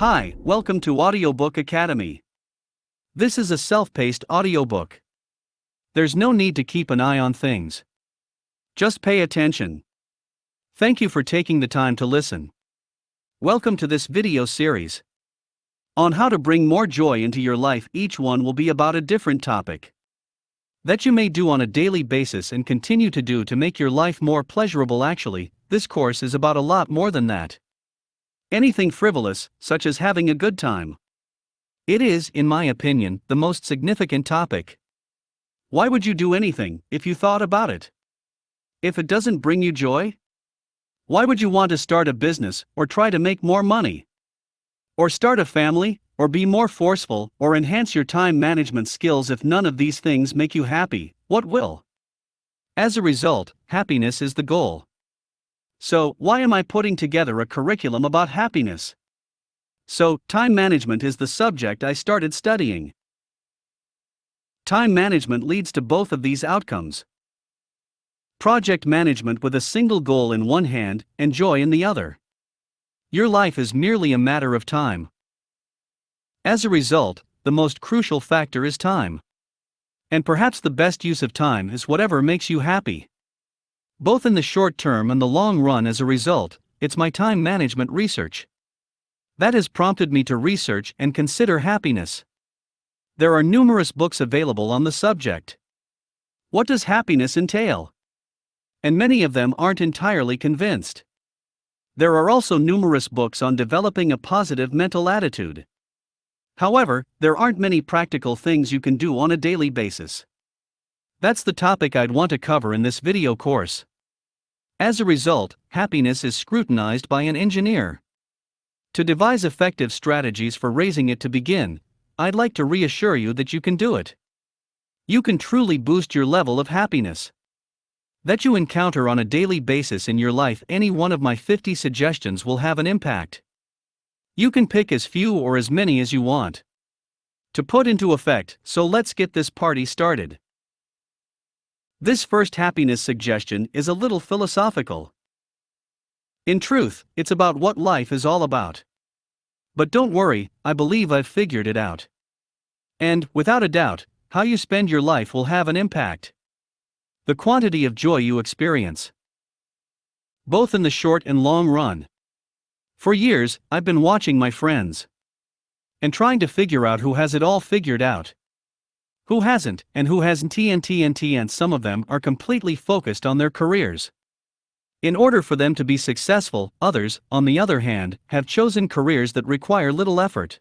Hi, welcome to Audiobook Academy. This is a self-paced audiobook. There's no need to keep an eye on things. Just pay attention. Thank you for taking the time to listen. Welcome to this video series on how to bring more joy into your life. Each one will be about a different topic that you may do on a daily basis and continue to do to make your life more pleasurable. Actually, this course is about a lot more than that. Anything frivolous, such as having a good time. It is, in my opinion, the most significant topic. Why would you do anything if you thought about it? If it doesn't bring you joy? Why would you want to start a business, or try to make more money? Or start a family, or be more forceful, or enhance your time management skills? If none of these things make you happy, what will? As a result, happiness is the goal. So, why am I putting together a curriculum about happiness? So, time management is the subject I started studying. Time management leads to both of these outcomes. Project management with a single goal in one hand and joy in the other. Your life is merely a matter of time. As a result, the most crucial factor is time. And perhaps the best use of time is whatever makes you happy. Both in the short term and the long run. As a result, it's my time management research that has prompted me to research and consider happiness. There are numerous books available on the subject. What does happiness entail? And many of them aren't entirely convinced. There are also numerous books on developing a positive mental attitude. However, there aren't many practical things you can do on a daily basis. That's the topic I'd want to cover in this video course. As a result, happiness is scrutinized by an engineer. To devise effective strategies for raising it to begin, I'd like to reassure you that you can do it. You can truly boost your level of happiness that you encounter on a daily basis in your life. Any one of my 50 suggestions will have an impact. You can pick as few or as many as you want to put into effect, so let's get this party started. This first happiness suggestion is a little philosophical. In truth, it's about what life is all about. But don't worry, I believe I've figured it out. And, without a doubt, how you spend your life will have an impact. The quantity of joy you experience, both in the short and long run. For years, I've been watching my friends and trying to figure out who has it all figured out, who hasn't, and who hasn't. And some of them are completely focused on their careers. In order for them to be successful, others, on the other hand, have chosen careers that require little effort,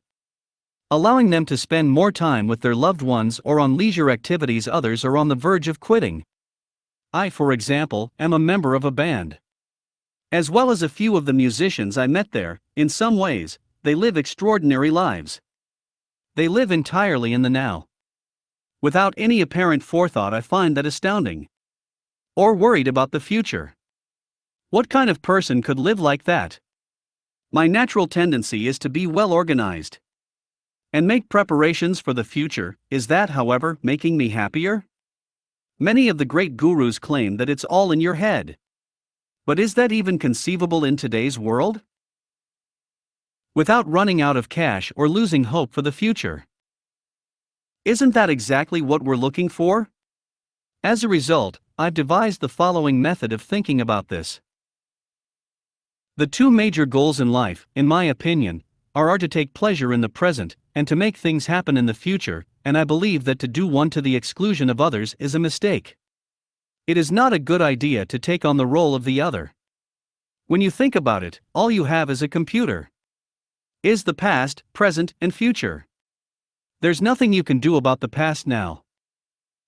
allowing them to spend more time with their loved ones or on leisure activities. Others are on the verge of quitting. I, for example, am a member of a band. As well as a few of the musicians I met there. In some ways, they live extraordinary lives. They live entirely in the now, without any apparent forethought. I find that astounding. Or worried about the future. What kind of person could live like that? My natural tendency is to be well organized and make preparations for the future. Is that, however, making me happier? Many of the great gurus claim that it's all in your head. But is that even conceivable in today's world? Without running out of cash or losing hope for the future. Isn't that exactly what we're looking for? As a result, I've devised the following method of thinking about this. The two major goals in life, in my opinion, are to take pleasure in the present and to make things happen in the future, and I believe that to do one to the exclusion of others is a mistake. It is not a good idea to take on the role of the other. When you think about it, all you have is a computer. Is the past, present, and future. There's nothing you can do about the past now.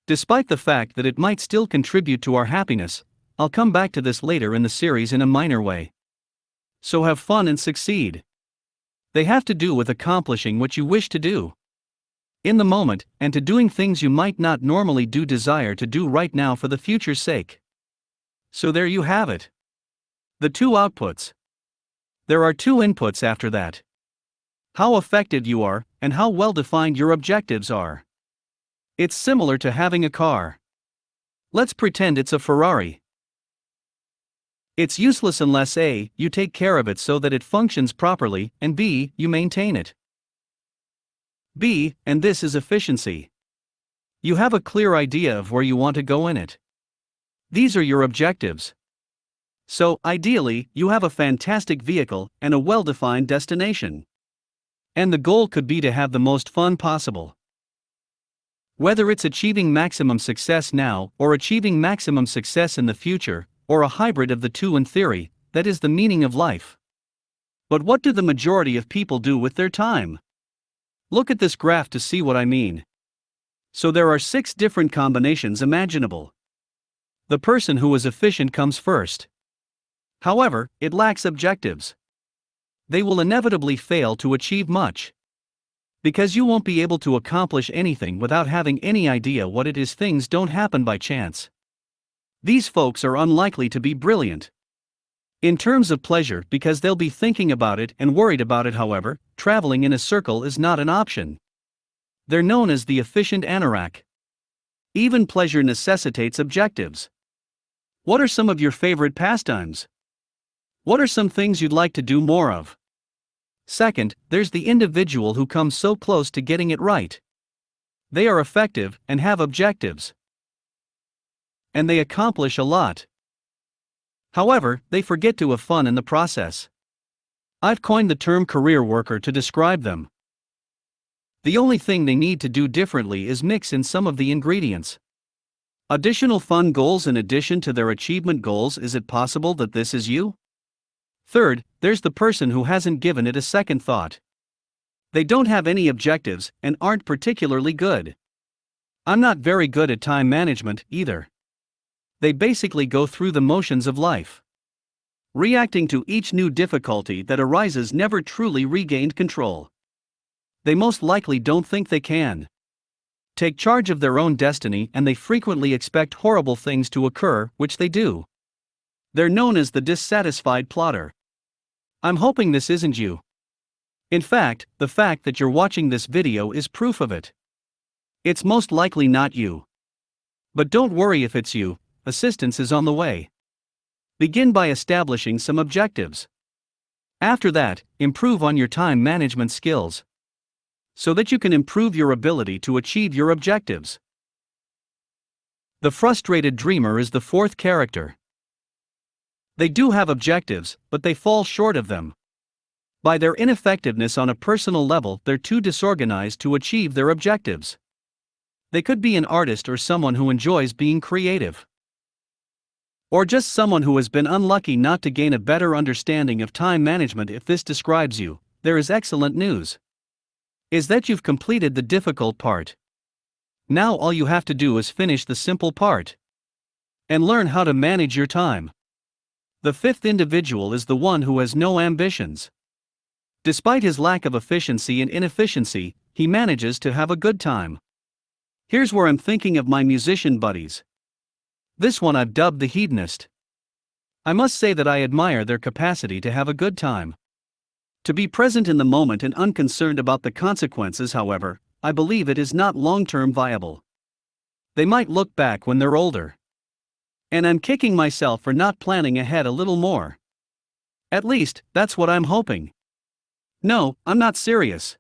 Despite the fact that it might still contribute to our happiness, I'll come back to this later in the series in a minor way. So have fun and succeed. They have to do with accomplishing what you wish to do in the moment, and to doing things you might not normally desire to do right now for the future's sake. So there you have it. The two outputs. There are two inputs after that. How effective you are, and how well defined your objectives are. It's similar to having a car. Let's pretend it's a Ferrari. It's useless unless A. You take care of it so that it functions properly, and B. You maintain it. B. And this is efficiency. You have a clear idea of where you want to go in it. These are your objectives. So, ideally, you have a fantastic vehicle and a well-defined destination. And the goal could be to have the most fun possible. Whether it's achieving maximum success now or achieving maximum success in the future, or a hybrid of the two in theory, that is the meaning of life. But what do the majority of people do with their time? Look at this graph to see what I mean. So there are 6 different combinations imaginable. The person who is efficient comes first. However, it lacks objectives. They will inevitably fail to achieve much. Because you won't be able to accomplish anything without having any idea what it is. Things don't happen by chance. These folks are unlikely to be brilliant. In terms of pleasure, because they'll be thinking about it and worried about it. However, traveling in a circle is not an option. They're known as the efficient anorak. Even pleasure necessitates objectives. What are some of your favorite pastimes? What are some things you'd like to do more of? Second, there's the individual who comes so close to getting it right. They are effective and have objectives. And they accomplish a lot. However, they forget to have fun in the process. I've coined the term career worker to describe them. The only thing they need to do differently is mix in some of the ingredients. Additional fun goals in addition to their achievement goals. Is it possible that this is you? Third, there's the person who hasn't given it a second thought. They don't have any objectives and aren't particularly good. I'm not very good at time management either. They basically go through the motions of life. Reacting to each new difficulty that arises, never truly regained control. They most likely don't think they can take charge of their own destiny, and they frequently expect horrible things to occur, which they do. They're known as the dissatisfied plotter. I'm hoping this isn't you. In fact, the fact that you're watching this video is proof of it. It's most likely not you. But don't worry if it's you, assistance is on the way. Begin by establishing some objectives. After that, improve on your time management skills, so that you can improve your ability to achieve your objectives. The frustrated dreamer is the 4th character. They do have objectives, but they fall short of them. By their ineffectiveness on a personal level, they're too disorganized to achieve their objectives. They could be an artist or someone who enjoys being creative. Or just someone who has been unlucky not to gain a better understanding of time management. If this describes you, there is excellent news. Is that you've completed the difficult part. Now all you have to do is finish the simple part. And learn how to manage your time. The 5th individual is the one who has no ambitions. Despite his lack of efficiency and inefficiency, he manages to have a good time. Here's where I'm thinking of my musician buddies. This one I've dubbed the hedonist. I must say that I admire their capacity to have a good time. To be present in the moment and unconcerned about the consequences. However, I believe it is not long-term viable. They might look back when they're older. And I'm kicking myself for not planning ahead a little more. At least, that's what I'm hoping. No, I'm not serious.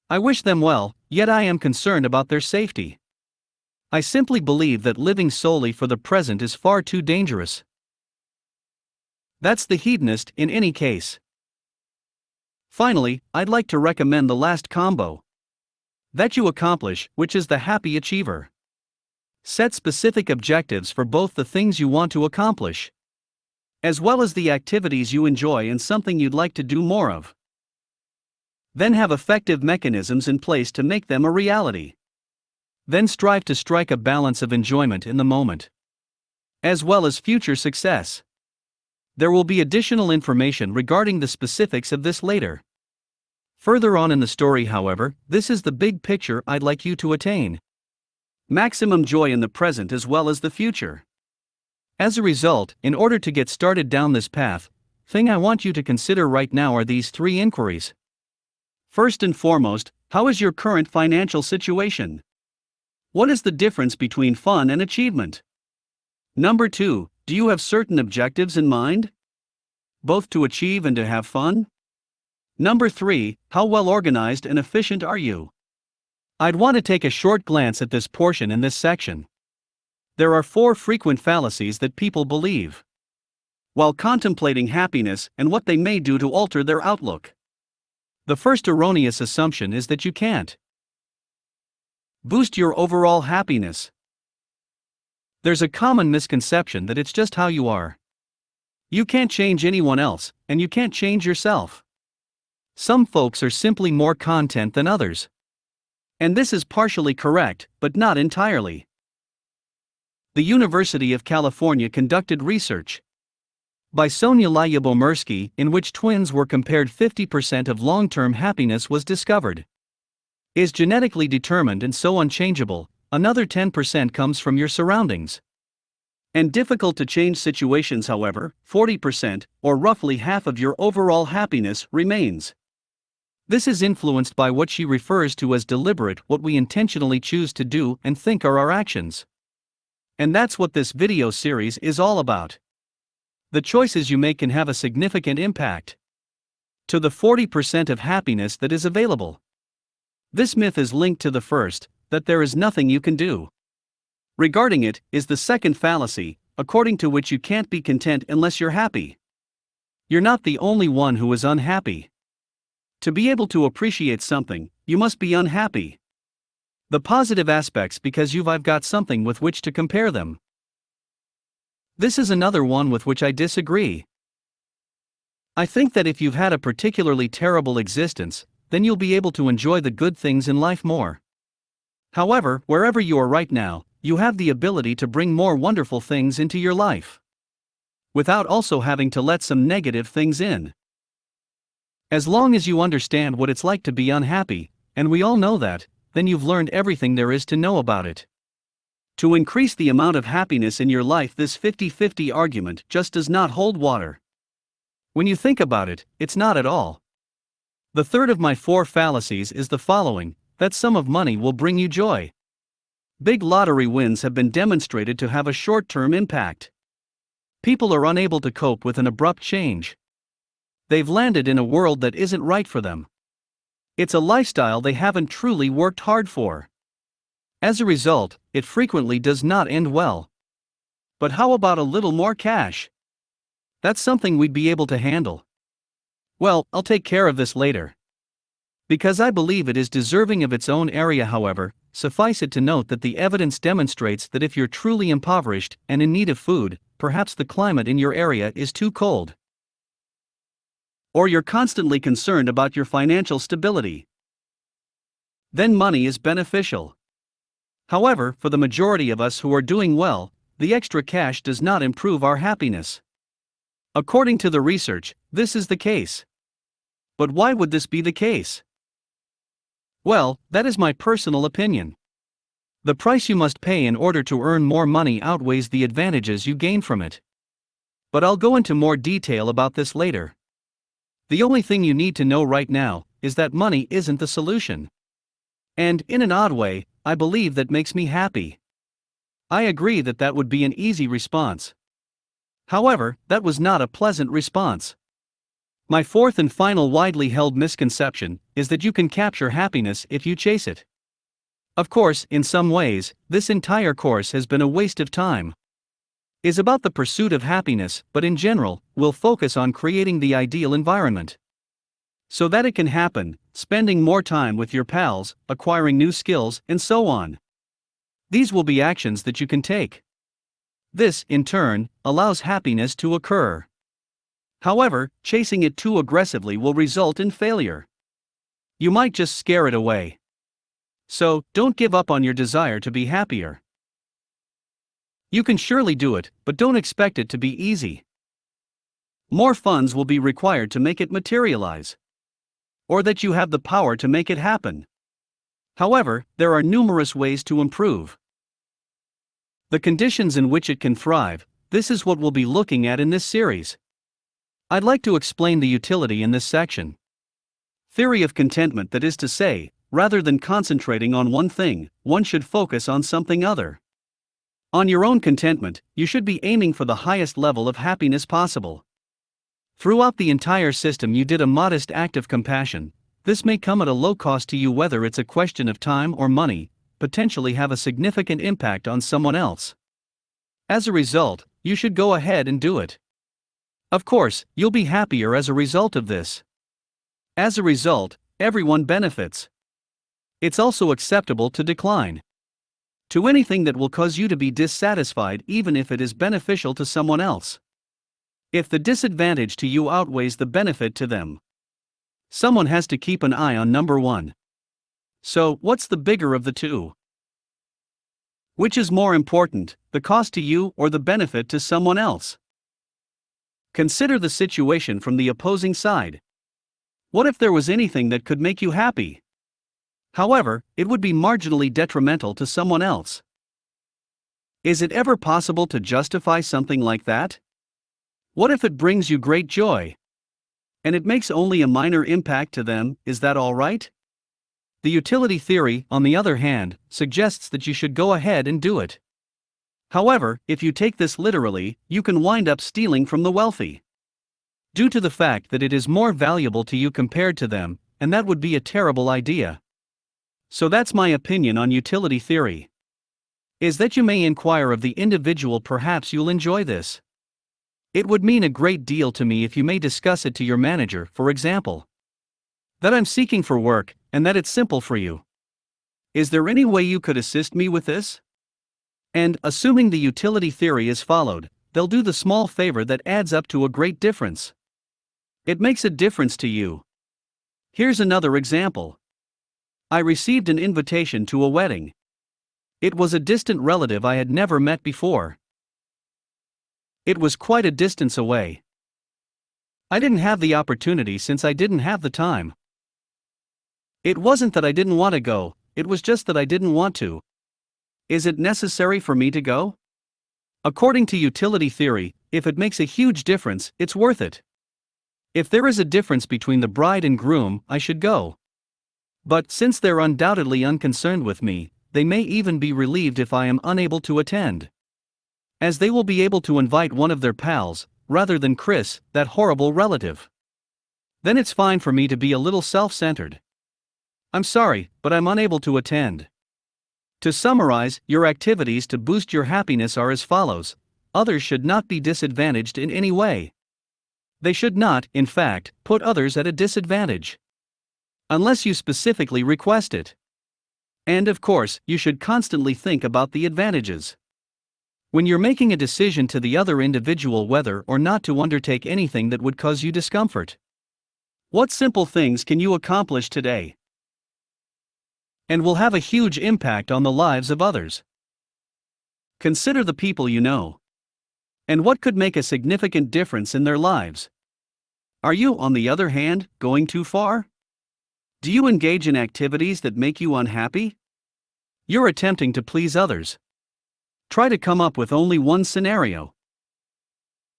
I wish them well, yet I am concerned about their safety. I simply believe that living solely for the present is far too dangerous. That's the hedonist in any case. Finally, I'd like to recommend the last combo that you accomplish, which is the happy achiever. Set specific objectives for both the things you want to accomplish, as well as the activities you enjoy and something you'd like to do more of. Then have effective mechanisms in place to make them a reality. Then strive to strike a balance of enjoyment in the moment, as well as future success. There will be additional information regarding the specifics of this later. Further on in the story, however, this is the big picture I'd like you to attain. Maximum joy in the present as well as the future. As a result, in order to get started down this path, thing I want you to consider right now are these 3 inquiries. First and foremost, how is your current financial situation? What is the difference between fun and achievement? Number 2, Do you have certain objectives in mind? Both to achieve and to have fun? Number 3, how well organized and efficient are you? I'd want to take a short glance at this portion in this section. There are 4 frequent fallacies that people believe while contemplating happiness and what they may do to alter their outlook. The first erroneous assumption is that you can't boost your overall happiness. There's a common misconception that it's just how you are. You can't change anyone else, and you can't change yourself. Some folks are simply more content than others. And this is partially correct, but not entirely. The University of California conducted research by Sonia Lyabomirsky in which twins were compared. 50% of long-term happiness was discovered is genetically determined and so unchangeable. Another 10% comes from your surroundings and difficult to change situations. However, 40%, or roughly half of your overall happiness, remains. This is influenced by what she refers to as deliberate, what we intentionally choose to do and think are our actions. And that's what this video series is all about. The choices you make can have a significant impact to the 40% of happiness that is available. This myth is linked to the first, that there is nothing you can do regarding it, is the second fallacy, according to which you can't be content unless you're happy. You're not the only one who is unhappy. To be able to appreciate something, you must be unhappy. The positive aspects because I've got something with which to compare them. This is another one with which I disagree. I think that if you've had a particularly terrible existence, then you'll be able to enjoy the good things in life more. However, wherever you are right now, you have the ability to bring more wonderful things into your life without also having to let some negative things in. As long as you understand what it's like to be unhappy, and we all know that, then you've learned everything there is to know about it. To increase the amount of happiness in your life, this 50-50 argument just does not hold water. When you think about it, it's not at all. The third of my 4 fallacies is the following, that sum of money will bring you joy. Big lottery wins have been demonstrated to have a short-term impact. People are unable to cope with an abrupt change. They've landed in a world that isn't right for them. It's a lifestyle they haven't truly worked hard for. As a result, it frequently does not end well. But how about a little more cash? That's something we'd be able to handle. Well, I'll take care of this later. Because I believe it is deserving of its own area. However, suffice it to note that the evidence demonstrates that if you're truly impoverished and in need of food, perhaps the climate in your area is too cold. Or you're constantly concerned about your financial stability. Then money is beneficial. However, for the majority of us who are doing well, the extra cash does not improve our happiness. According to the research, this is the case. But why would this be the case? Well, that is my personal opinion. The price you must pay in order to earn more money outweighs the advantages you gain from it. But I'll go into more detail about this later. The only thing you need to know right now is that money isn't the solution. And, in an odd way, I believe that makes me happy. I agree that that would be an easy response. However, that was not a pleasant response. My fourth and final widely held misconception is that you can capture happiness if you chase it. Of course, in some ways, this entire course has been a waste of time. It's about the pursuit of happiness, but in general, we'll focus on creating the ideal environment so that it can happen, spending more time with your pals, acquiring new skills, and so on. These will be actions that you can take. This, in turn, allows happiness to occur. However, chasing it too aggressively will result in failure. You might just scare it away. So, don't give up on your desire to be happier. You can surely do it, but don't expect it to be easy. More funds will be required to make it materialize, or that you have the power to make it happen. However, there are numerous ways to improve the conditions in which it can thrive. This is what we'll be looking at in this series. I'd like to explain the utility in this section. Theory of contentment, that is to say, rather than concentrating on one thing, one should focus on something other. On your own contentment, you should be aiming for the highest level of happiness possible. Throughout the entire system, you did a modest act of compassion. This may come at a low cost to you, whether it's a question of time or money, potentially have a significant impact on someone else. As a result, you should go ahead and do it. Of course, you'll be happier as a result of this. As a result, everyone benefits. It's also acceptable to decline to anything that will cause you to be dissatisfied, even if it is beneficial to someone else. If the disadvantage to you outweighs the benefit to them, someone has to keep an eye on number one. So, what's the bigger of the two? Which is more important, the cost to you or the benefit to someone else? Consider the situation from the opposing side. What if there was anything that could make you happy? However, it would be marginally detrimental to someone else. Is it ever possible to justify something like that? What if it brings you great joy, and it makes only a minor impact to them? Is that all right? The utility theory, on the other hand, suggests that you should go ahead and do it. However, if you take this literally, you can wind up stealing from the wealthy, due to the fact that it is more valuable to you compared to them, and that would be a terrible idea. So that's my opinion on utility theory. Is that you may inquire of the individual, perhaps you'll enjoy this. It would mean a great deal to me if you may discuss it to your manager, for example. That I'm seeking for work, and that it's simple for you. Is there any way you could assist me with this? And, assuming the utility theory is followed, they'll do the small favor that adds up to a great difference. It makes a difference to you. Here's another example. I received an invitation to a wedding. It was a distant relative I had never met before. It was quite a distance away. I didn't have the opportunity since I didn't have the time. It wasn't that I didn't want to go, it was just that I didn't want to. Is it necessary for me to go? According to utility theory, if it makes a huge difference, it's worth it. If there is a difference between the bride and groom, I should go. But since they're undoubtedly unconcerned with me, they may even be relieved if I am unable to attend, as they will be able to invite one of their pals, rather than Chris, that horrible relative. Then it's fine for me to be a little self-centered. I'm sorry, but I'm unable to attend. To summarize, your activities to boost your happiness are as follows. Others should not be disadvantaged in any way. They should not, in fact, put others at a disadvantage, unless you specifically request it. And of course, you should constantly think about the advantages when you're making a decision to the other individual whether or not to undertake anything that would cause you discomfort. What simple things can you accomplish today and will have a huge impact on the lives of others? Consider the people you know, and what could make a significant difference in their lives. Are you, on the other hand, going too far? Do you engage in activities that make you unhappy? You're attempting to please others. Try to come up with only one scenario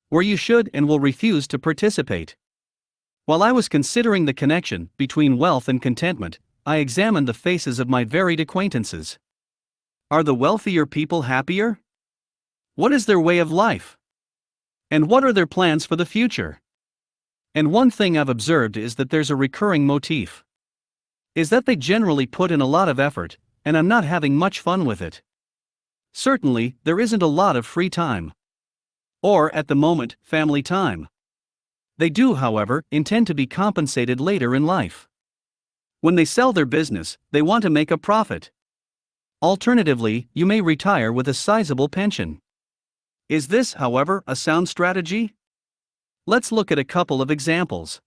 where you should and will refuse to participate. While I was considering the connection between wealth and contentment, I examined the faces of my varied acquaintances. Are the wealthier people happier? What is their way of life? And what are their plans for the future? And one thing I've observed is that there's a recurring motif. Is that they generally put in a lot of effort, and I'm not having much fun with it. Certainly, there isn't a lot of free time. Or, at the moment, family time. They do, however, intend to be compensated later in life. When they sell their business, they want to make a profit. Alternatively, you may retire with a sizable pension. Is this, however, a sound strategy? Let's look at a couple of examples.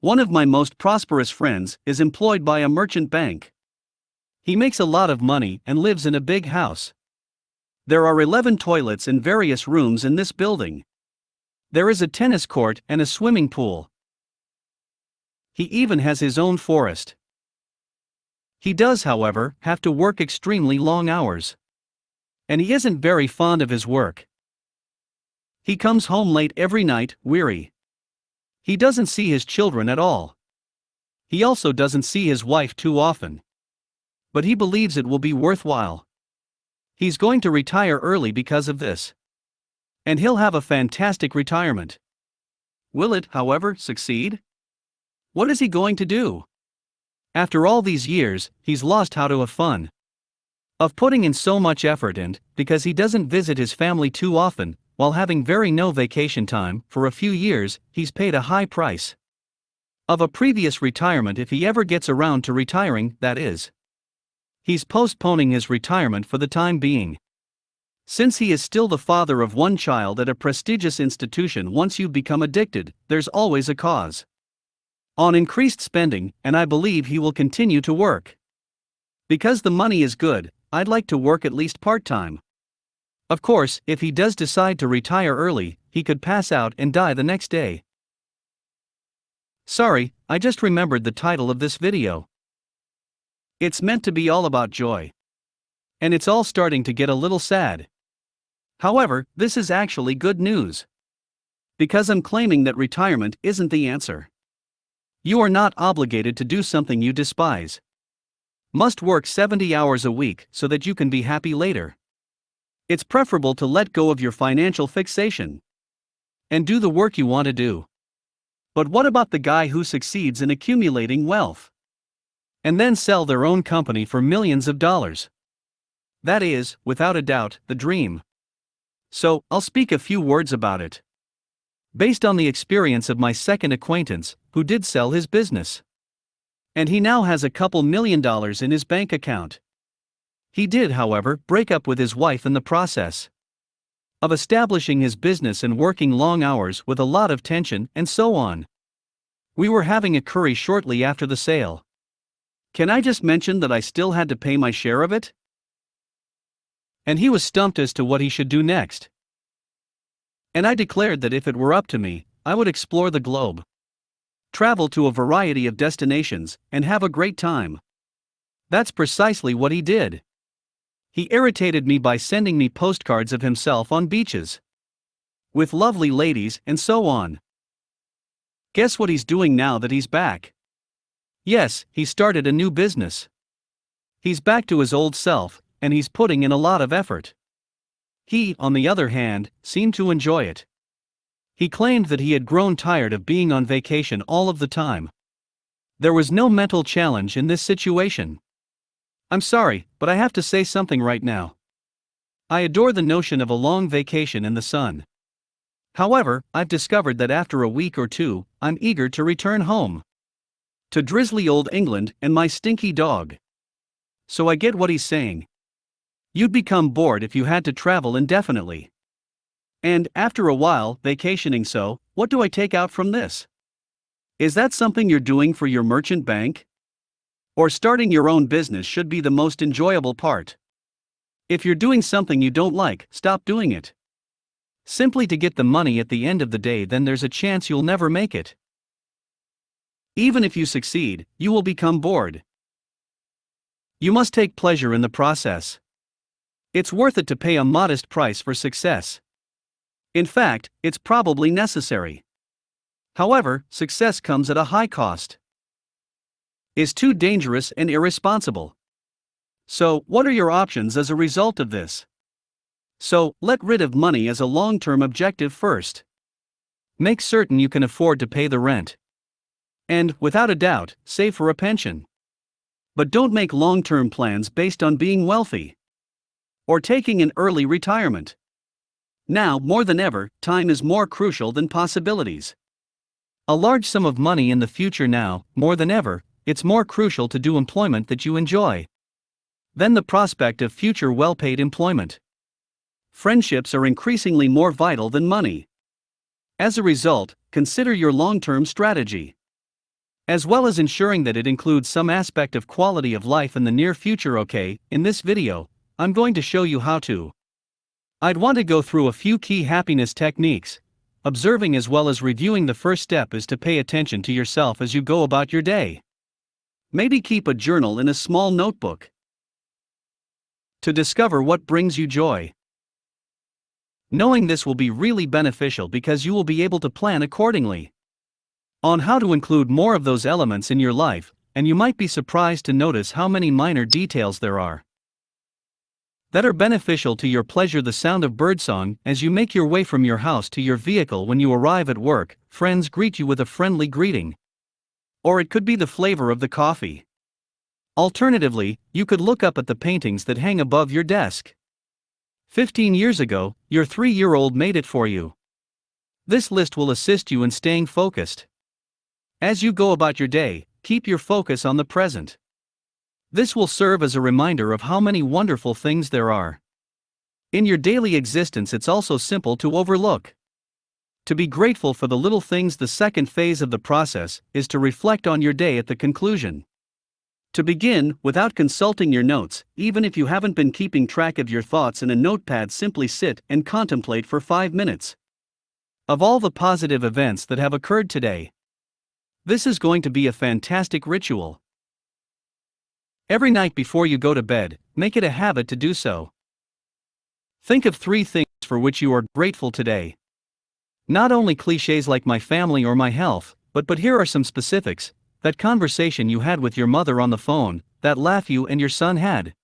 One of my most prosperous friends is employed by a merchant bank. He makes a lot of money and lives in a big house. There are 11 toilets and various rooms in this building. There is a tennis court and a swimming pool. He even has his own forest. He does, however, have to work extremely long hours. And he isn't very fond of his work. He comes home late every night, weary. He doesn't see his children at all. He also doesn't see his wife too often. But he believes it will be worthwhile. He's going to retire early because of this. And he'll have a fantastic retirement. Will it, however, succeed? What is he going to do? After all these years, he's lost how to have fun. Of putting in so much effort and, because he doesn't visit his family too often, while having very no vacation time, for a few years, he's paid a high price. Of a previous retirement if he ever gets around to retiring, that is. He's postponing his retirement for the time being. Since he is still the father of one child at a prestigious institution, once you've become addicted, there's always a cause. On increased spending, and I believe he will continue to work. Because the money is good, I'd like to work at least part-time. Of course, if he does decide to retire early, he could pass out and die the next day. Sorry, I just remembered the title of this video. It's meant to be all about joy. And it's all starting to get a little sad. However, this is actually good news. Because I'm claiming that retirement isn't the answer. You are not obligated to do something you despise. Must work 70 hours a week so that you can be happy later. It's preferable to let go of your financial fixation and do the work you want to do. But what about the guy who succeeds in accumulating wealth and then sell their own company for millions of dollars? That is, without a doubt, the dream. So, I'll speak a few words about it. Based on the experience of my second acquaintance, who did sell his business. And he now has a couple $1 million in his bank account. He did, however, break up with his wife in the process of establishing his business and working long hours with a lot of tension and so on. We were having a curry shortly after the sale. Can I just mention that I still had to pay my share of it? And he was stumped as to what he should do next. And I declared that if it were up to me, I would explore the globe, travel to a variety of destinations, and have a great time. That's precisely what he did. He irritated me by sending me postcards of himself on beaches, with lovely ladies and so on. Guess what he's doing now that he's back? Yes, he started a new business. He's back to his old self, and he's putting in a lot of effort. He, on the other hand, seemed to enjoy it. He claimed that he had grown tired of being on vacation all of the time. There was no mental challenge in this situation. I'm sorry, but I have to say something right now. I adore the notion of a long vacation in the sun. However, I've discovered that after a week or two, I'm eager to return home. To drizzly old England and my stinky dog. So I get what he's saying. You'd become bored if you had to travel indefinitely. And, after a while, vacationing, so, what do I take out from this? Is that something you're doing for your merchant bank? Or starting your own business should be the most enjoyable part? If you're doing something you don't like, stop doing it. Simply to get the money at the end of the day, then there's a chance you'll never make it. Even if you succeed, you will become bored. You must take pleasure in the process. It's worth it to pay a modest price for success. In fact, it's probably necessary. However, success comes at a high cost. Is too dangerous and irresponsible. So, what are your options as a result of this? So, let rid of money as a long-term objective first. Make certain you can afford to pay the rent. And, without a doubt, save for a pension. But don't make long-term plans based on being wealthy or taking an early retirement. Now, more than ever, time is more crucial than possibilities. A large sum of money in the future now, more than ever, it's more crucial to do employment that you enjoy than the prospect of future well-paid employment. Friendships are increasingly more vital than money. As a result, consider your long-term strategy, as well as ensuring that it includes some aspect of quality of life in the near future. Okay, in this video, I'm going to show you how to. I'd want to go through a few key happiness techniques. Observing as well as reviewing. The first step is to pay attention to yourself as you go about your day. Maybe keep a journal in a small notebook to discover what brings you joy. Knowing this will be really beneficial because you will be able to plan accordingly on how to include more of those elements in your life, and you might be surprised to notice how many minor details there are. that are beneficial to your pleasure: the sound of birdsong as you make your way from your house to your vehicle. When you arrive at work, friends greet you with a friendly greeting. Or it could be the flavor of the coffee. Alternatively, you could look up at the paintings that hang above your desk. 15 years ago, your 3-year-old made it for you. This list will assist you in staying focused. As you go about your day, keep your focus on the present. This will serve as a reminder of how many wonderful things there are in your daily existence. It's also simple to overlook. To be grateful for the little things. The second phase of the process is to reflect on your day at the conclusion. To begin, without consulting your notes, even if you haven't been keeping track of your thoughts in a notepad, simply sit and contemplate for 5 minutes. Of all the positive events that have occurred today, this is going to be a fantastic ritual. Every night before you go to bed, make it a habit to do so. Think of 3 things for which you are grateful today. Not only cliches like my family or my health, but here are some specifics: that conversation you had with your mother on the phone, that laugh you and your son had,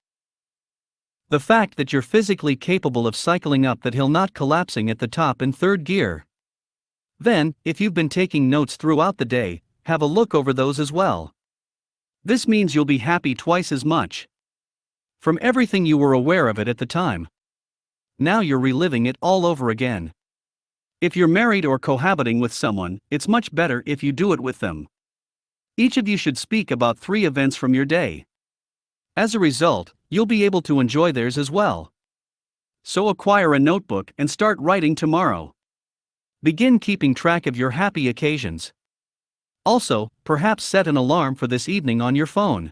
the fact that you're physically capable of cycling up that hill, not collapsing at the top in 3rd gear. Then, if you've been taking notes throughout the day, have a look over those as well. This means you'll be happy twice as much from everything you were aware of it at the time. Now you're reliving it all over again. If you're married or cohabiting with someone, it's much better if you do it with them. Each of you should speak about 3 events from your day. As a result, you'll be able to enjoy theirs as well. So acquire a notebook and start writing tomorrow. Begin keeping track of your happy occasions. Also, perhaps set an alarm for this evening on your phone.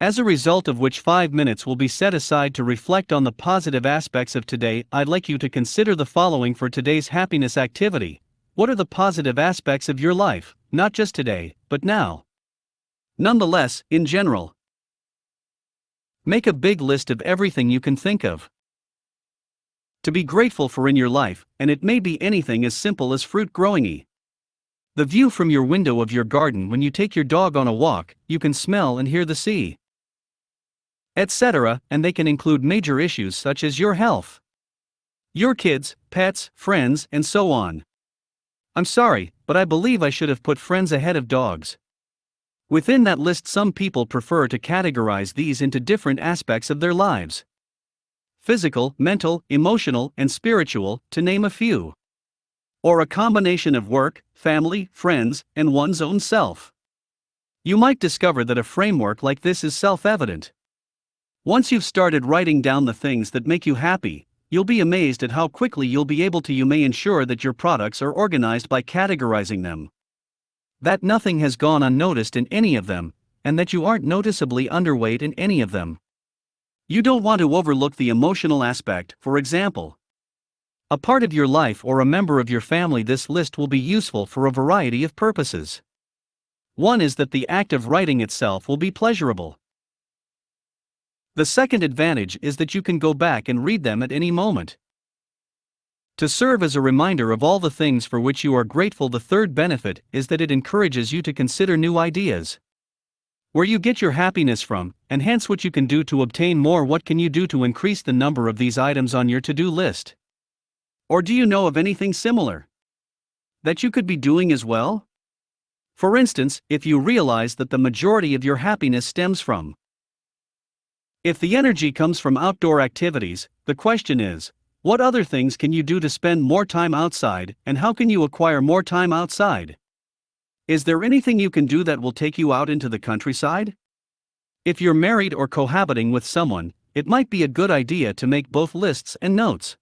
As a result of which 5 minutes will be set aside to reflect on the positive aspects of today. I'd like you to consider the following for today's happiness activity. What are the positive aspects of your life, not just today, but now? Nonetheless, in general. Make a big list of everything you can think of to be grateful for in your life, and it may be anything as simple as fruit growing. The view from your window of your garden when you take your dog on a walk, you can smell and hear the sea, etc., and they can include major issues such as your health, your kids, pets, friends, and so on. I'm sorry, but I believe I should have put friends ahead of dogs. Within that list, some people prefer to categorize these into different aspects of their lives: physical, mental, emotional, and spiritual, to name a few. Or a combination of work, family, friends, and one's own self. You might discover that a framework like this is self-evident. Once you've started writing down the things that make you happy, you'll be amazed at how quickly you'll be able to. You may ensure that your products are organized by categorizing them, that nothing has gone unnoticed in any of them, and that you aren't noticeably underweight in any of them. You don't want to overlook the emotional aspect, for example. A part of your life or a member of your family. This list will be useful for a variety of purposes. One is that the act of writing itself will be pleasurable. The second advantage is that you can go back and read them at any moment to serve as a reminder of all the things for which you are grateful. The third benefit is that it encourages you to consider new ideas, where you get your happiness from, and hence what you can do to obtain more. What can you do to increase the number of these items on your to-do list? Or do you know of anything similar that you could be doing as well? For instance, if you realize that the majority of your happiness stems from, if the energy comes from outdoor activities, the question is, what other things can you do to spend more time outside, and how can you acquire more time outside? Is there anything you can do that will take you out into the countryside? If you're married or cohabiting with someone, it might be a good idea to make both lists and notes,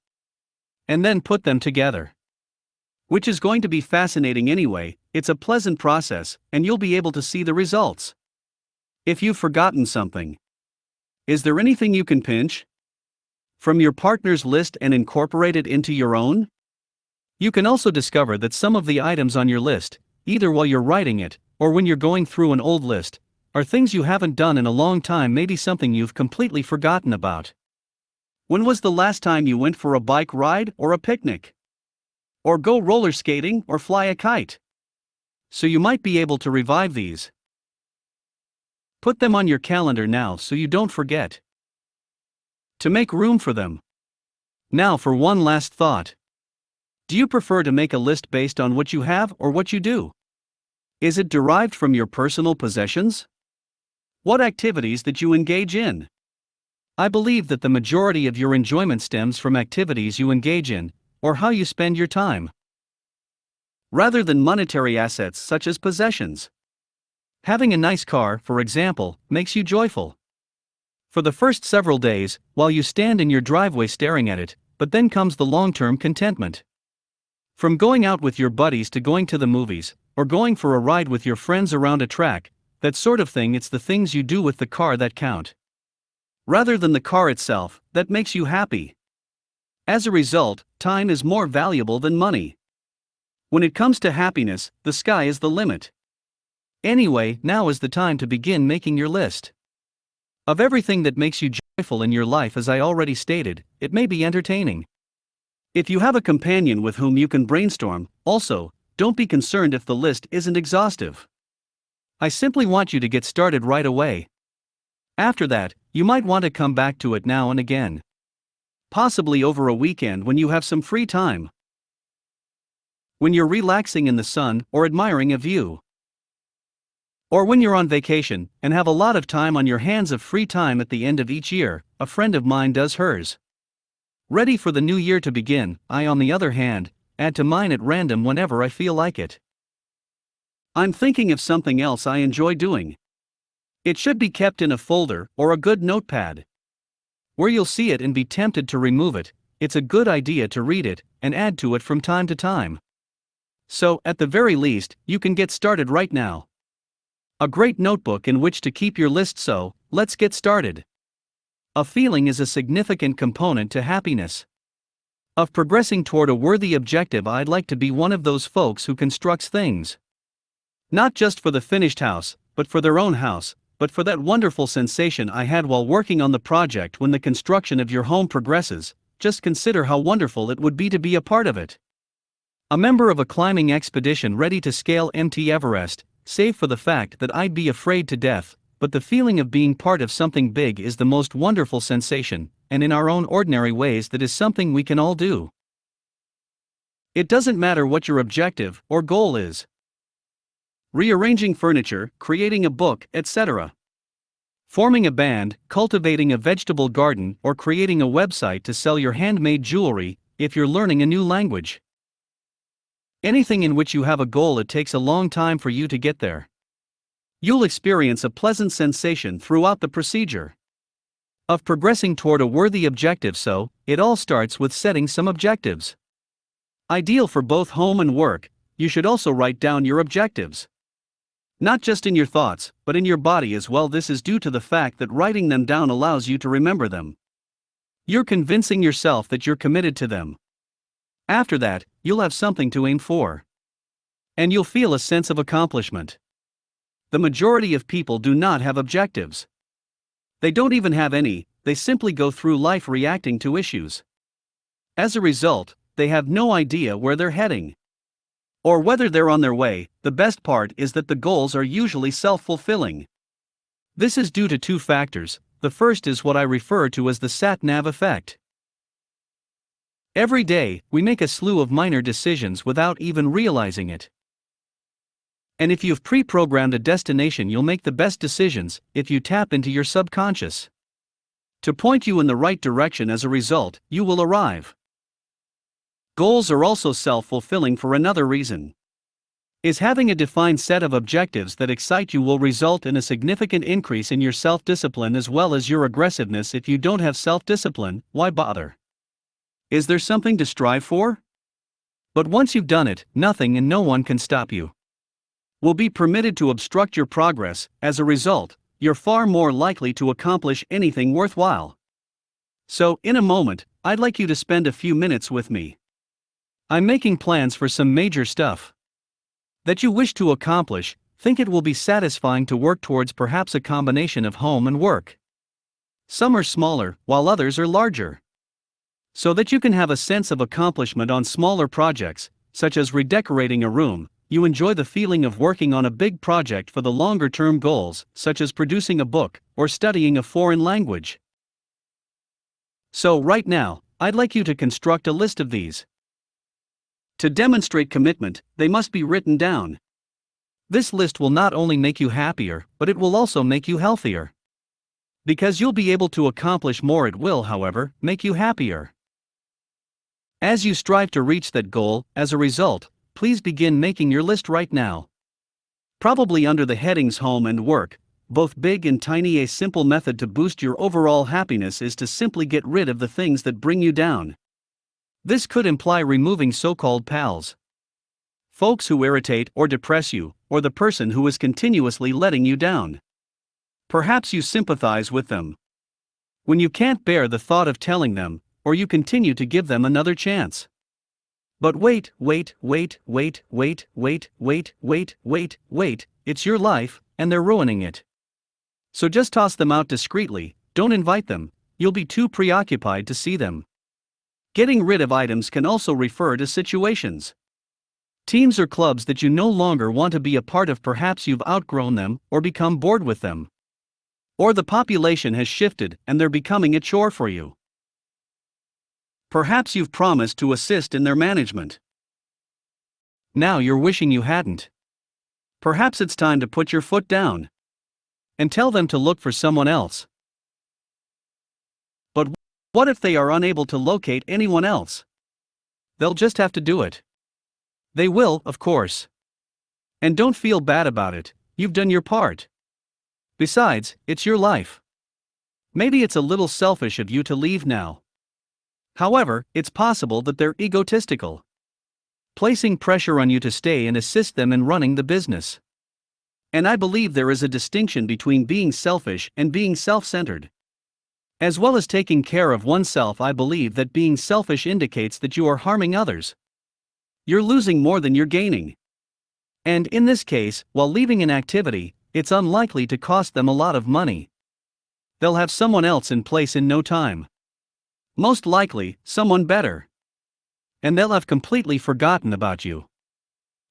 and then put them together. Which is going to be fascinating anyway. It's a pleasant process, and you'll be able to see the results. If you've forgotten something, is there anything you can pinch from your partner's list and incorporate it into your own? You can also discover that some of the items on your list, either while you're writing it, or when you're going through an old list, are things you haven't done in a long time. Maybe something you've completely forgotten about. When was the last time you went for a bike ride or a picnic? Or go roller skating or fly a kite? So you might be able to revive these. Put them on your calendar now so you don't forget. to make room for them. Now for one last thought. Do you prefer to make a list based on what you have or what you do? Is it derived from your personal possessions? What activities that you engage in? I believe that the majority of your enjoyment stems from activities you engage in, or how you spend your time, rather than monetary assets such as possessions. Having a nice car, for example, makes you joyful. For the first several days, while you stand in your driveway staring at it, but then comes the long-term contentment. From going out with your buddies to going to the movies, or going for a ride with your friends around a track, that sort of thing, it's the things you do with the car that count, rather than the car itself, that makes you happy. As a result, time is more valuable than money. When it comes to happiness, the sky is the limit. Anyway, now is the time to begin making your list of everything that makes you joyful in your life. As I already stated, it may be entertaining. If you have a companion with whom you can brainstorm, also, don't be concerned if the list isn't exhaustive. I simply want you to get started right away. After that, you might want to come back to it now and again. Possibly over a weekend when you have some free time, when you're relaxing in the sun or admiring a view, or when you're on vacation and have a lot of time on your hands of free time at the end of each year. A friend of mine does hers ready for the new year to begin. I, on the other hand, add to mine at random whenever I feel like it. I'm thinking of something else I enjoy doing. It should be kept in a folder or a good notepad, where you'll see it and be tempted to remove it. It's a good idea to read it and add to it from time to time. So, at the very least, you can get started right now. A great notebook in which to keep your list. So, let's get started. A feeling is a significant component to happiness. Of progressing toward a worthy objective, I'd like to be one of those folks who constructs things, not just for the finished house, but for their own house, but for that wonderful sensation I had while working on the project. When the construction of your home progresses, just consider how wonderful it would be to be a part of it. A member of a climbing expedition ready to scale Mt. Everest, save for the fact that I'd be afraid to death, but the feeling of being part of something big is the most wonderful sensation, and in our own ordinary ways that is something we can all do. It doesn't matter what your objective or goal is. Rearranging furniture, creating a book, etc. Forming a band, cultivating a vegetable garden, or creating a website to sell your handmade jewelry. If you're learning a new language, anything in which you have a goal, it takes a long time for you to get there. You'll experience a pleasant sensation throughout the procedure of progressing toward a worthy objective. So, it all starts with setting some objectives. Ideal for both home and work. You should also write down your objectives, not just in your thoughts, but in your body as well. This is due to the fact that writing them down allows you to remember them. You're convincing yourself that you're committed to them. After that, you'll have something to aim for, and you'll feel a sense of accomplishment. The majority of people do not have objectives. They don't even have any. They simply go through life reacting to issues. As a result, they have no idea where they're heading, or whether they're on their way. The best part is that the goals are usually self-fulfilling. This is due to two factors. The first is what I refer to as the Satnav Effect. Every day, we make a slew of minor decisions without even realizing it. And if you've pre-programmed a destination, you'll make the best decisions if you tap into your subconscious to point you in the right direction. As a result, you will arrive. Goals are also self-fulfilling for another reason. Is having a defined set of objectives that excite you will result in a significant increase in your self-discipline as well as your aggressiveness. If you don't have self-discipline, why bother? Is there something to strive for? But once you've done it, nothing and no one can stop you, will be permitted to obstruct your progress. As a result, you're far more likely to accomplish anything worthwhile. So, in a moment, I'd like you to spend a few minutes with me. I'm making plans for some major stuff that you wish to accomplish. Think it will be satisfying to work towards perhaps a combination of home and work. Some are smaller, while others are larger, so that you can have a sense of accomplishment on smaller projects, such as redecorating a room. You enjoy the feeling of working on a big project for the longer-term goals, such as producing a book or studying a foreign language. So, right now, I'd like you to construct a list of these. To demonstrate commitment, they must be written down. This list will not only make you happier, but it will also make you healthier. Because you'll be able to accomplish more, it will, however, make you happier. As you strive to reach that goal, as a result, please begin making your list right now. Probably under the headings Home and Work, both big and tiny. A simple method to boost your overall happiness is to simply get rid of the things that bring you down. This could imply removing so-called pals. Folks who irritate or depress you, or the person who is continuously letting you down. Perhaps you sympathize with them. When you can't bear the thought of telling them, or you continue to give them another chance. But wait, it's your life, and they're ruining it. So just toss them out discreetly, don't invite them, you'll be too preoccupied to see them. Getting rid of items can also refer to situations. Teams or clubs that you no longer want to be a part of. Perhaps you've outgrown them, or become bored with them. Or the population has shifted, and they're becoming a chore for you. Perhaps you've promised to assist in their management. Now you're wishing you hadn't. Perhaps it's time to put your foot down and tell them to look for someone else. But what if they are unable to locate anyone else? They'll just have to do it. They will, of course. And don't feel bad about it, you've done your part. Besides, it's your life. Maybe it's a little selfish of you to leave now. However, it's possible that they're egotistical, placing pressure on you to stay and assist them in running the business. And I believe there is a distinction between being selfish and being self-centered. As well as taking care of oneself, I believe that being selfish indicates that you are harming others. You're losing more than you're gaining. And in this case, while leaving an activity, it's unlikely to cost them a lot of money. They'll have someone else in place in no time. Most likely, someone better. And they'll have completely forgotten about you.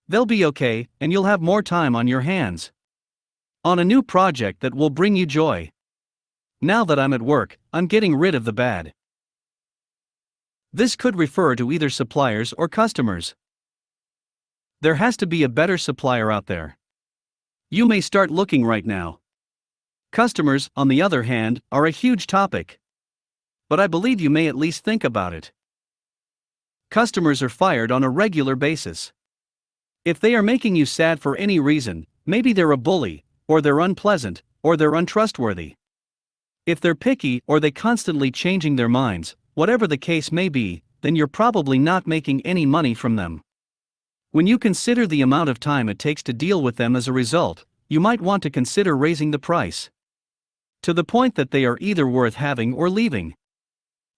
They'll be okay, and you'll have more time on your hands. On a new project that will bring you joy. Now that I'm at work, I'm getting rid of the bad. This could refer to either suppliers or customers. There has to be a better supplier out there. You may start looking right now. Customers, on the other hand, are a huge topic. But I believe you may at least think about it. Customers are fired on a regular basis. If they are making you sad for any reason, maybe they're a bully, or they're unpleasant, or they're untrustworthy. If they're picky or they constantly changing their minds, whatever the case may be, then you're probably not making any money from them. When you consider the amount of time it takes to deal with them as a result, you might want to consider raising the price. To the point that they are either worth having or leaving.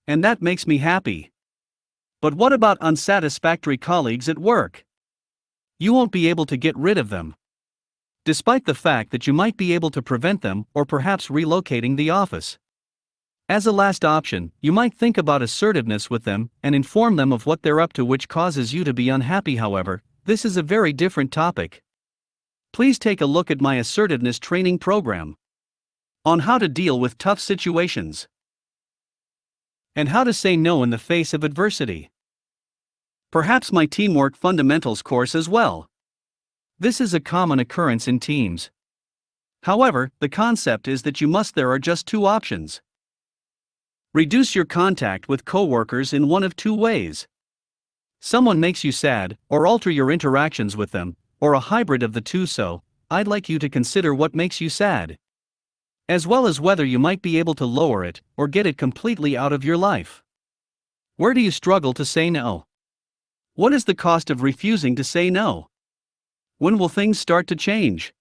And that makes me happy. But what about unsatisfactory colleagues at work? You won't be able to get rid of them, despite the fact that you might be able to prevent them or perhaps relocating the office. As a last option, you might think about assertiveness with them and inform them of what they're up to, which causes you to be unhappy. However, this is a very different topic. Please take a look at my assertiveness training program on how to deal with tough situations and how to say no in the face of adversity. Perhaps my Teamwork Fundamentals course as well. This is a common occurrence in teams. However, the concept is that there are just two options. Reduce your contact with coworkers in one of two ways. Someone makes you sad, or alter your interactions with them, or a hybrid of the two. So, I'd like you to consider what makes you sad, as well as whether you might be able to lower it, or get it completely out of your life. Where do you struggle to say no? What is the cost of refusing to say no? When will things start to change?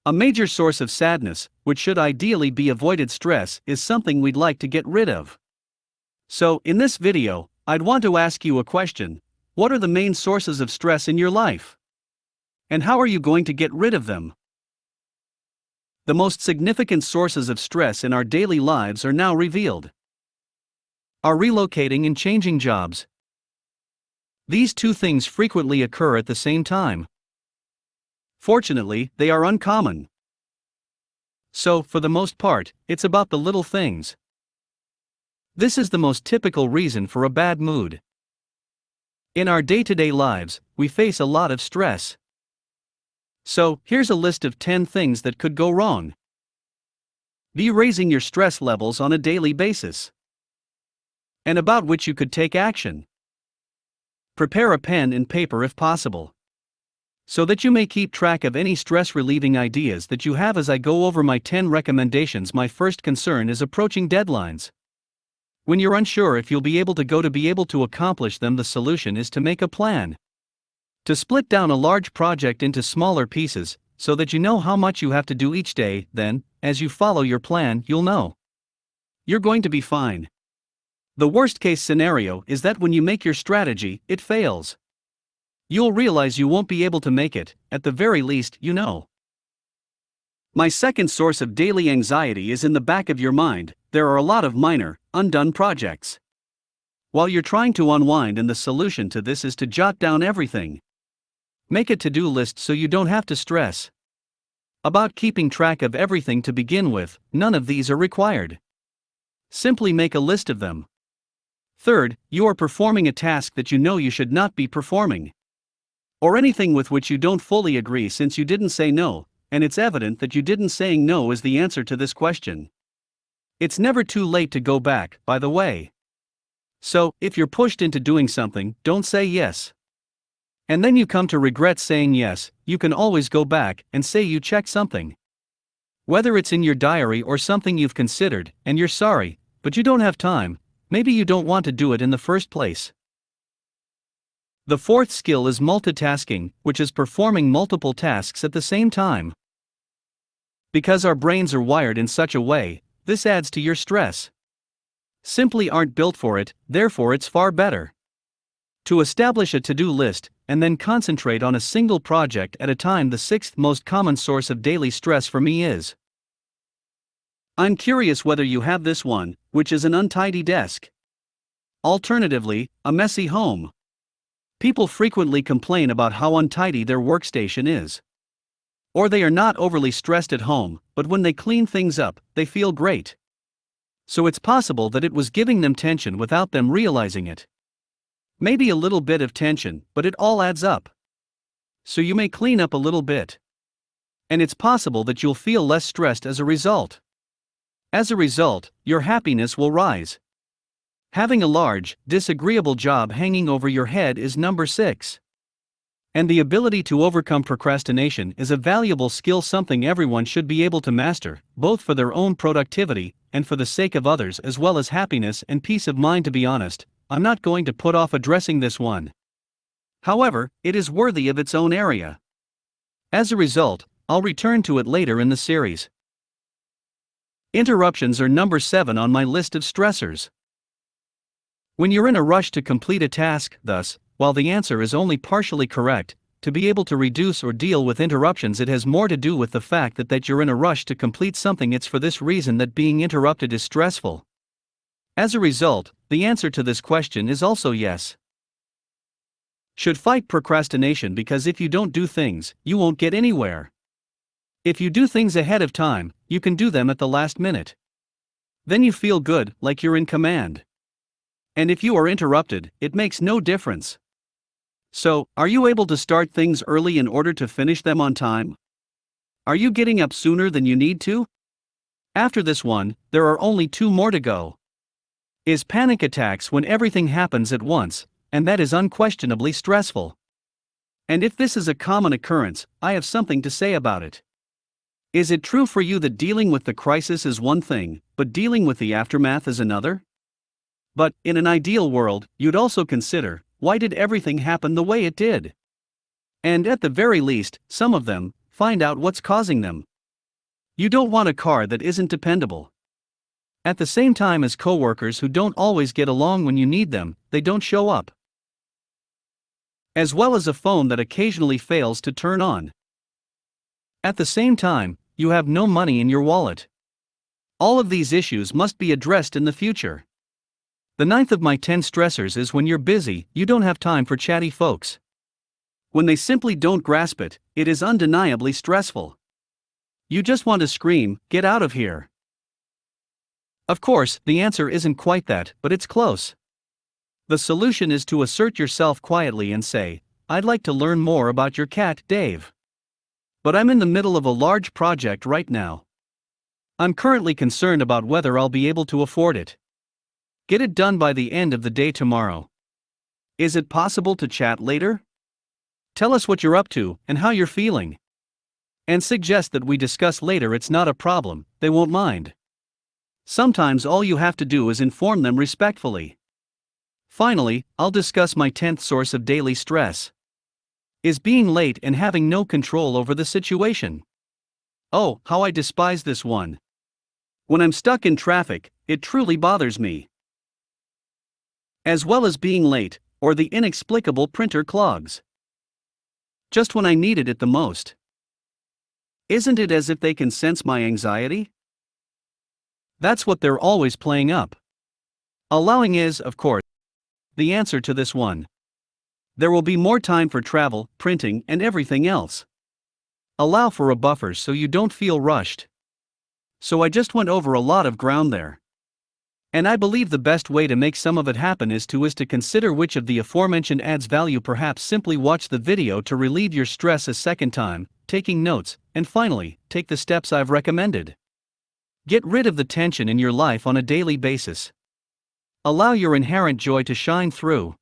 A major source of sadness, which should ideally be avoided, stress, is something we'd like to get rid of. So, in this video, I'd want to ask you a question. What are the main sources of stress in your life? And how are you going to get rid of them? The most significant sources of stress in our daily lives are now revealed. Are relocating and changing jobs. These two things frequently occur at the same time. Fortunately, they are uncommon. So, for the most part, it's about the little things. This is the most typical reason for a bad mood. In our day-to-day lives, we face a lot of stress. So, here's a list of 10 things that could go wrong. Be raising your stress levels on a daily basis, and about which you could take action. Prepare a pen and paper if possible, so that you may keep track of any stress-relieving ideas that you have. As I go over my 10 recommendations, my first concern is approaching deadlines. When you're unsure if you'll be able to accomplish them, the solution is to make a plan. To split down a large project into smaller pieces, so that you know how much you have to do each day. Then, as you follow your plan, you'll know you're going to be fine. The worst-case scenario is that when you make your strategy, it fails. You'll realize you won't be able to make it, at the very least, you know. My second source of daily anxiety is in the back of your mind. There are a lot of minor, undone projects. While you're trying to unwind, and the solution to this is to jot down everything. Make a to-do list so you don't have to stress about keeping track of everything to begin with. None of these are required. Simply make a list of them. Third, you are performing a task that you know you should not be performing, or anything with which you don't fully agree, since you didn't say no, and it's evident that you didn't. Saying no is the answer to this question. It's never too late to go back, by the way. So, if you're pushed into doing something, don't say yes. And then you come to regret saying yes. You can always go back and say you checked something. Whether it's in your diary or something you've considered, and you're sorry, but you don't have time. Maybe you don't want to do it in the first place. The fourth skill is multitasking, which is performing multiple tasks at the same time. Because our brains are wired in such a way, this adds to your stress. Simply aren't built for it, therefore it's far better to establish a to-do list, and then concentrate on a single project at a time. The sixth most common source of daily stress for me is, I'm curious whether you have this one, which is an untidy desk. Alternatively, a messy home. People frequently complain about how untidy their workstation is. Or they are not overly stressed at home, but when they clean things up, they feel great. So it's possible that it was giving them tension without them realizing it. Maybe a little bit of tension, but it all adds up. So you may clean up a little bit, and it's possible that you'll feel less stressed as a result. As a result, your happiness will rise. Having a large, disagreeable job hanging over your head is number 6. And the ability to overcome procrastination is a valuable skill, something everyone should be able to master, both for their own productivity and for the sake of others, as well as happiness and peace of mind. To be honest, I'm not going to put off addressing this one. However, it is worthy of its own area. As a result, I'll return to it later in the series. Interruptions are number 7 on my list of stressors. When you're in a rush to complete a task, thus, while the answer is only partially correct, to be able to reduce or deal with interruptions, it has more to do with the fact that you're in a rush to complete something. It's for this reason that being interrupted is stressful. As a result, the answer to this question is also yes. Should fight procrastination, because if you don't do things, you won't get anywhere. If you do things ahead of time, you can do them at the last minute. Then you feel good, like you're in command. And if you are interrupted, it makes no difference. So, are you able to start things early in order to finish them on time? Are you getting up sooner than you need to? After this one, there are only 2 more to go. Is panic attacks when everything happens at once, and that is unquestionably stressful. And if this is a common occurrence, I have something to say about it. Is it true for you that dealing with the crisis is one thing, but dealing with the aftermath is another? But, in an ideal world, you'd also consider, why did everything happen the way it did? And at the very least, some of them, find out what's causing them. You don't want a car that isn't dependable. At the same time as coworkers who don't always get along when you need them, they don't show up. As well as a phone that occasionally fails to turn on. At the same time, you have no money in your wallet. All of these issues must be addressed in the future. The 9th of my 10 stressors is when you're busy, you don't have time for chatty folks. When they simply don't grasp it, it is undeniably stressful. You just want to scream, "Get out of here." Of course, the answer isn't quite that, but it's close. The solution is to assert yourself quietly and say, "I'd like to learn more about your cat, Dave. But I'm in the middle of a large project right now. I'm currently concerned about whether I'll be able to afford it. Get it done by the end of the day tomorrow. Is it possible to chat later? Tell us what you're up to and how you're feeling. And suggest that we discuss later. It's not a problem, they won't mind. Sometimes all you have to do is inform them respectfully. Finally, I'll discuss my 10th source of daily stress. Is being late and having no control over the situation. Oh, how I despise this one. When I'm stuck in traffic, it truly bothers me. As well as being late, or the inexplicable printer clogs. Just when I needed it the most. Isn't it as if they can sense my anxiety? That's what they're always playing up. Allowing is, of course, the answer to this one. There will be more time for travel, printing, and everything else. Allow for a buffer so you don't feel rushed. So I just went over a lot of ground there. And I believe the best way to make some of it happen is to consider which of the aforementioned adds value. Perhaps simply watch the video to relieve your stress a second time, taking notes, and finally, take the steps I've recommended. Get rid of the tension in your life on a daily basis. Allow your inherent joy to shine through.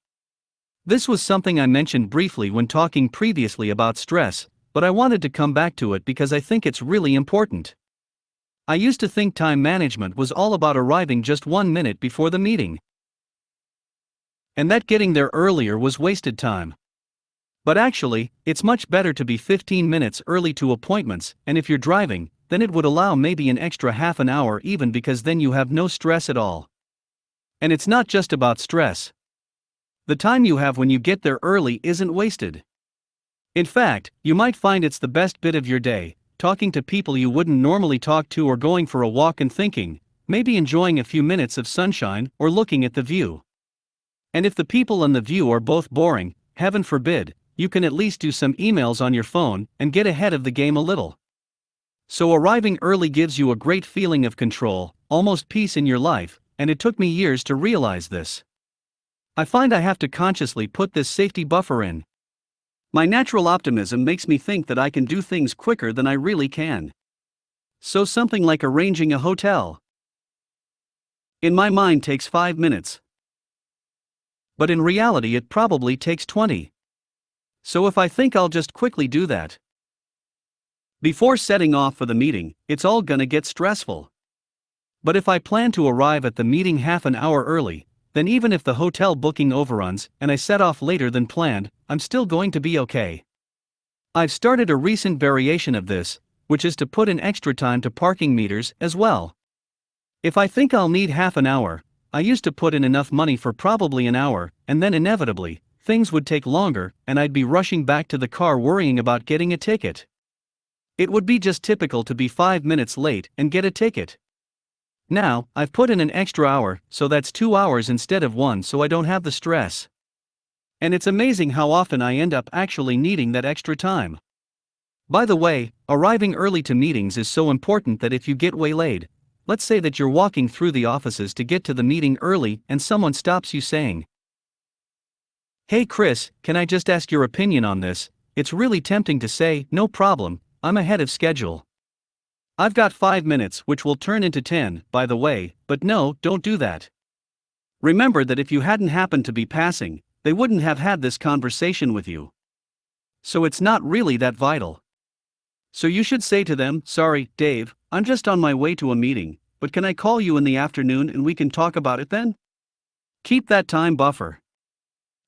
This was something I mentioned briefly when talking previously about stress, but I wanted to come back to it because I think it's really important. I used to think time management was all about arriving just 1 minute before the meeting, and that getting there earlier was wasted time. But actually, it's much better to be 15 minutes early to appointments, and if you're driving, then it would allow maybe an extra half an hour even, because then you have no stress at all. And it's not just about stress. The time you have when you get there early isn't wasted. In fact, you might find it's the best bit of your day, talking to people you wouldn't normally talk to, or going for a walk and thinking, maybe enjoying a few minutes of sunshine or looking at the view. And if the people and the view are both boring, heaven forbid, you can at least do some emails on your phone and get ahead of the game a little. So arriving early gives you a great feeling of control, almost peace in your life, and it took me years to realize this. I find I have to consciously put this safety buffer in. My natural optimism makes me think that I can do things quicker than I really can. So something like arranging a hotel, in my mind, takes 5 minutes. But in reality it probably takes 20. So if I think I'll just quickly do that before setting off for the meeting, it's all gonna get stressful. But if I plan to arrive at the meeting half an hour early, then even if the hotel booking overruns and I set off later than planned, I'm still going to be okay. I've started a recent variation of this, which is to put in extra time to parking meters as well. If I think I'll need half an hour, I used to put in enough money for probably an hour, and then inevitably, things would take longer and I'd be rushing back to the car worrying about getting a ticket. It would be just typical to be 5 minutes late and get a ticket. Now, I've put in an extra hour, so that's 2 hours instead of 1, so I don't have the stress. And it's amazing how often I end up actually needing that extra time. By the way, arriving early to meetings is so important that if you get waylaid, let's say that you're walking through the offices to get to the meeting early and someone stops you saying, "Hey Chris, can I just ask your opinion on this?" It's really tempting to say, "No problem, I'm ahead of schedule. I've got 5 minutes," which will turn into 10, by the way, but no, don't do that. Remember that if you hadn't happened to be passing, they wouldn't have had this conversation with you. So it's not really that vital. So you should say to them, "Sorry, Dave, I'm just on my way to a meeting, but can I call you in the afternoon and we can talk about it then?" Keep that time buffer.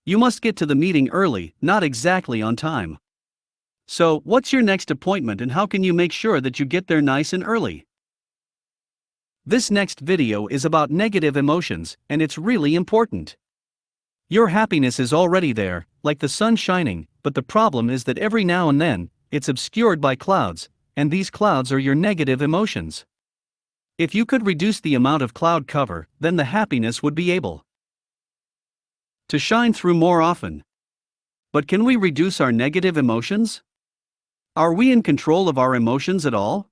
You must get to the meeting early, not exactly on time. So, what's your next appointment and how can you make sure that you get there nice and early? This next video is about negative emotions, and it's really important. Your happiness is already there, like the sun shining, but the problem is that every now and then, it's obscured by clouds, and these clouds are your negative emotions. If you could reduce the amount of cloud cover, then the happiness would be able to shine through more often. But can we reduce our negative emotions? Are we in control of our emotions at all?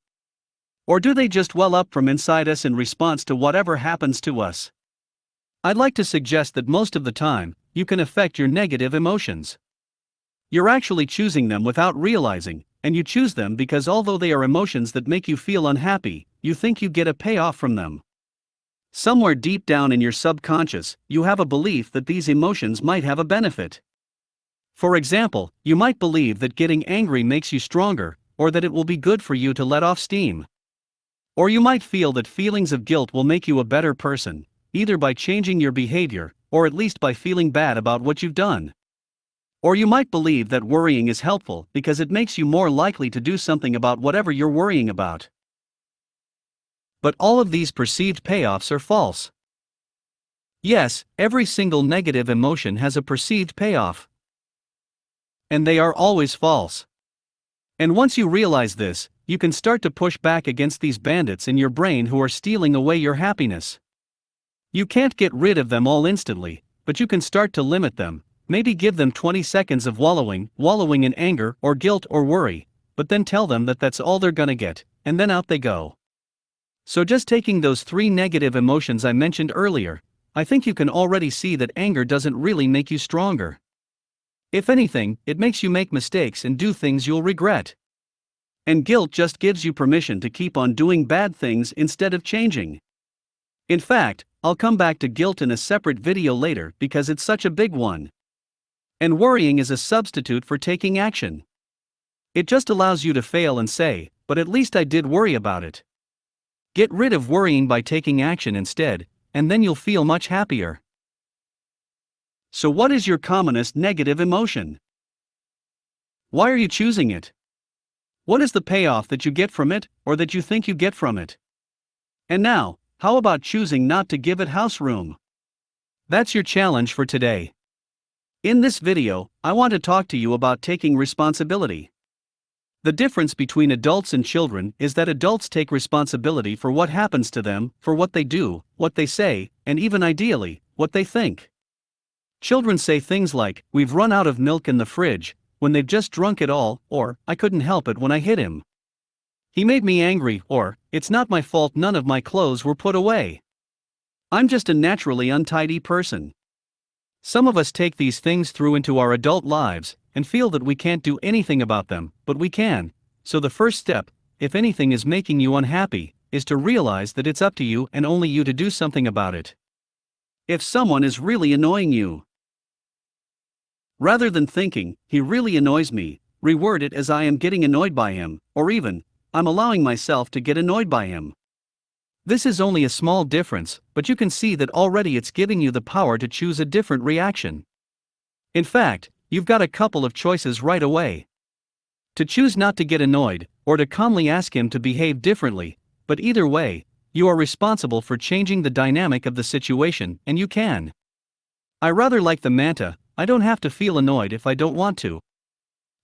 Or do they just well up from inside us in response to whatever happens to us? I'd like to suggest that most of the time, you can affect your negative emotions. You're actually choosing them without realizing, and you choose them because although they are emotions that make you feel unhappy, you think you get a payoff from them. Somewhere deep down in your subconscious, you have a belief that these emotions might have a benefit. For example, you might believe that getting angry makes you stronger, or that it will be good for you to let off steam. Or you might feel that feelings of guilt will make you a better person, either by changing your behavior, or at least by feeling bad about what you've done. Or you might believe that worrying is helpful because it makes you more likely to do something about whatever you're worrying about. But all of these perceived payoffs are false. Yes, every single negative emotion has a perceived payoff. And they are always false. And once you realize this, you can start to push back against these bandits in your brain who are stealing away your happiness. You can't get rid of them all instantly, but you can start to limit them. Maybe give them 20 seconds of wallowing in anger or guilt or worry, but then tell them that that's all they're gonna get, and then out they go. So just taking those 3 negative emotions I mentioned earlier, I think you can already see that anger doesn't really make you stronger. If anything, it makes you make mistakes and do things you'll regret. And guilt just gives you permission to keep on doing bad things instead of changing. In fact, I'll come back to guilt in a separate video later because it's such a big one. And worrying is a substitute for taking action. It just allows you to fail and say, but at least I did worry about it. Get rid of worrying by taking action instead, and then you'll feel much happier. So what is your commonest negative emotion? Why are you choosing it? What is the payoff that you get from it, or that you think you get from it? And now, how about choosing not to give it house room? That's your challenge for today. In this video, I want to talk to you about taking responsibility. The difference between adults and children is that adults take responsibility for what happens to them, for what they do, what they say, and even ideally, what they think. Children say things like, "We've run out of milk in the fridge," when they've just drunk it all, or, "I couldn't help it when I hit him. He made me angry," or, "It's not my fault none of my clothes were put away. I'm just a naturally untidy person." Some of us take these things through into our adult lives, and feel that we can't do anything about them, but we can. So the first step, if anything is making you unhappy, is to realize that it's up to you and only you to do something about it. If someone is really annoying you, rather than thinking, "He really annoys me," reword it as "I am getting annoyed by him," or even, "I'm allowing myself to get annoyed by him." This is only a small difference, but you can see that already it's giving you the power to choose a different reaction. In fact, you've got a couple of choices right away. To choose not to get annoyed, or to calmly ask him to behave differently, but either way, you are responsible for changing the dynamic of the situation, and you can. I rather like the mantra, "I don't have to feel annoyed if I don't want to."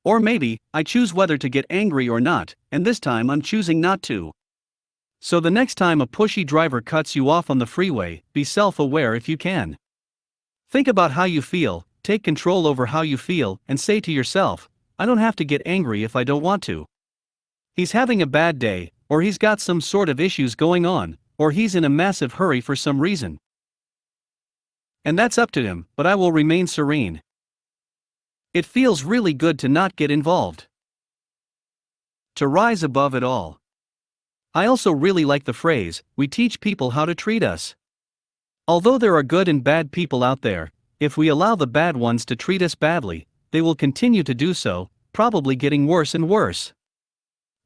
Or maybe, "I choose whether to get angry or not, and this time I'm choosing not to." So the next time a pushy driver cuts you off on the freeway, be self-aware if you can. Think about how you feel, take control over how you feel, and say to yourself, "I don't have to get angry if I don't want to. He's having a bad day, or he's got some sort of issues going on, or he's in a massive hurry for some reason. And that's up to him, but I will remain serene." It feels really good to not get involved. To rise above it all. I also really like the phrase, "We teach people how to treat us." Although there are good and bad people out there, if we allow the bad ones to treat us badly, they will continue to do so, probably getting worse and worse.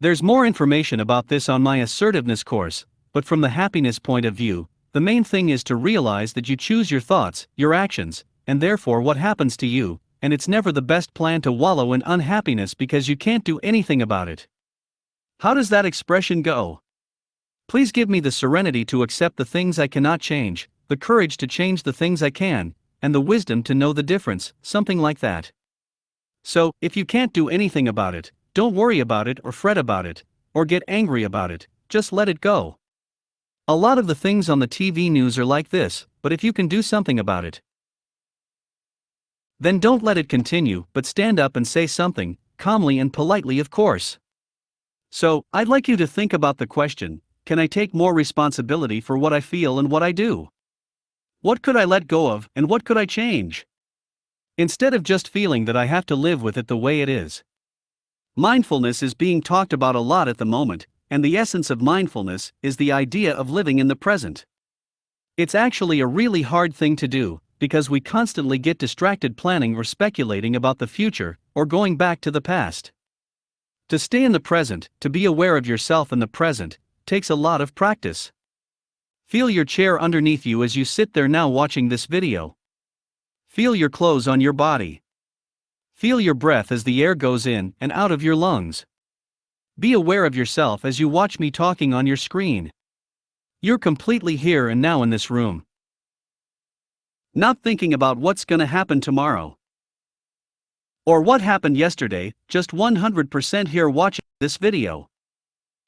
There's more information about this on my assertiveness course, but from the happiness point of view, the main thing is to realize that you choose your thoughts, your actions, and therefore what happens to you, and it's never the best plan to wallow in unhappiness because you can't do anything about it. How does that expression go? Please give me the serenity to accept the things I cannot change, the courage to change the things I can, and the wisdom to know the difference, something like that. So, if you can't do anything about it, don't worry about it or fret about it, or get angry about it, just let it go. A lot of the things on the TV news are like this, but if you can do something about it, then don't let it continue, but stand up and say something, calmly and politely of course. So, I'd like you to think about the question: can I take more responsibility for what I feel and what I do? What could I let go of, and what could I change? Instead of just feeling that I have to live with it the way it is. Mindfulness is being talked about a lot at the moment, and the essence of mindfulness is the idea of living in the present. It's actually a really hard thing to do, because we constantly get distracted planning or speculating about the future, or going back to the past. To stay in the present, to be aware of yourself in the present, takes a lot of practice. Feel your chair underneath you as you sit there now watching this video. Feel your clothes on your body. Feel your breath as the air goes in and out of your lungs. Be aware of yourself as you watch me talking on your screen. You're completely here and now in this room. Not thinking about what's gonna happen tomorrow. Or what happened yesterday, just 100% here watching this video.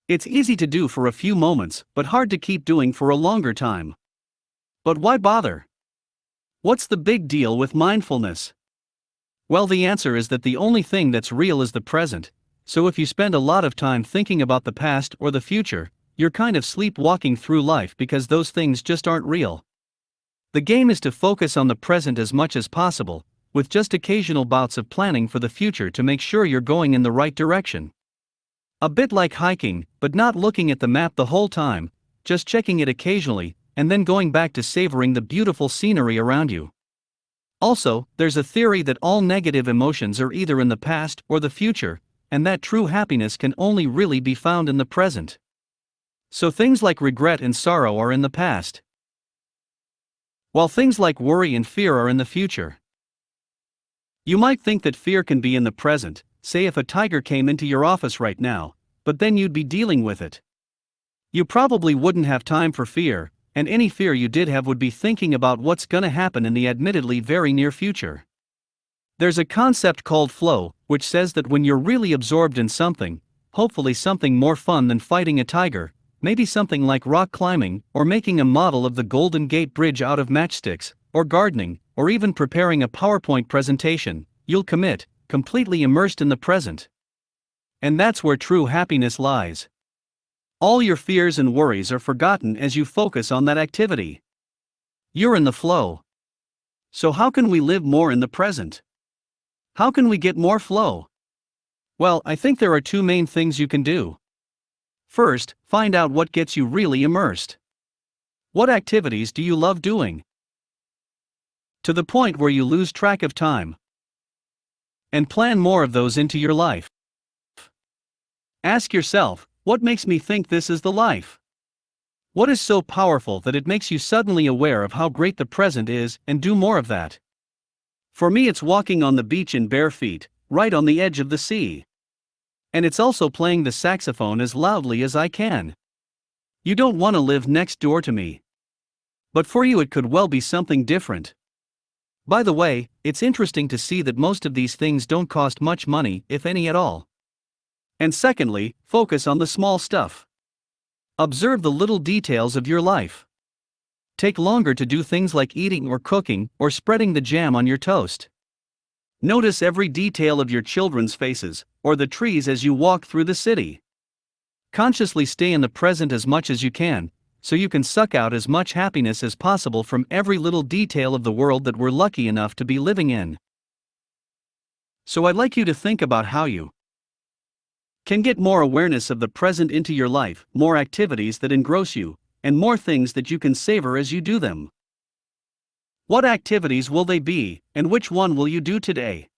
It's easy to do for a few moments, but hard to keep doing for a longer time. But why bother? What's the big deal with mindfulness? Well, the answer is that the only thing that's real is the present, so if you spend a lot of time thinking about the past or the future, you're kind of sleepwalking through life because those things just aren't real. The game is to focus on the present as much as possible, with just occasional bouts of planning for the future to make sure you're going in the right direction. A bit like hiking, but not looking at the map the whole time, just checking it occasionally, and then going back to savoring the beautiful scenery around you. Also, there's a theory that all negative emotions are either in the past or the future, and that true happiness can only really be found in the present. So things like regret and sorrow are in the past, while things like worry and fear are in the future. You might think that fear can be in the present, say if a tiger came into your office right now, but then you'd be dealing with it. You probably wouldn't have time for fear, and any fear you did have would be thinking about what's gonna happen in the admittedly very near future. There's a concept called flow, which says that when you're really absorbed in something, hopefully something more fun than fighting a tiger, maybe something like rock climbing, or making a model of the Golden Gate Bridge out of matchsticks, or gardening, or even preparing a PowerPoint presentation, you'll commit, completely immersed in the present. And that's where true happiness lies. All your fears and worries are forgotten as you focus on that activity. You're in the flow. So how can we live more in the present? How can we get more flow? Well, I think there are two main things you can do. First, find out what gets you really immersed. What activities do you love doing? To the point where you lose track of time. And plan more of those into your life. Ask yourself, what makes me think this is the life? What is so powerful that it makes you suddenly aware of how great the present is, and do more of that? For me, it's walking on the beach in bare feet, right on the edge of the sea. And it's also playing the saxophone as loudly as I can. You don't want to live next door to me. But for you, it could well be something different. By the way, it's interesting to see that most of these things don't cost much money, if any at all. And secondly, focus on the small stuff. Observe the little details of your life. Take longer to do things like eating or cooking or spreading the jam on your toast. Notice every detail of your children's faces, or the trees as you walk through the city. Consciously stay in the present as much as you can, so you can suck out as much happiness as possible from every little detail of the world that we're lucky enough to be living in. So I'd like you to think about how you can get more awareness of the present into your life, more activities that engross you, and more things that you can savor as you do them. What activities will they be, and which one will you do today?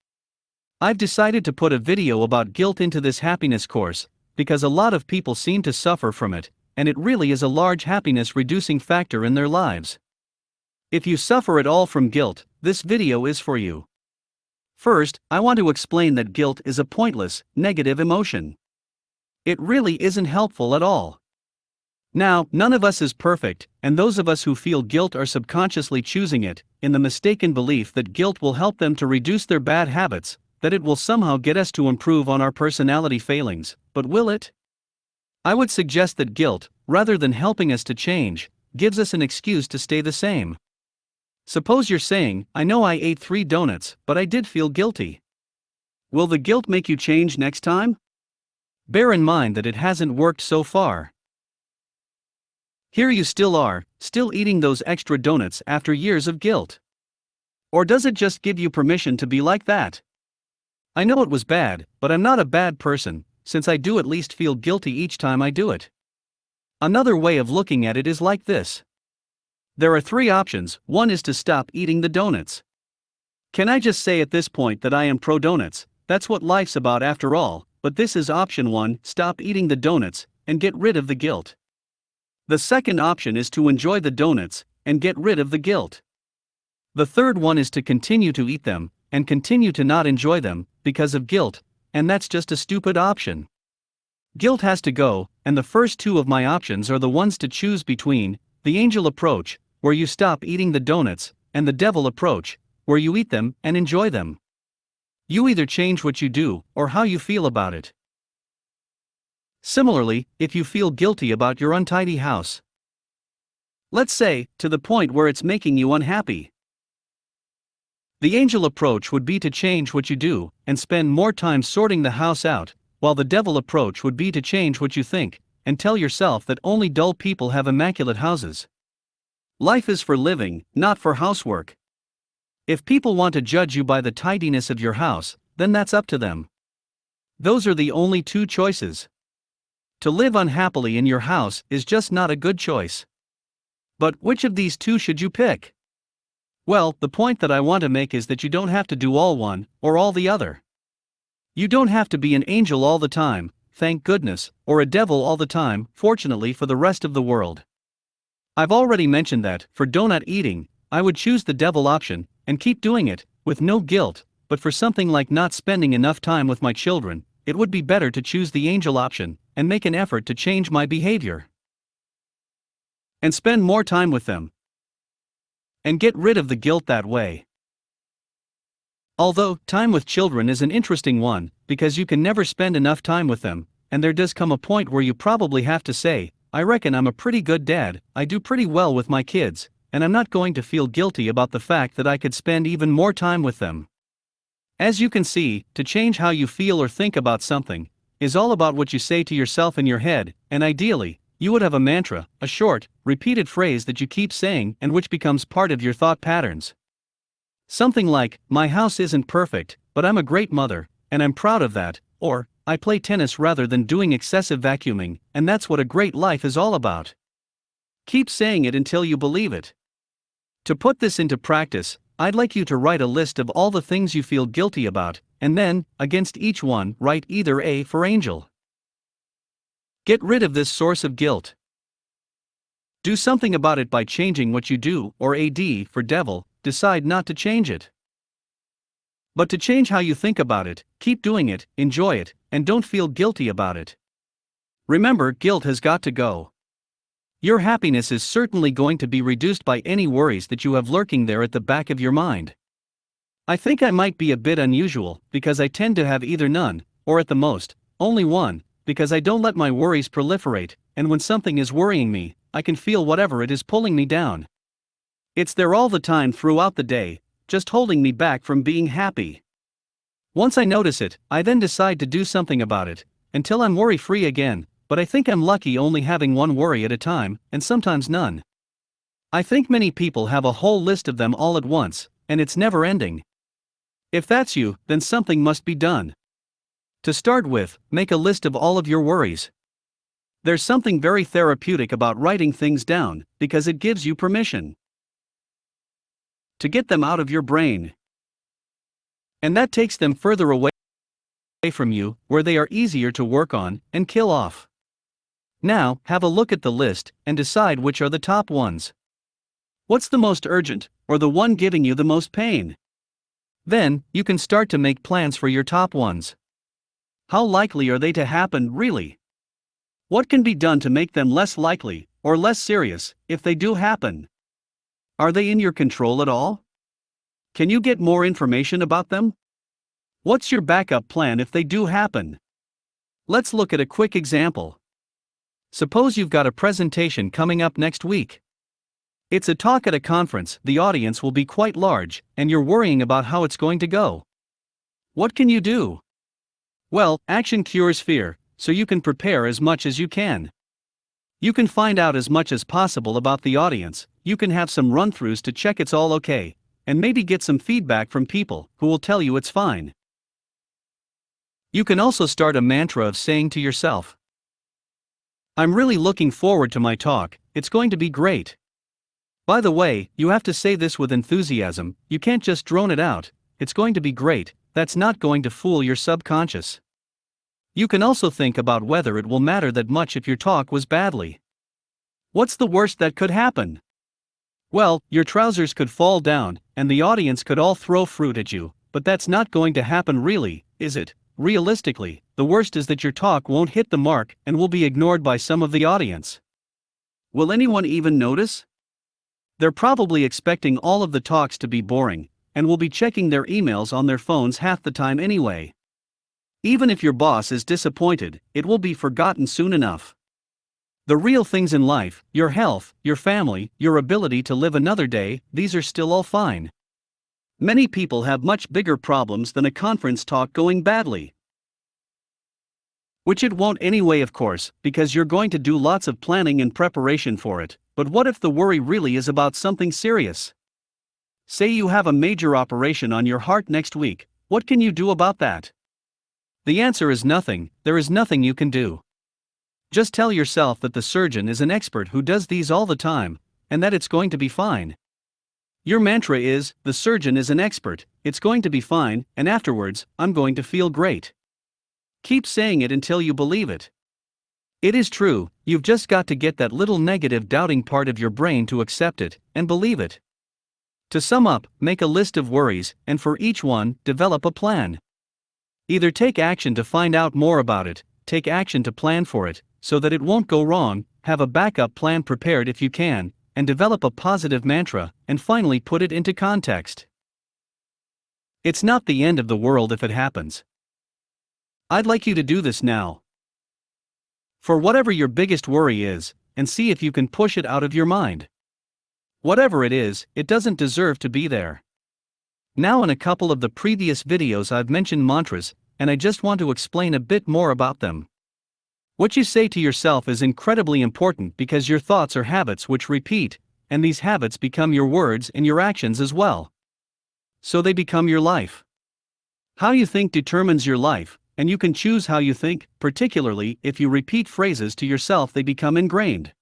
I've decided to put a video about guilt into this happiness course, because a lot of people seem to suffer from it, and it really is a large happiness-reducing factor in their lives. If you suffer at all from guilt, this video is for you. First, I want to explain that guilt is a pointless, negative emotion. It really isn't helpful at all. Now, none of us is perfect, and those of us who feel guilt are subconsciously choosing it, in the mistaken belief that guilt will help them to reduce their bad habits, that it will somehow get us to improve on our personality failings, but will it? I would suggest that guilt, rather than helping us to change, gives us an excuse to stay the same. Suppose you're saying, I know I ate 3 donuts, but I did feel guilty. Will the guilt make you change next time? Bear in mind that it hasn't worked so far. Here you still are, still eating those extra donuts after years of guilt. Or does it just give you permission to be like that? I know it was bad, but I'm not a bad person, since I do at least feel guilty each time I do it. Another way of looking at it is like this. There are 3 options. One is to stop eating the donuts. Can I just say at this point that I am pro donuts? That's what life's about after all, but this is option 1, stop eating the donuts, and get rid of the guilt. The second option is to enjoy the donuts, and get rid of the guilt. The third one is to continue to eat them, and continue to not enjoy them, because of guilt, and that's just a stupid option. Guilt has to go, and the first 2 of my options are the ones to choose between: the angel approach, where you stop eating the donuts, and the devil approach, where you eat them and enjoy them. You either change what you do, or how you feel about it. Similarly, if you feel guilty about your untidy house, let's say, to the point where it's making you unhappy, the angel approach would be to change what you do, and spend more time sorting the house out, while the devil approach would be to change what you think, and tell yourself that only dull people have immaculate houses. Life is for living, not for housework. If people want to judge you by the tidiness of your house, then that's up to them. Those are the only 2 choices. To live unhappily in your house is just not a good choice. But which of these 2 should you pick? Well, the point that I want to make is that you don't have to do all one, or all the other. You don't have to be an angel all the time, thank goodness, or a devil all the time, fortunately for the rest of the world. I've already mentioned that, for donut eating, I would choose the devil option, and keep doing it, with no guilt, but for something like not spending enough time with my children, it would be better to choose the angel option, and make an effort to change my behavior. And spend more time with them. And get rid of the guilt that way. Although, time with children is an interesting one, because you can never spend enough time with them, and there does come a point where you probably have to say, I reckon I'm a pretty good dad, I do pretty well with my kids, and I'm not going to feel guilty about the fact that I could spend even more time with them. As you can see, to change how you feel or think about something is all about what you say to yourself in your head, and ideally, you would have a mantra, a short, repeated phrase that you keep saying and which becomes part of your thought patterns. Something like, my house isn't perfect, but I'm a great mother, and I'm proud of that, or, I play tennis rather than doing excessive vacuuming, and that's what a great life is all about. Keep saying it until you believe it. To put this into practice, I'd like you to write a list of all the things you feel guilty about, and then, against each one, write either A for angel. Get rid of this source of guilt. Do something about it by changing what you do, or AD for devil, decide not to change it. But to change how you think about it, keep doing it, enjoy it, and don't feel guilty about it. Remember, guilt has got to go. Your happiness is certainly going to be reduced by any worries that you have lurking there at the back of your mind. I think I might be a bit unusual, because I tend to have either none, or at the most, only one, because I don't let my worries proliferate, and when something is worrying me, I can feel whatever it is pulling me down. It's there all the time throughout the day, just holding me back from being happy. Once I notice it, I then decide to do something about it, until I'm worry-free again, but I think I'm lucky only having one worry at a time, and sometimes none. I think many people have a whole list of them all at once, and it's never ending. If that's you, then something must be done. To start with, make a list of all of your worries. There's something very therapeutic about writing things down, because it gives you permission to get them out of your brain. And that takes them further away from you, where they are easier to work on and kill off. Now, have a look at the list and decide which are the top ones. What's the most urgent, or the one giving you the most pain? Then, you can start to make plans for your top ones. How likely are they to happen, really? What can be done to make them less likely, or less serious, if they do happen? Are they in your control at all? Can you get more information about them? What's your backup plan if they do happen? Let's look at a quick example. Suppose you've got a presentation coming up next week. It's a talk at a conference, the audience will be quite large, and you're worrying about how it's going to go. What can you do? Well, action cures fear, so you can prepare as much as you can. You can find out as much as possible about the audience, you can have some run-throughs to check it's all okay, and maybe get some feedback from people who will tell you it's fine. You can also start a mantra of saying to yourself, "I'm really looking forward to my talk, it's going to be great." By the way, you have to say this with enthusiasm, you can't just drone it out, "It's going to be great," that's not going to fool your subconscious. You can also think about whether it will matter that much if your talk was badly. What's the worst that could happen? Well, your trousers could fall down, and the audience could all throw fruit at you, but that's not going to happen really, is it? Realistically, the worst is that your talk won't hit the mark and will be ignored by some of the audience. Will anyone even notice? They're probably expecting all of the talks to be boring, and will be checking their emails on their phones half the time anyway. Even if your boss is disappointed, it will be forgotten soon enough. The real things in life, your health, your family, your ability to live another day, these are still all fine. Many people have much bigger problems than a conference talk going badly. Which it won't anyway, of course, because you're going to do lots of planning and preparation for it. But what if the worry really is about something serious? Say you have a major operation on your heart next week, what can you do about that? The answer is nothing, there is nothing you can do. Just tell yourself that the surgeon is an expert who does these all the time, and that it's going to be fine. Your mantra is, "The surgeon is an expert, it's going to be fine, and afterwards, I'm going to feel great." Keep saying it until you believe it. It is true, you've just got to get that little negative doubting part of your brain to accept it, and believe it. To sum up, make a list of worries, and for each one, develop a plan. Either take action to find out more about it, take action to plan for it, so that it won't go wrong, have a backup plan prepared if you can, and develop a positive mantra, and finally put it into context. It's not the end of the world if it happens. I'd like you to do this now. For whatever your biggest worry is, and see if you can push it out of your mind. Whatever it is, it doesn't deserve to be there. Now, in a couple of the previous videos I've mentioned mantras, and I just want to explain a bit more about them. What you say to yourself is incredibly important because your thoughts are habits which repeat, and these habits become your words and your actions as well. So they become your life. How you think determines your life, and you can choose how you think, particularly if you repeat phrases to yourself, they become ingrained.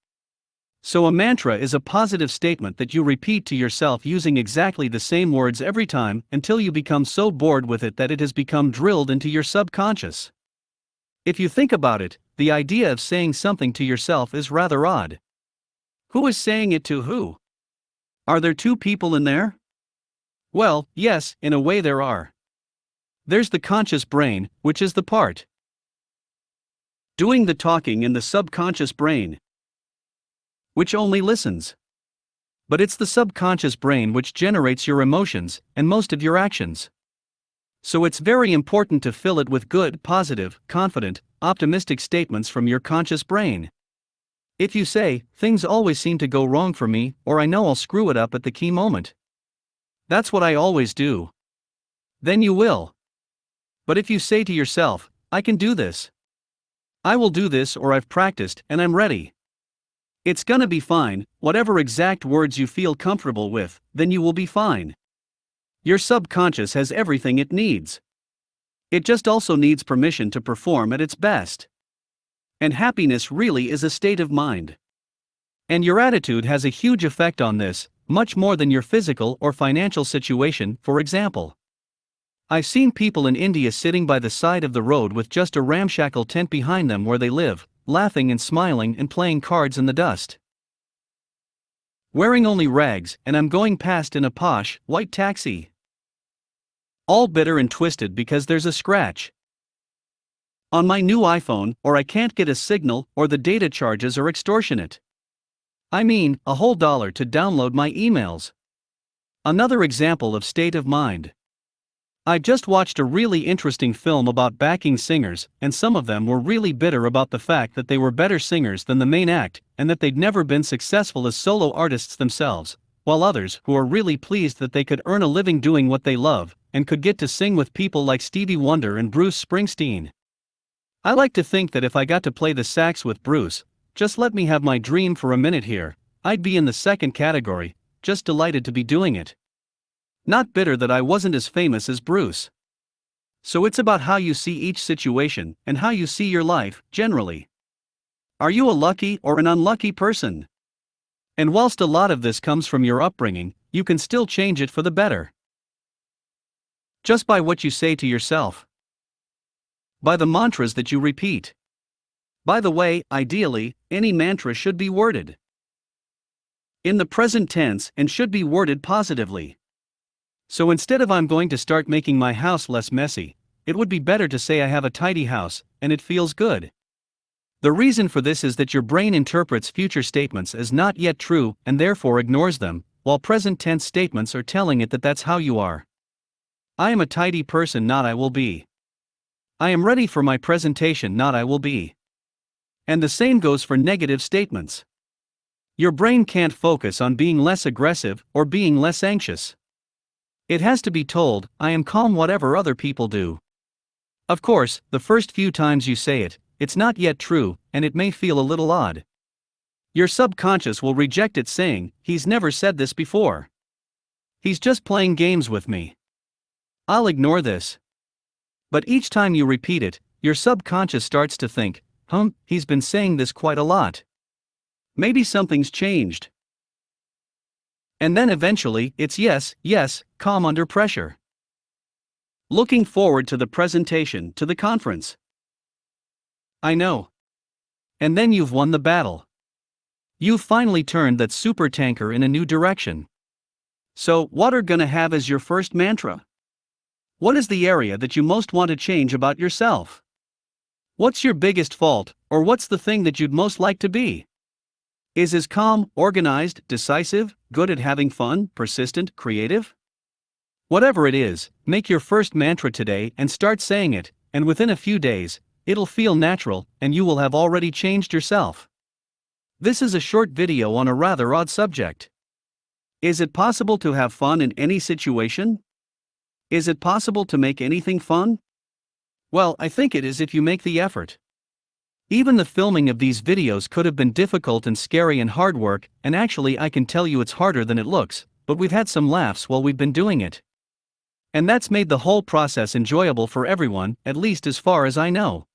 So a mantra is a positive statement that you repeat to yourself using exactly the same words every time until you become so bored with it that it has become drilled into your subconscious. If you think about it, the idea of saying something to yourself is rather odd. Who is saying it to who? Are there two people in there? Well, yes, in a way there are. There's the conscious brain, which is the part doing the talking, in the subconscious brain, which only listens. But it's the subconscious brain which generates your emotions, and most of your actions. So it's very important to fill it with good, positive, confident, optimistic statements from your conscious brain. If you say, "Things always seem to go wrong for me," or "I know I'll screw it up at the key moment. That's what I always do." Then you will. But if you say to yourself, "I can do this. I will do this," or "I've practiced and I'm ready. It's gonna be fine," whatever exact words you feel comfortable with, then you will be fine. Your subconscious has everything it needs. It just also needs permission to perform at its best. And happiness really is a state of mind. And your attitude has a huge effect on this, much more than your physical or financial situation, for example. I've seen people in India sitting by the side of the road with just a ramshackle tent behind them where they live, laughing and smiling and playing cards in the dust. Wearing only rags, and I'm going past in a posh, white taxi. All bitter and twisted because there's a scratch on my new iPhone, or I can't get a signal, or the data charges are extortionate. I mean, a whole $1 to download my emails. Another example of state of mind. I just watched a really interesting film about backing singers, and some of them were really bitter about the fact that they were better singers than the main act, and that they'd never been successful as solo artists themselves, while others who are really pleased that they could earn a living doing what they love, and could get to sing with people like Stevie Wonder and Bruce Springsteen. I like to think that if I got to play the sax with Bruce, just let me have my dream for a minute here, I'd be in the second category, just delighted to be doing it. Not bitter that I wasn't as famous as Bruce. So it's about how you see each situation and how you see your life, generally. Are you a lucky or an unlucky person? And whilst a lot of this comes from your upbringing, you can still change it for the better. Just by what you say to yourself. By the mantras that you repeat. By the way, ideally, any mantra should be worded in the present tense and should be worded positively. So instead of I'm going to start making my house less messy, it would be better to say I have a tidy house, and it feels good. The reason for this is that your brain interprets future statements as not yet true and therefore ignores them, while present tense statements are telling it that that's how you are. I am a tidy person, not I will be. I am ready for my presentation, not I will be. And the same goes for negative statements. Your brain can't focus on being less aggressive or being less anxious. It has to be told, I am calm whatever other people do. Of course, the first few times you say it, it's not yet true, and it may feel a little odd. Your subconscious will reject it, saying, he's never said this before. He's just playing games with me. I'll ignore this. But each time you repeat it, your subconscious starts to think, he's been saying this quite a lot. Maybe something's changed. And then eventually, it's yes, calm under pressure. Looking forward to the presentation, to the conference. I know. And then you've won the battle. You've finally turned that supertanker in a new direction. So, what are gonna have as your first mantra? What is the area that you most want to change about yourself? What's your biggest fault, or what's the thing that you'd most like to be? Is calm, organized, decisive, good at having fun, persistent, creative? Whatever it is, make your first mantra today and start saying it, and within a few days, it'll feel natural, and you will have already changed yourself. This is a short video on a rather odd subject. Is it possible to have fun in any situation? Is it possible to make anything fun? Well, I think it is if you make the effort. Even the filming of these videos could have been difficult and scary and hard work, and actually I can tell you it's harder than it looks, but we've had some laughs while we've been doing it. And that's made the whole process enjoyable for everyone, at least as far as I know.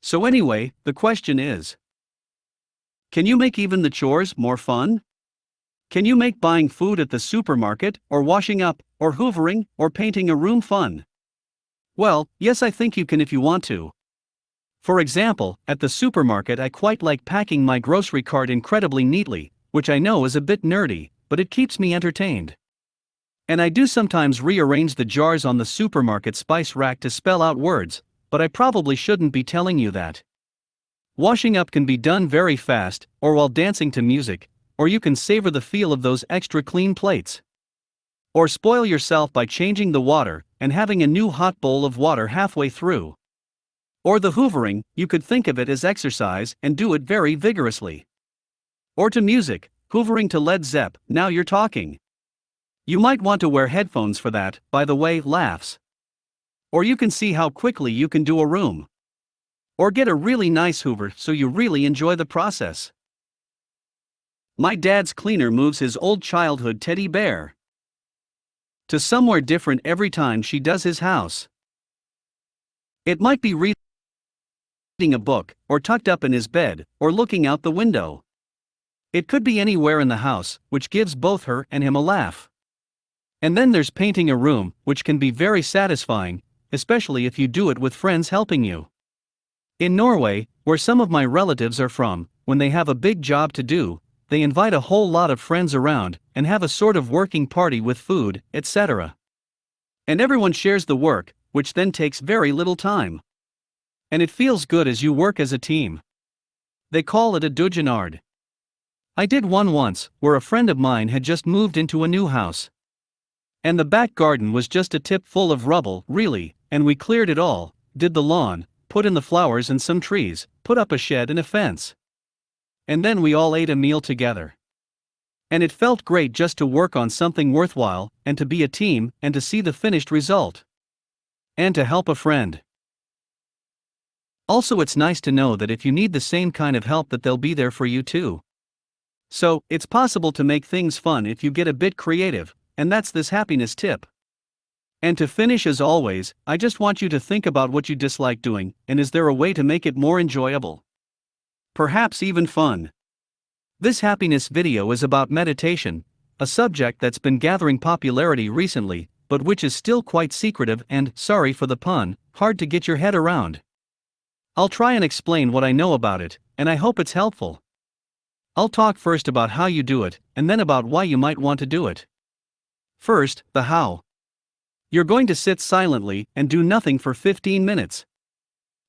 So anyway, the question is, can you make even the chores more fun? Can you make buying food at the supermarket, or washing up, or hoovering, or painting a room fun? Well, yes, I think you can if you want to. For example, at the supermarket I quite like packing my grocery cart incredibly neatly, which I know is a bit nerdy, but it keeps me entertained. And I do sometimes rearrange the jars on the supermarket spice rack to spell out words, but I probably shouldn't be telling you that. Washing up can be done very fast, or while dancing to music, or you can savor the feel of those extra clean plates. Or spoil yourself by changing the water and having a new hot bowl of water halfway through. Or the hoovering, you could think of it as exercise and do it very vigorously. Or to music, hoovering to Led Zepp, now you're talking. You might want to wear headphones for that, by the way, laughs. Or you can see how quickly you can do a room. Or get a really nice hoover so you really enjoy the process. My dad's cleaner moves his old childhood teddy bear to somewhere different every time she does his house. It might be reading a book, or tucked up in his bed, or looking out the window. It could be anywhere in the house, which gives both her and him a laugh. And then there's painting a room, which can be very satisfying, especially if you do it with friends helping you. In Norway, where some of my relatives are from, when they have a big job to do, they invite a whole lot of friends around and have a sort of working party with food, etc. And everyone shares the work, which then takes very little time. And it feels good as you work as a team. They call it a dugnad. I did one once, where a friend of mine had just moved into a new house. And the back garden was just a tip full of rubble, really, and we cleared it all, did the lawn, put in the flowers and some trees, put up a shed and a fence. And then we all ate a meal together. And it felt great just to work on something worthwhile, and to be a team, and to see the finished result. And to help a friend. Also, it's nice to know that if you need the same kind of help, that they'll be there for you too. So, it's possible to make things fun if you get a bit creative, and that's this happiness tip. And to finish, as always, I just want you to think about what you dislike doing, and is there a way to make it more enjoyable? Perhaps even fun. This happiness video is about meditation, a subject that's been gathering popularity recently, but which is still quite secretive and, sorry for the pun, hard to get your head around. I'll try and explain what I know about it, and I hope it's helpful. I'll talk first about how you do it, and then about why you might want to do it. First, the how. You're going to sit silently and do nothing for 15 minutes.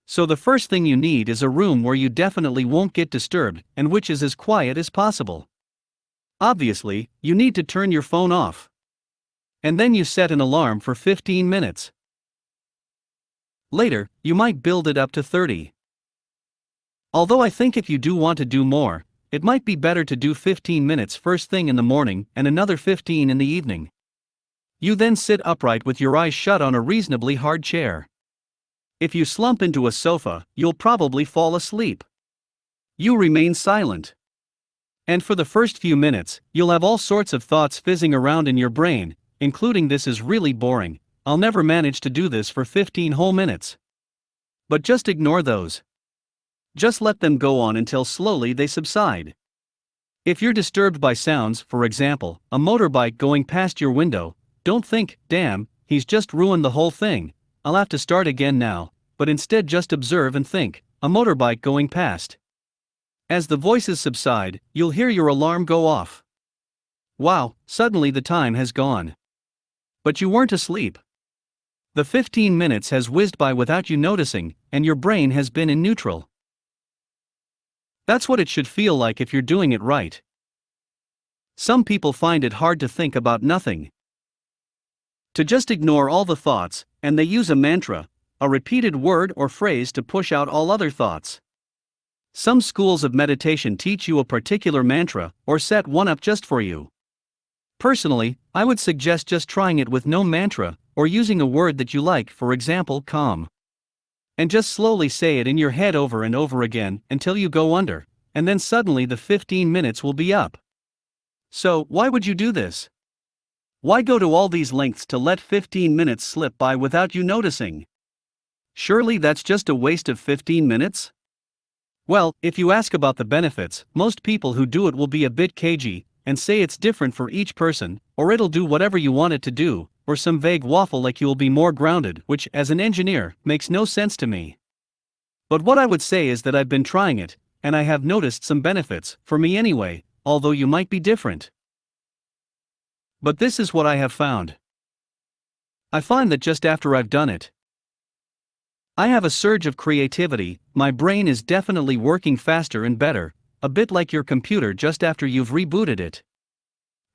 So the first thing you need is a room where you definitely won't get disturbed, and which is as quiet as possible. Obviously, you need to turn your phone off. And then you set an alarm for 15 minutes. Later, you might build it up to 30. Although I think if you do want to do more, it might be better to do 15 minutes first thing in the morning and another 15 in the evening. You then sit upright with your eyes shut on a reasonably hard chair. If you slump into a sofa, you'll probably fall asleep. You remain silent. And for the first few minutes, you'll have all sorts of thoughts fizzing around in your brain, including "this is really boring, I'll never manage to do this for 15 whole minutes." But just ignore those. Just let them go on until slowly they subside. If you're disturbed by sounds, for example, a motorbike going past your window, don't think, "Damn, he's just ruined the whole thing, I'll have to start again now," but instead just observe and think, "A motorbike going past." As the voices subside, you'll hear your alarm go off. Wow, suddenly the time has gone. But you weren't asleep. The 15 minutes has whizzed by without you noticing, and your brain has been in neutral. That's what it should feel like if you're doing it right. Some people find it hard to think about nothing. To just ignore all the thoughts, and they use a mantra, a repeated word or phrase to push out all other thoughts. Some schools of meditation teach you a particular mantra, or set one up just for you. Personally, I would suggest just trying it with no mantra, or using a word that you like, for example, calm. And just slowly say it in your head over and over again until you go under, and then suddenly the 15 minutes will be up. So, why would you do this? Why go to all these lengths to let 15 minutes slip by without you noticing? Surely that's just a waste of 15 minutes? Well, if you ask about the benefits, most people who do it will be a bit cagey and say it's different for each person, or it'll do whatever you want it to do, or some vague waffle like you'll be more grounded, which, as an engineer, makes no sense to me. But what I would say is that I've been trying it, and I have noticed some benefits, for me anyway, although you might be different. But this is what I have found. I find that just after I've done it, I have a surge of creativity, my brain is definitely working faster and better, a bit like your computer just after you've rebooted it.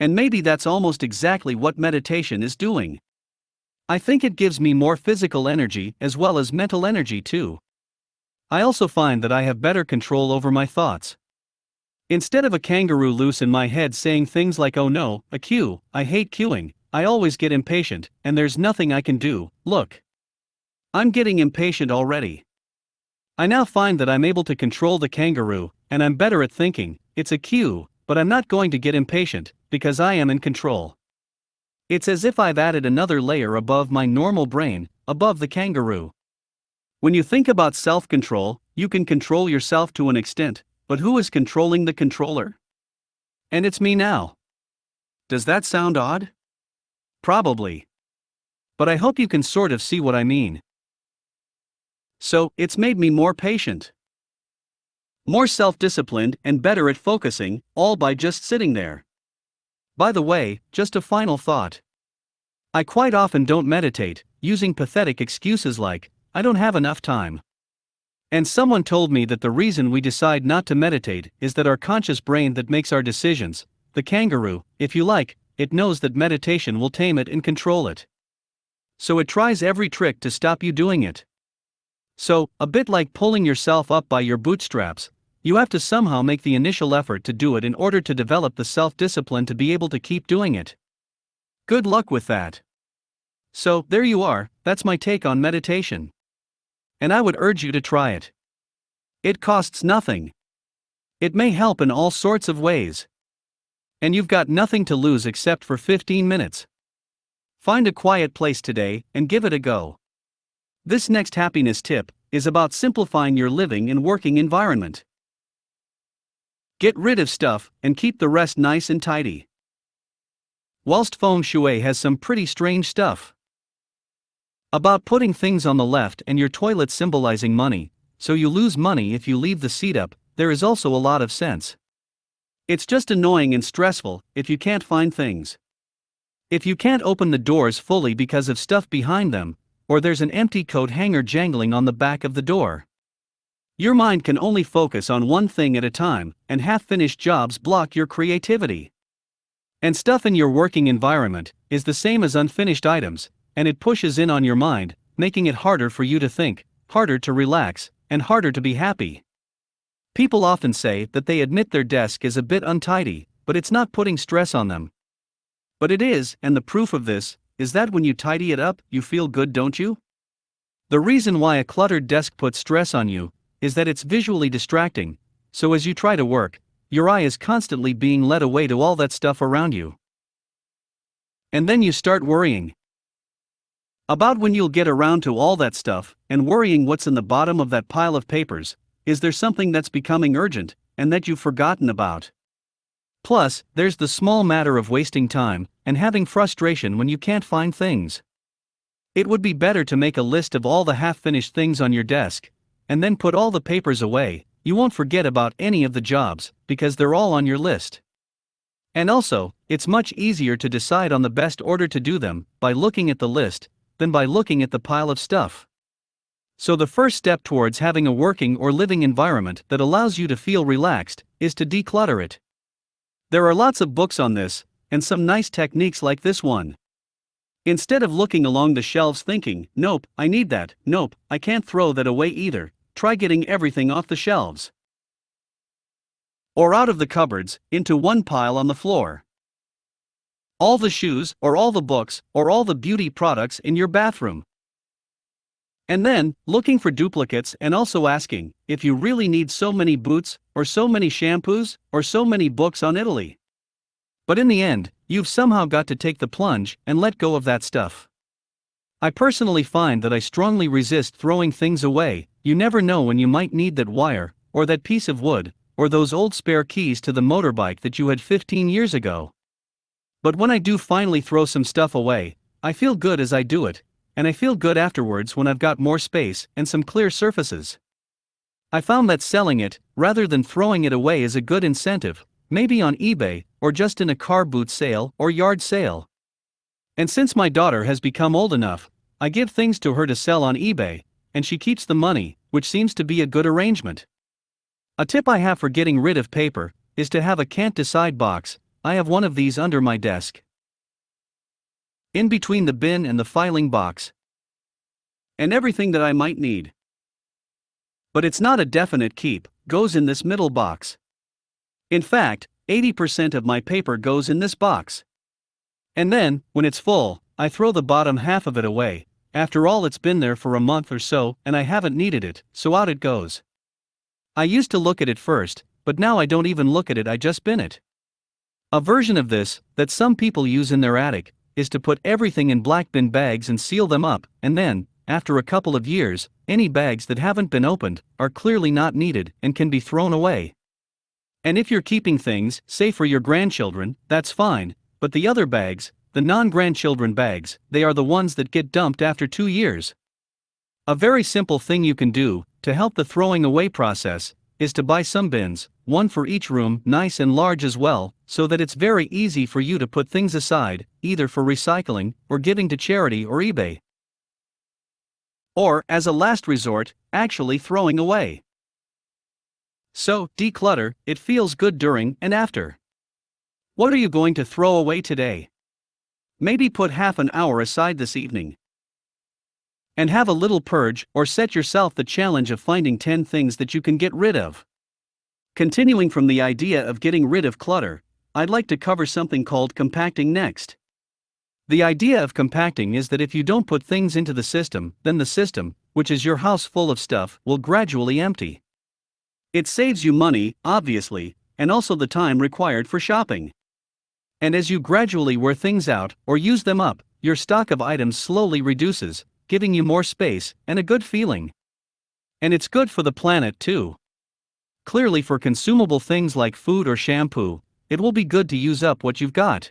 And maybe that's almost exactly what meditation is doing. I think it gives me more physical energy as well as mental energy too. I also find that I have better control over my thoughts. Instead of a kangaroo loose in my head saying things like, "Oh no, a queue, I hate queuing, I always get impatient, and there's nothing I can do, look. I'm getting impatient already." I now find that I'm able to control the kangaroo, and I'm better at thinking, "It's a queue, but I'm not going to get impatient, because I am in control." It's as if I've added another layer above my normal brain, above the kangaroo. When you think about self-control, you can control yourself to an extent, but who is controlling the controller? And it's me now. Does that sound odd? Probably. But I hope you can sort of see what I mean. So, it's made me more patient, more self-disciplined, and better at focusing, all by just sitting there. By the way, just a final thought. I quite often don't meditate, using pathetic excuses like, "I don't have enough time." And someone told me that the reason we decide not to meditate is that our conscious brain that makes our decisions, the kangaroo, if you like, it knows that meditation will tame it and control it. So it tries every trick to stop you doing it. So, a bit like pulling yourself up by your bootstraps, you have to somehow make the initial effort to do it in order to develop the self-discipline to be able to keep doing it. Good luck with that. So, there you are, that's my take on meditation. And I would urge you to try it. It costs nothing. It may help in all sorts of ways. And you've got nothing to lose except for 15 minutes. Find a quiet place today and give it a go. This next happiness tip is about simplifying your living and working environment. Get rid of stuff and keep the rest nice and tidy. Whilst feng shui has some pretty strange stuff about putting things on the left and your toilet symbolizing money, so you lose money if you leave the seat up, there is also a lot of sense. It's just annoying and stressful if you can't find things. If you can't open the doors fully because of stuff behind them, or there's an empty coat hanger jangling on the back of the door. Your mind can only focus on one thing at a time, and half-finished jobs block your creativity. And stuff in your working environment is the same as unfinished items, and it pushes in on your mind, making it harder for you to think, harder to relax, and harder to be happy. People often say that they admit their desk is a bit untidy, but it's not putting stress on them. But it is, and the proof of this is that when you tidy it up, you feel good, don't you? The reason why a cluttered desk puts stress on you is that it's visually distracting, so as you try to work, your eye is constantly being led away to all that stuff around you. And then you start worrying about when you'll get around to all that stuff, and worrying what's in the bottom of that pile of papers. Is there something that's becoming urgent, and that you've forgotten about? Plus, there's the small matter of wasting time, and having frustration when you can't find things. It would be better to make a list of all the half-finished things on your desk, and then put all the papers away. You won't forget about any of the jobs, because they're all on your list. And also, it's much easier to decide on the best order to do them by looking at the list, than by looking at the pile of stuff. So the first step towards having a working or living environment that allows you to feel relaxed is to declutter it. There are lots of books on this, and some nice techniques like this one. Instead of looking along the shelves thinking, nope, I need that, nope, I can't throw that away either, try getting everything off the shelves. Or out of the cupboards, into one pile on the floor. All the shoes, or all the books, or all the beauty products in your bathroom. And then, looking for duplicates and also asking if you really need so many boots, or so many shampoos, or so many books on Italy. But in the end, you've somehow got to take the plunge and let go of that stuff. I personally find that I strongly resist throwing things away. You never know when you might need that wire, or that piece of wood, or those old spare keys to the motorbike that you had 15 years ago. But when I do finally throw some stuff away, I feel good as I do it. And I feel good afterwards when I've got more space and some clear surfaces. I found that selling it, rather than throwing it away, is a good incentive, maybe on eBay, or just in a car boot sale or yard sale. And since my daughter has become old enough, I give things to her to sell on eBay, and she keeps the money, which seems to be a good arrangement. A tip I have for getting rid of paper is to have a can't decide box. I have one of these under my desk, in between the bin and the filing box, and everything that I might need. But it's not a definite keep, goes in this middle box. In fact, 80% of my paper goes in this box. And then, when it's full, I throw the bottom half of it away. After all, it's been there for a month or so, and I haven't needed it, so out it goes. I used to look at it first, but now I don't even look at it, I just bin it. A version of this, that some people use in their attic, is to put everything in black bin bags and seal them up, and then, after a couple of years, any bags that haven't been opened are clearly not needed and can be thrown away. And if you're keeping things, say for your grandchildren, that's fine, but the other bags, the non-grandchildren bags, they are the ones that get dumped after 2 years. A very simple thing you can do to help the throwing away process is to buy some bins, one for each room, nice and large as well, so that it's very easy for you to put things aside, either for recycling, or giving to charity or eBay. Or, as a last resort, actually throwing away. So, declutter, it feels good during and after. What are you going to throw away today? Maybe put half an hour aside this evening and have a little purge, or set yourself the challenge of finding 10 things that you can get rid of. Continuing from the idea of getting rid of clutter, I'd like to cover something called compacting next. The idea of compacting is that if you don't put things into the system, then the system, which is your house full of stuff, will gradually empty. It saves you money, obviously, and also the time required for shopping. And as you gradually wear things out or use them up, your stock of items slowly reduces, giving you more space and a good feeling. And it's good for the planet too. Clearly, for consumable things like food or shampoo, it will be good to use up what you've got.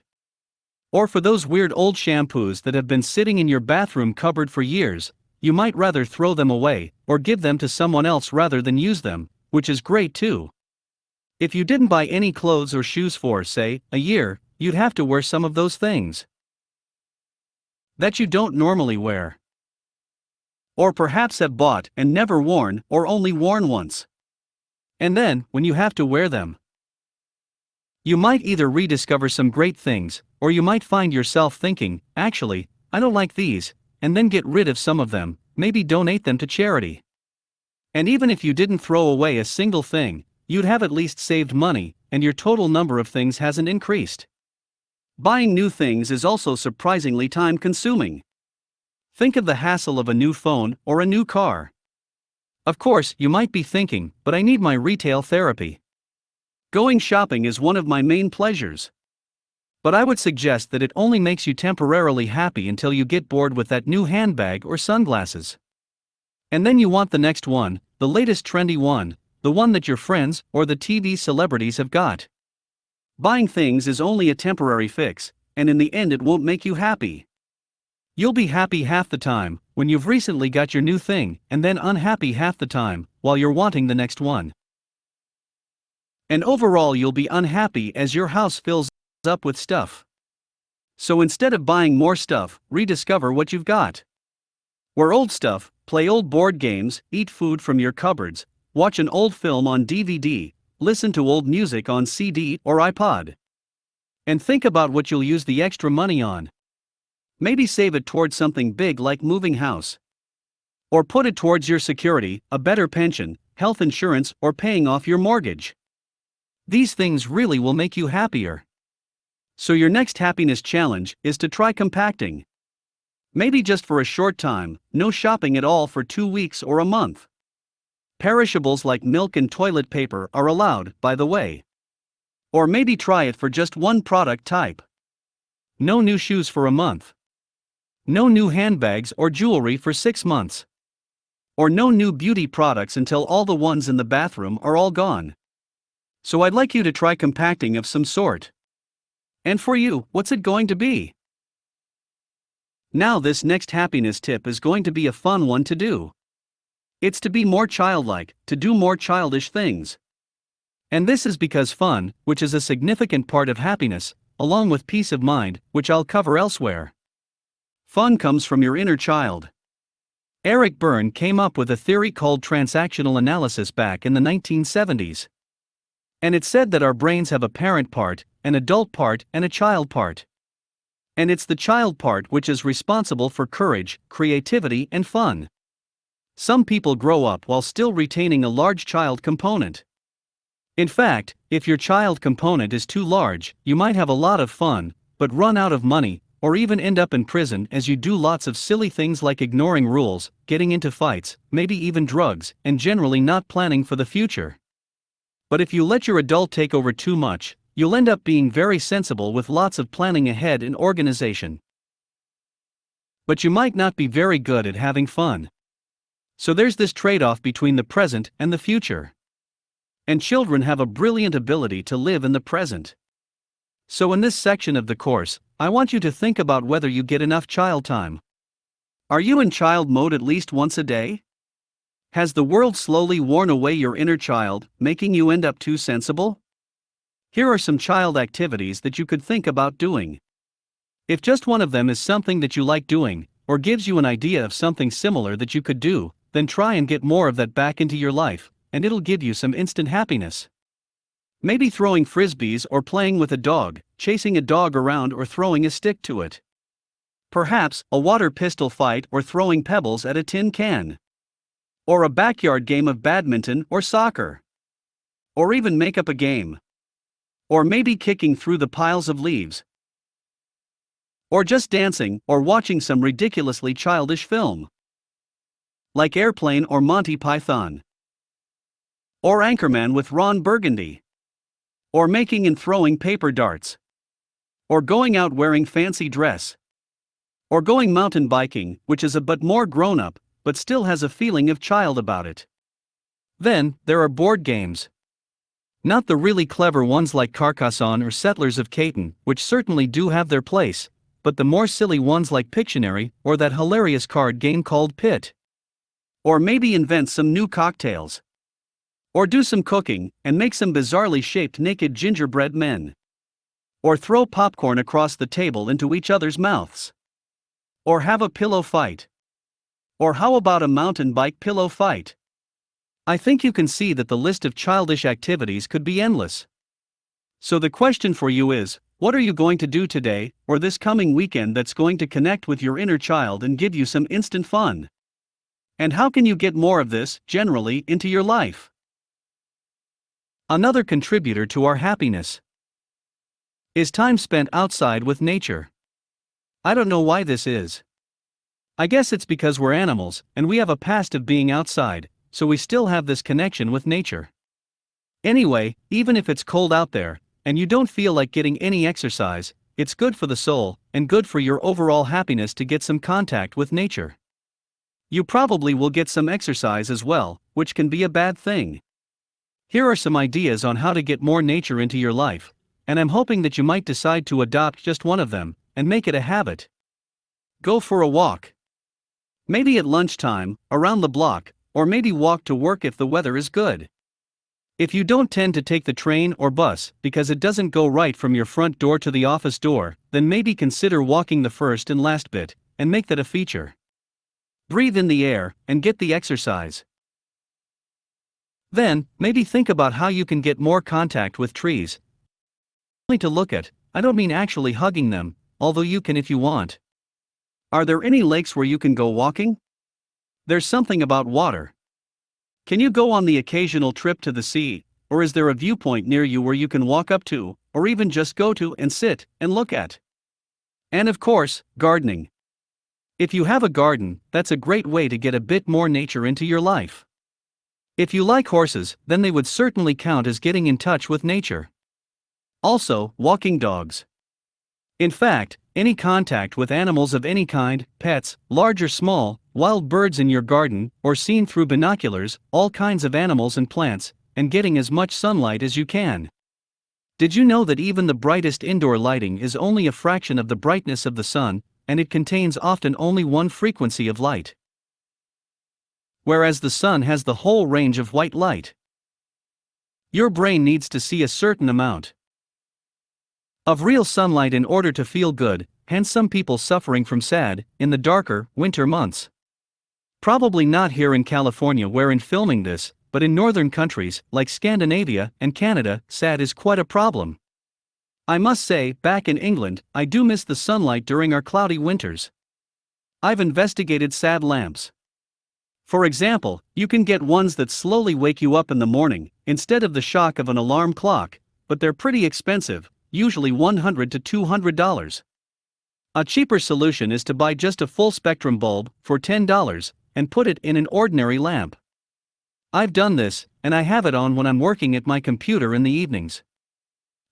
Or for those weird old shampoos that have been sitting in your bathroom cupboard for years, you might rather throw them away or give them to someone else rather than use them, which is great too. If you didn't buy any clothes or shoes for, say, a year, you'd have to wear some of those things that you don't normally wear. Or perhaps have bought and never worn or only worn once. And then, when you have to wear them, you might either rediscover some great things, or you might find yourself thinking, actually, I don't like these, and then get rid of some of them, maybe donate them to charity. And even if you didn't throw away a single thing, you'd have at least saved money, and your total number of things hasn't increased. Buying new things is also surprisingly time-consuming. Think of the hassle of a new phone or a new car. Of course, you might be thinking, but I need my retail therapy. Going shopping is one of my main pleasures. But I would suggest that it only makes you temporarily happy until you get bored with that new handbag or sunglasses. And then you want the next one, the latest trendy one, the one that your friends or the TV celebrities have got. Buying things is only a temporary fix, and in the end it won't make you happy. You'll be happy half the time when you've recently got your new thing, and then unhappy half the time while you're wanting the next one. And overall you'll be unhappy as your house fills up with stuff. So instead of buying more stuff, rediscover what you've got. Wear old stuff, play old board games, eat food from your cupboards, watch an old film on DVD, listen to old music on CD or iPod. And think about what you'll use the extra money on. Maybe save it towards something big like moving house. Or put it towards your security, a better pension, health insurance, or paying off your mortgage. These things really will make you happier. So your next happiness challenge is to try compacting. Maybe just for a short time, no shopping at all for 2 weeks or a month. Perishables like milk and toilet paper are allowed, by the way. Or maybe try it for just one product type. No new shoes for a month. No new handbags or jewelry for 6 months. Or no new beauty products until all the ones in the bathroom are all gone. So I'd like you to try compacting of some sort. And for you, what's it going to be? Now this next happiness tip is going to be a fun one to do. It's to be more childlike, to do more childish things. And this is because fun, which is a significant part of happiness, along with peace of mind, which I'll cover elsewhere. Fun comes from your inner child. Eric Berne came up with a theory called transactional analysis back in the 1970s. And it said that our brains have a parent part, an adult part, and a child part. And it's the child part which is responsible for courage, creativity, and fun. Some people grow up while still retaining a large child component. In fact, if your child component is too large, you might have a lot of fun, but run out of money, or even end up in prison as you do lots of silly things like ignoring rules, getting into fights, maybe even drugs, and generally not planning for the future. But if you let your adult take over too much, you'll end up being very sensible with lots of planning ahead and organization. But you might not be very good at having fun. So there's this trade-off between the present and the future. And children have a brilliant ability to live in the present. So in this section of the course, I want you to think about whether you get enough child time. Are you in child mode at least once a day? Has the world slowly worn away your inner child, making you end up too sensible? Here are some child activities that you could think about doing. If just one of them is something that you like doing, or gives you an idea of something similar that you could do, then try and get more of that back into your life, and it'll give you some instant happiness. Maybe throwing frisbees or playing with a dog, chasing a dog around or throwing a stick to it. Perhaps a water pistol fight or throwing pebbles at a tin can. Or a backyard game of badminton or soccer. Or even make up a game. Or maybe kicking through the piles of leaves. Or just dancing or watching some ridiculously childish film. Like Airplane or Monty Python. Or Anchorman with Ron Burgundy. Or making and throwing paper darts. Or going out wearing fancy dress. Or going mountain biking, which is a bit more grown up, but still has a feeling of child about it. Then, there are board games. Not the really clever ones like Carcassonne or Settlers of Catan, which certainly do have their place, but the more silly ones like Pictionary or that hilarious card game called Pit. Or maybe invent some new cocktails. Or do some cooking and make some bizarrely shaped naked gingerbread men. Or throw popcorn across the table into each other's mouths. Or have a pillow fight. Or how about a mountain bike pillow fight? I think you can see that the list of childish activities could be endless. So the question for you is, what are you going to do today or this coming weekend that's going to connect with your inner child and give you some instant fun? And how can you get more of this, generally, into your life? Another contributor to our happiness is time spent outside with nature. I don't know why this is. I guess it's because we're animals, and we have a past of being outside, so we still have this connection with nature. Anyway, even if it's cold out there, and you don't feel like getting any exercise, it's good for the soul, and good for your overall happiness to get some contact with nature. You probably will get some exercise as well, which can be a bad thing. Here are some ideas on how to get more nature into your life, and I'm hoping that you might decide to adopt just one of them, and make it a habit. Go for a walk. Maybe at lunchtime, around the block, or maybe walk to work if the weather is good. If you don't tend to take the train or bus because it doesn't go right from your front door to the office door, then maybe consider walking the first and last bit, and make that a feature. Breathe in the air, and get the exercise. Then, maybe think about how you can get more contact with trees. Only to look at, I don't mean actually hugging them, although you can if you want. Are there any lakes where you can go walking? There's something about water. Can you go on the occasional trip to the sea, or is there a viewpoint near you where you can walk up to, or even just go to and sit and look at? And of course, gardening. If you have a garden, that's a great way to get a bit more nature into your life. If you like horses, then they would certainly count as getting in touch with nature. Also, walking dogs. In fact, any contact with animals of any kind, pets, large or small, wild birds in your garden, or seen through binoculars, all kinds of animals and plants, and getting as much sunlight as you can. Did you know that even the brightest indoor lighting is only a fraction of the brightness of the sun, and it contains often only one frequency of light? Whereas the sun has the whole range of white light. Your brain needs to see a certain amount of real sunlight in order to feel good, hence some people suffering from SAD in the darker, winter months. Probably not here in California where in filming this, but in northern countries, like Scandinavia and Canada, SAD is quite a problem. I must say, back in England, I do miss the sunlight during our cloudy winters. I've investigated SAD lamps. For example, you can get ones that slowly wake you up in the morning, instead of the shock of an alarm clock, but they're pretty expensive, usually $100 to $200. A cheaper solution is to buy just a full spectrum bulb for $10 and put it in an ordinary lamp. I've done this, and I have it on when I'm working at my computer in the evenings.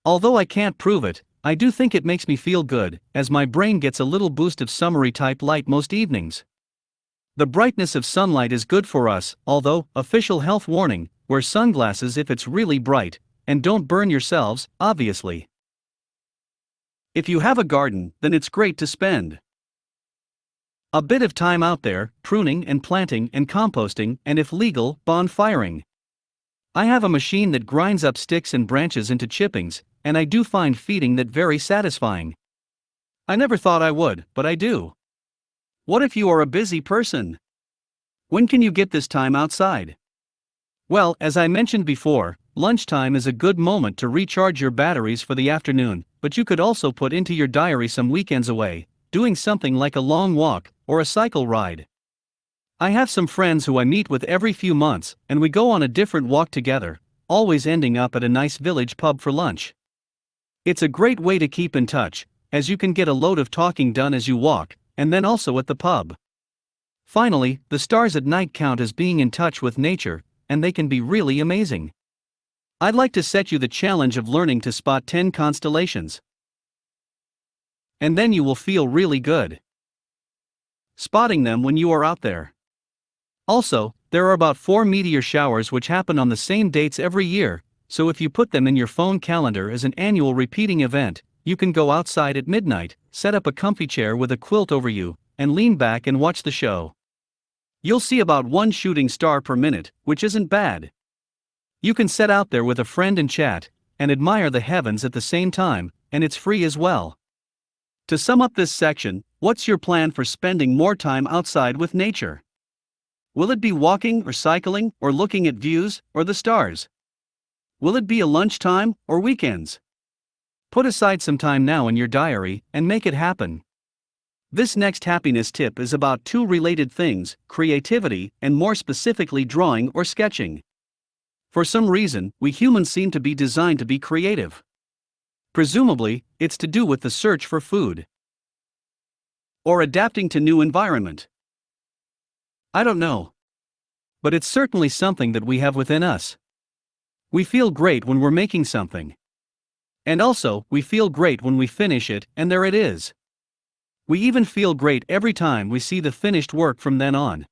Although I can't prove it, I do think it makes me feel good, as my brain gets a little boost of summery type light most evenings. The brightness of sunlight is good for us, although, official health warning, wear sunglasses if it's really bright, and don't burn yourselves, obviously. If you have a garden, then it's great to spend a bit of time out there, pruning and planting and composting, and if legal, bonfiring. I have a machine that grinds up sticks and branches into chippings, and I do find feeding that very satisfying. I never thought I would, but I do. What if you are a busy person? When can you get this time outside? Well, as I mentioned before, lunchtime is a good moment to recharge your batteries for the afternoon, but you could also put into your diary some weekends away, doing something like a long walk or a cycle ride. I have some friends who I meet with every few months, and we go on a different walk together, always ending up at a nice village pub for lunch. It's a great way to keep in touch, as you can get a load of talking done as you walk, and then also at the pub. Finally, the stars at night count as being in touch with nature, and they can be really amazing. I'd like to set you the challenge of learning to spot 10 constellations. And then you will feel really good spotting them when you are out there. Also, there are about 4 meteor showers which happen on the same dates every year, so if you put them in your phone calendar as an annual repeating event, you can go outside at midnight, set up a comfy chair with a quilt over you, and lean back and watch the show. You'll see about 1 shooting star per minute, which isn't bad. You can sit out there with a friend and chat, and admire the heavens at the same time, and it's free as well. To sum up this section, what's your plan for spending more time outside with nature? Will it be walking or cycling, or looking at views, or the stars? Will it be a lunchtime, or weekends? Put aside some time now in your diary, and make it happen. This next happiness tip is about 2 related things, creativity, and more specifically drawing or sketching. For some reason, we humans seem to be designed to be creative. Presumably, it's to do with the search for food. Or adapting to new environment. I don't know. But it's certainly something that we have within us. We feel great when we're making something. And also, we feel great when we finish it, and there it is. We even feel great every time we see the finished work from then on.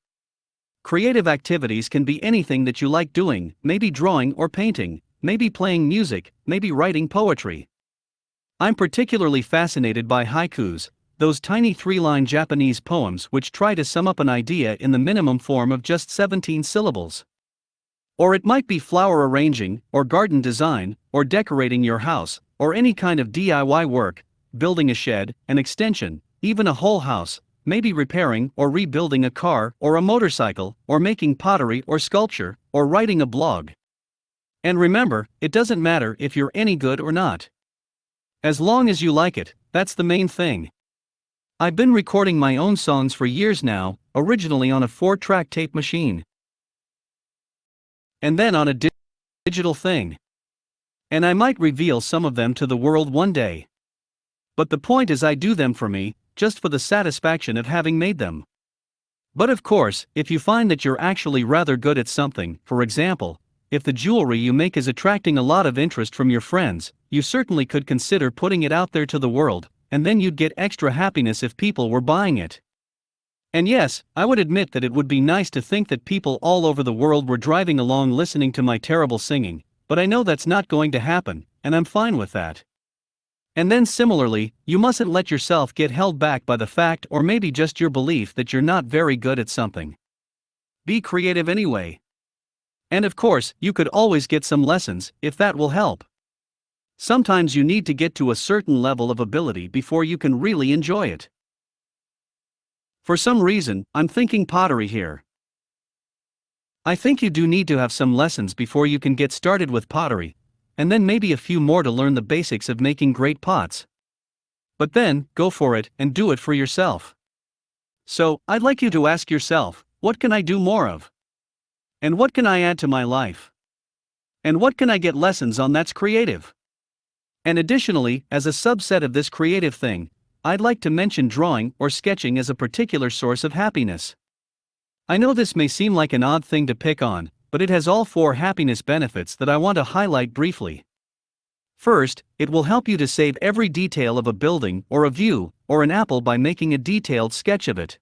Creative activities can be anything that you like doing, maybe drawing or painting, maybe playing music, maybe writing poetry. I'm particularly fascinated by haikus, those tiny 3-line Japanese poems which try to sum up an idea in the minimum form of just 17 syllables. Or it might be flower arranging, or garden design, or decorating your house, or any kind of DIY work, building a shed, an extension, even a whole house, maybe repairing or rebuilding a car or a motorcycle, or making pottery or sculpture, or writing a blog. And remember, it doesn't matter if you're any good or not. As long as you like it, that's the main thing. I've been recording my own songs for years now, originally on a 4-track tape machine. And then on a digital thing. And I might reveal some of them to the world one day. But the point is I do them for me, just for the satisfaction of having made them. But of course, if you find that you're actually rather good at something, for example, if the jewelry you make is attracting a lot of interest from your friends, you certainly could consider putting it out there to the world, and then you'd get extra happiness if people were buying it. And yes, I would admit that it would be nice to think that people all over the world were driving along listening to my terrible singing, but I know that's not going to happen, and I'm fine with that. And then similarly, you mustn't let yourself get held back by the fact or maybe just your belief that you're not very good at something. Be creative anyway. And of course, you could always get some lessons, if that will help. Sometimes you need to get to a certain level of ability before you can really enjoy it. For some reason, I'm thinking pottery here. I think you do need to have some lessons before you can get started with pottery, and then maybe a few more to learn the basics of making great pots. But then, go for it and do it for yourself. So, I'd like you to ask yourself, what can I do more of? And what can I add to my life? And what can I get lessons on that's creative? And additionally, as a subset of this creative thing, I'd like to mention drawing or sketching as a particular source of happiness. I know this may seem like an odd thing to pick on, but it has all 4 happiness benefits that I want to highlight briefly. First, it will help you to save every detail of a building or a view or an apple by making a detailed sketch of it.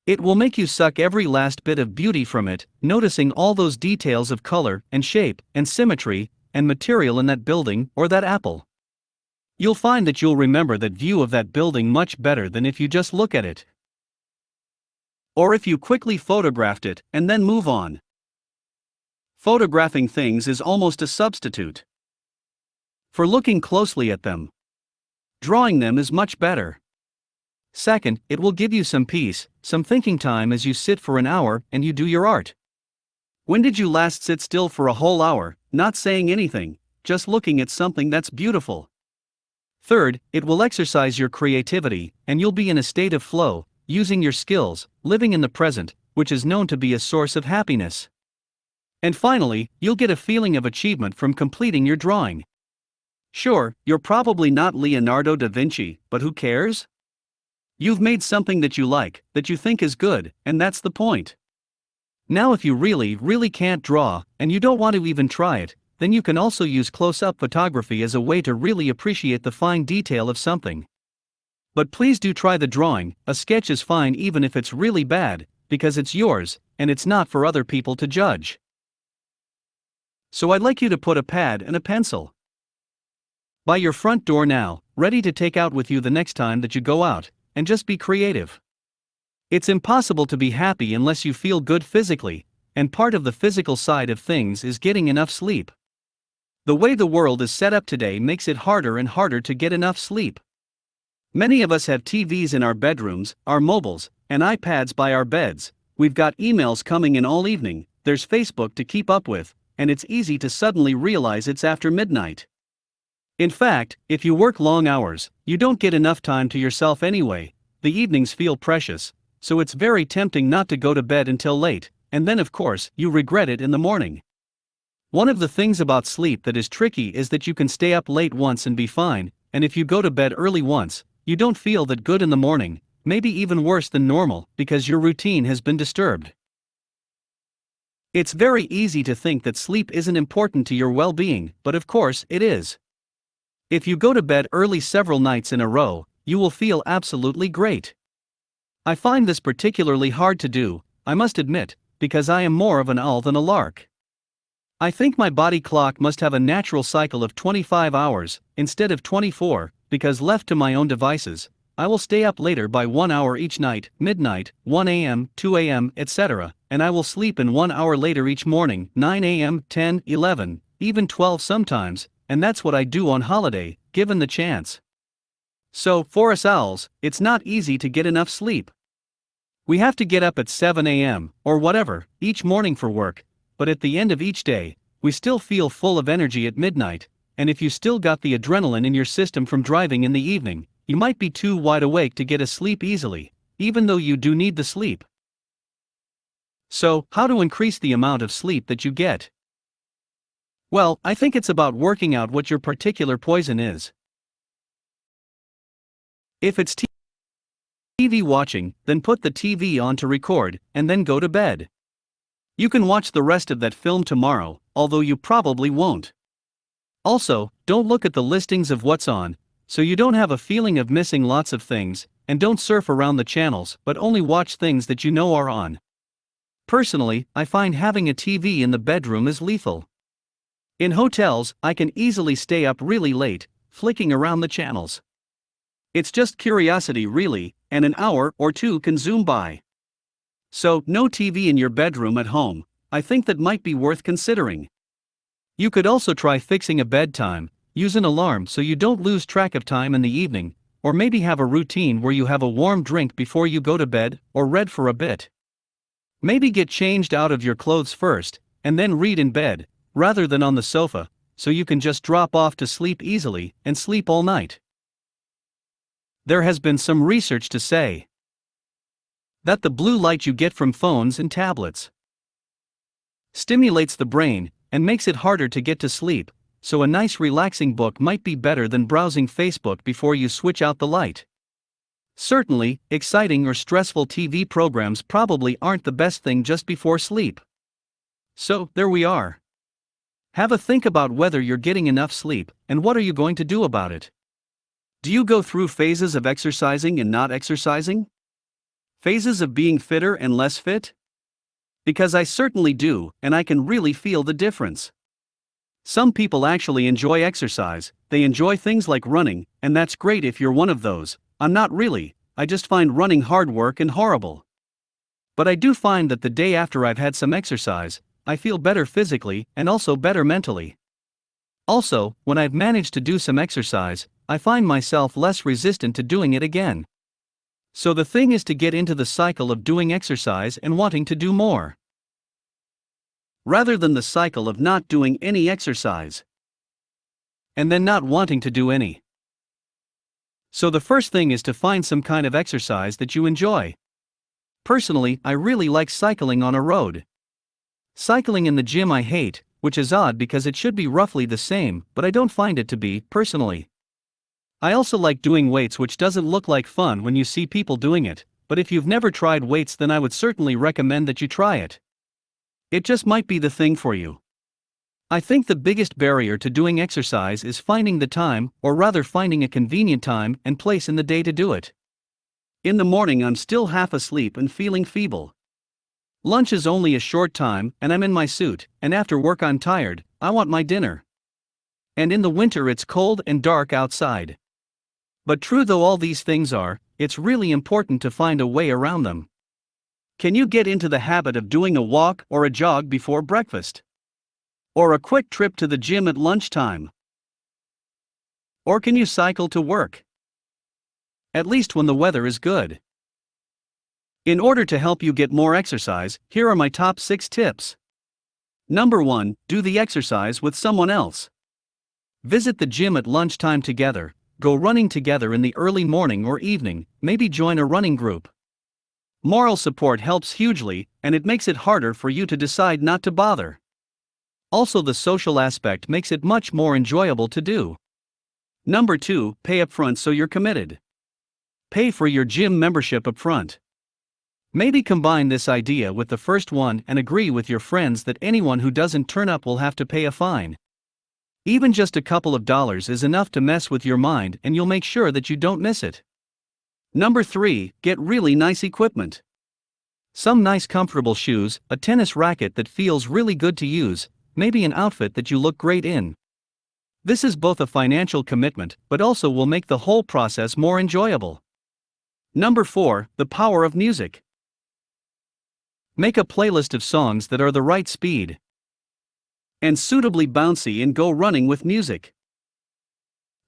It will make you suck every last bit of beauty from it, noticing all those details of color and shape and symmetry and material in that building or that apple. You'll find that you'll remember that view of that building much better than if you just look at it. Or if you quickly photographed it and then move on. Photographing things is almost a substitute for looking closely at them. Drawing them is much better. Second, it will give you some peace, some thinking time as you sit for an hour and you do your art. When did you last sit still for a whole hour, not saying anything, just looking at something that's beautiful? Third, it will exercise your creativity, and you'll be in a state of flow, using your skills, living in the present, which is known to be a source of happiness. And finally, you'll get a feeling of achievement from completing your drawing. Sure, you're probably not Leonardo da Vinci, but who cares? You've made something that you like, that you think is good, and that's the point. Now if you really can't draw, and you don't want to even try it, then you can also use close-up photography as a way to really appreciate the fine detail of something. But please do try the drawing. A sketch is fine even if it's really bad, because it's yours, and it's not for other people to judge. So I'd like you to put a pad and a pencil by your front door now, ready to take out with you the next time that you go out, and just be creative. It's impossible to be happy unless you feel good physically, and part of the physical side of things is getting enough sleep. The way the world is set up today makes it harder and harder to get enough sleep. Many of us have TVs in our bedrooms, our mobiles, and iPads by our beds. We've got emails coming in all evening, there's Facebook to keep up with, and it's easy to suddenly realize it's after midnight. In fact, if you work long hours, you don't get enough time to yourself anyway. The evenings feel precious, so it's very tempting not to go to bed until late, and then of course, you regret it in the morning. One of the things about sleep that is tricky is that you can stay up late once and be fine, and if you go to bed early once, you don't feel that good in the morning, maybe even worse than normal, because your routine has been disturbed. It's very easy to think that sleep isn't important to your well-being, but of course it is. If you go to bed early several nights in a row, you will feel absolutely great. I find this particularly hard to do, I must admit, because I am more of an owl than a lark. I think my body clock must have a natural cycle of 25 hours, instead of 24, because left to my own devices, I will stay up later by 1 hour each night, midnight, 1 a.m., 2 a.m., etc., and I will sleep in 1 hour later each morning, 9 a.m., 10, 11, even 12 sometimes, and that's what I do on holiday, given the chance. So, for us owls, it's not easy to get enough sleep. We have to get up at 7 a.m., or whatever, each morning for work, but at the end of each day, we still feel full of energy at midnight, and if you still got the adrenaline in your system from driving in the evening, you might be too wide awake to get asleep easily, even though you do need the sleep. So, how to increase the amount of sleep that you get? Well, I think it's about working out what your particular poison is. If it's TV watching, then put the TV on to record, and then go to bed. You can watch the rest of that film tomorrow, although you probably won't. Also, don't look at the listings of what's on, so you don't have a feeling of missing lots of things, and don't surf around the channels, but only watch things that you know are on. Personally, I find having a TV in the bedroom is lethal. In hotels, I can easily stay up really late, flicking around the channels. It's just curiosity really, and an hour or two can zoom by. So, no TV in your bedroom at home. I think that might be worth considering. You could also try fixing a bedtime, use an alarm so you don't lose track of time in the evening, or maybe have a routine where you have a warm drink before you go to bed, or read for a bit. Maybe get changed out of your clothes first, and then read in bed, rather than on the sofa, so you can just drop off to sleep easily and sleep all night. There has been some research to say that the blue light you get from phones and tablets stimulates the brain and makes it harder to get to sleep, so a nice relaxing book might be better than browsing Facebook before you switch out the light. Certainly, exciting or stressful TV programs probably aren't the best thing just before sleep. So, there we are. Have a think about whether you're getting enough sleep, and what are you going to do about it? Do you go through phases of exercising and not exercising? Phases of being fitter and less fit? Because I certainly do, and I can really feel the difference. Some people actually enjoy exercise, they enjoy things like running, and that's great if you're one of those. I'm not really, I just find running hard work and horrible. But I do find that the day after I've had some exercise, I feel better physically and also better mentally. Also, when I've managed to do some exercise, I find myself less resistant to doing it again. So the thing is to get into the cycle of doing exercise and wanting to do more, rather than the cycle of not doing any exercise and then not wanting to do any. So the first thing is to find some kind of exercise that you enjoy. Personally, I really like cycling on a road. Cycling in the gym I hate, which is odd because it should be roughly the same, but I don't find it to be, personally. I also like doing weights, which doesn't look like fun when you see people doing it, but if you've never tried weights then I would certainly recommend that you try it. It just might be the thing for you. I think the biggest barrier to doing exercise is finding the time, or rather finding a convenient time and place in the day to do it. In the morning I'm still half asleep and feeling feeble. Lunch is only a short time and I'm in my suit, and after work I'm tired, I want my dinner. And in the winter it's cold and dark outside. But true though all these things are, it's really important to find a way around them. Can you get into the habit of doing a walk or a jog before breakfast? Or a quick trip to the gym at lunchtime? Or can you cycle to work? At least when the weather is good. In order to help you get more exercise, here are my top 6 tips. Number 1, do the exercise with someone else. Visit the gym at lunchtime together, go running together in the early morning or evening, maybe join a running group. Moral support helps hugely, and it makes it harder for you to decide not to bother. Also, the social aspect makes it much more enjoyable to do. Number 2, pay upfront so you're committed. Pay for your gym membership upfront. Maybe combine this idea with the first one and agree with your friends that anyone who doesn't turn up will have to pay a fine. Even just a couple of dollars is enough to mess with your mind, and you'll make sure that you don't miss it. Number 3, get really nice equipment. Some nice comfortable shoes, a tennis racket that feels really good to use, maybe an outfit that you look great in. This is both a financial commitment, but also will make the whole process more enjoyable. Number 4, the power of music. Make a playlist of songs that are the right speed and suitably bouncy and go running with music.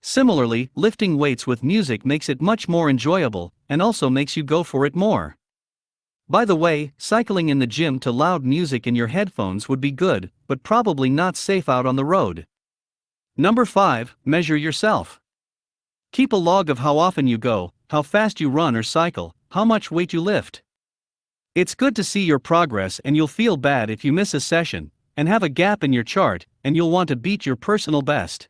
Similarly, lifting weights with music makes it much more enjoyable, and also makes you go for it more. By the way, cycling in the gym to loud music in your headphones would be good, but probably not safe out on the road. Number 5, measure yourself. Keep a log of how often you go, how fast you run or cycle, how much weight you lift. It's good to see your progress, and you'll feel bad if you miss a session, and have a gap in your chart, and you'll want to beat your personal best.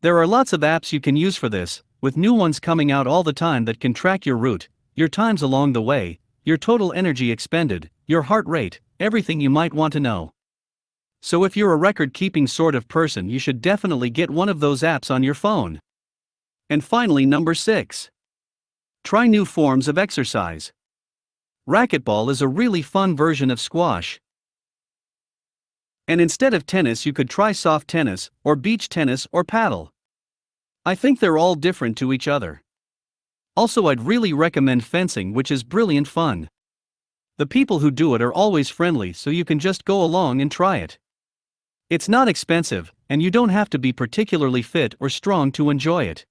There are lots of apps you can use for this, with new ones coming out all the time that can track your route, your times along the way, your total energy expended, your heart rate, everything you might want to know. So if you're a record-keeping sort of person, you should definitely get one of those apps on your phone. And finally, number 6. Try new forms of exercise. Racquetball is a really fun version of squash. And instead of tennis you could try soft tennis, or beach tennis or paddle. I think they're all different to each other. Also, I'd really recommend fencing, which is brilliant fun. The people who do it are always friendly, so you can just go along and try it. It's not expensive, and you don't have to be particularly fit or strong to enjoy it.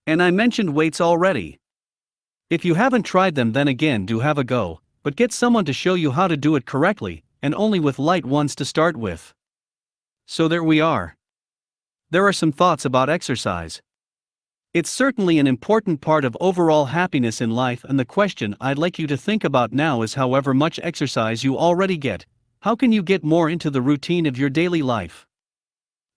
And I mentioned weights already. If you haven't tried them, then again do have a go, but get someone to show you how to do it correctly, and only with light ones to start with. So there we are. There are some thoughts about exercise. It's certainly an important part of overall happiness in life, and the question I'd like you to think about now is, however much exercise you already get, how can you get more into the routine of your daily life?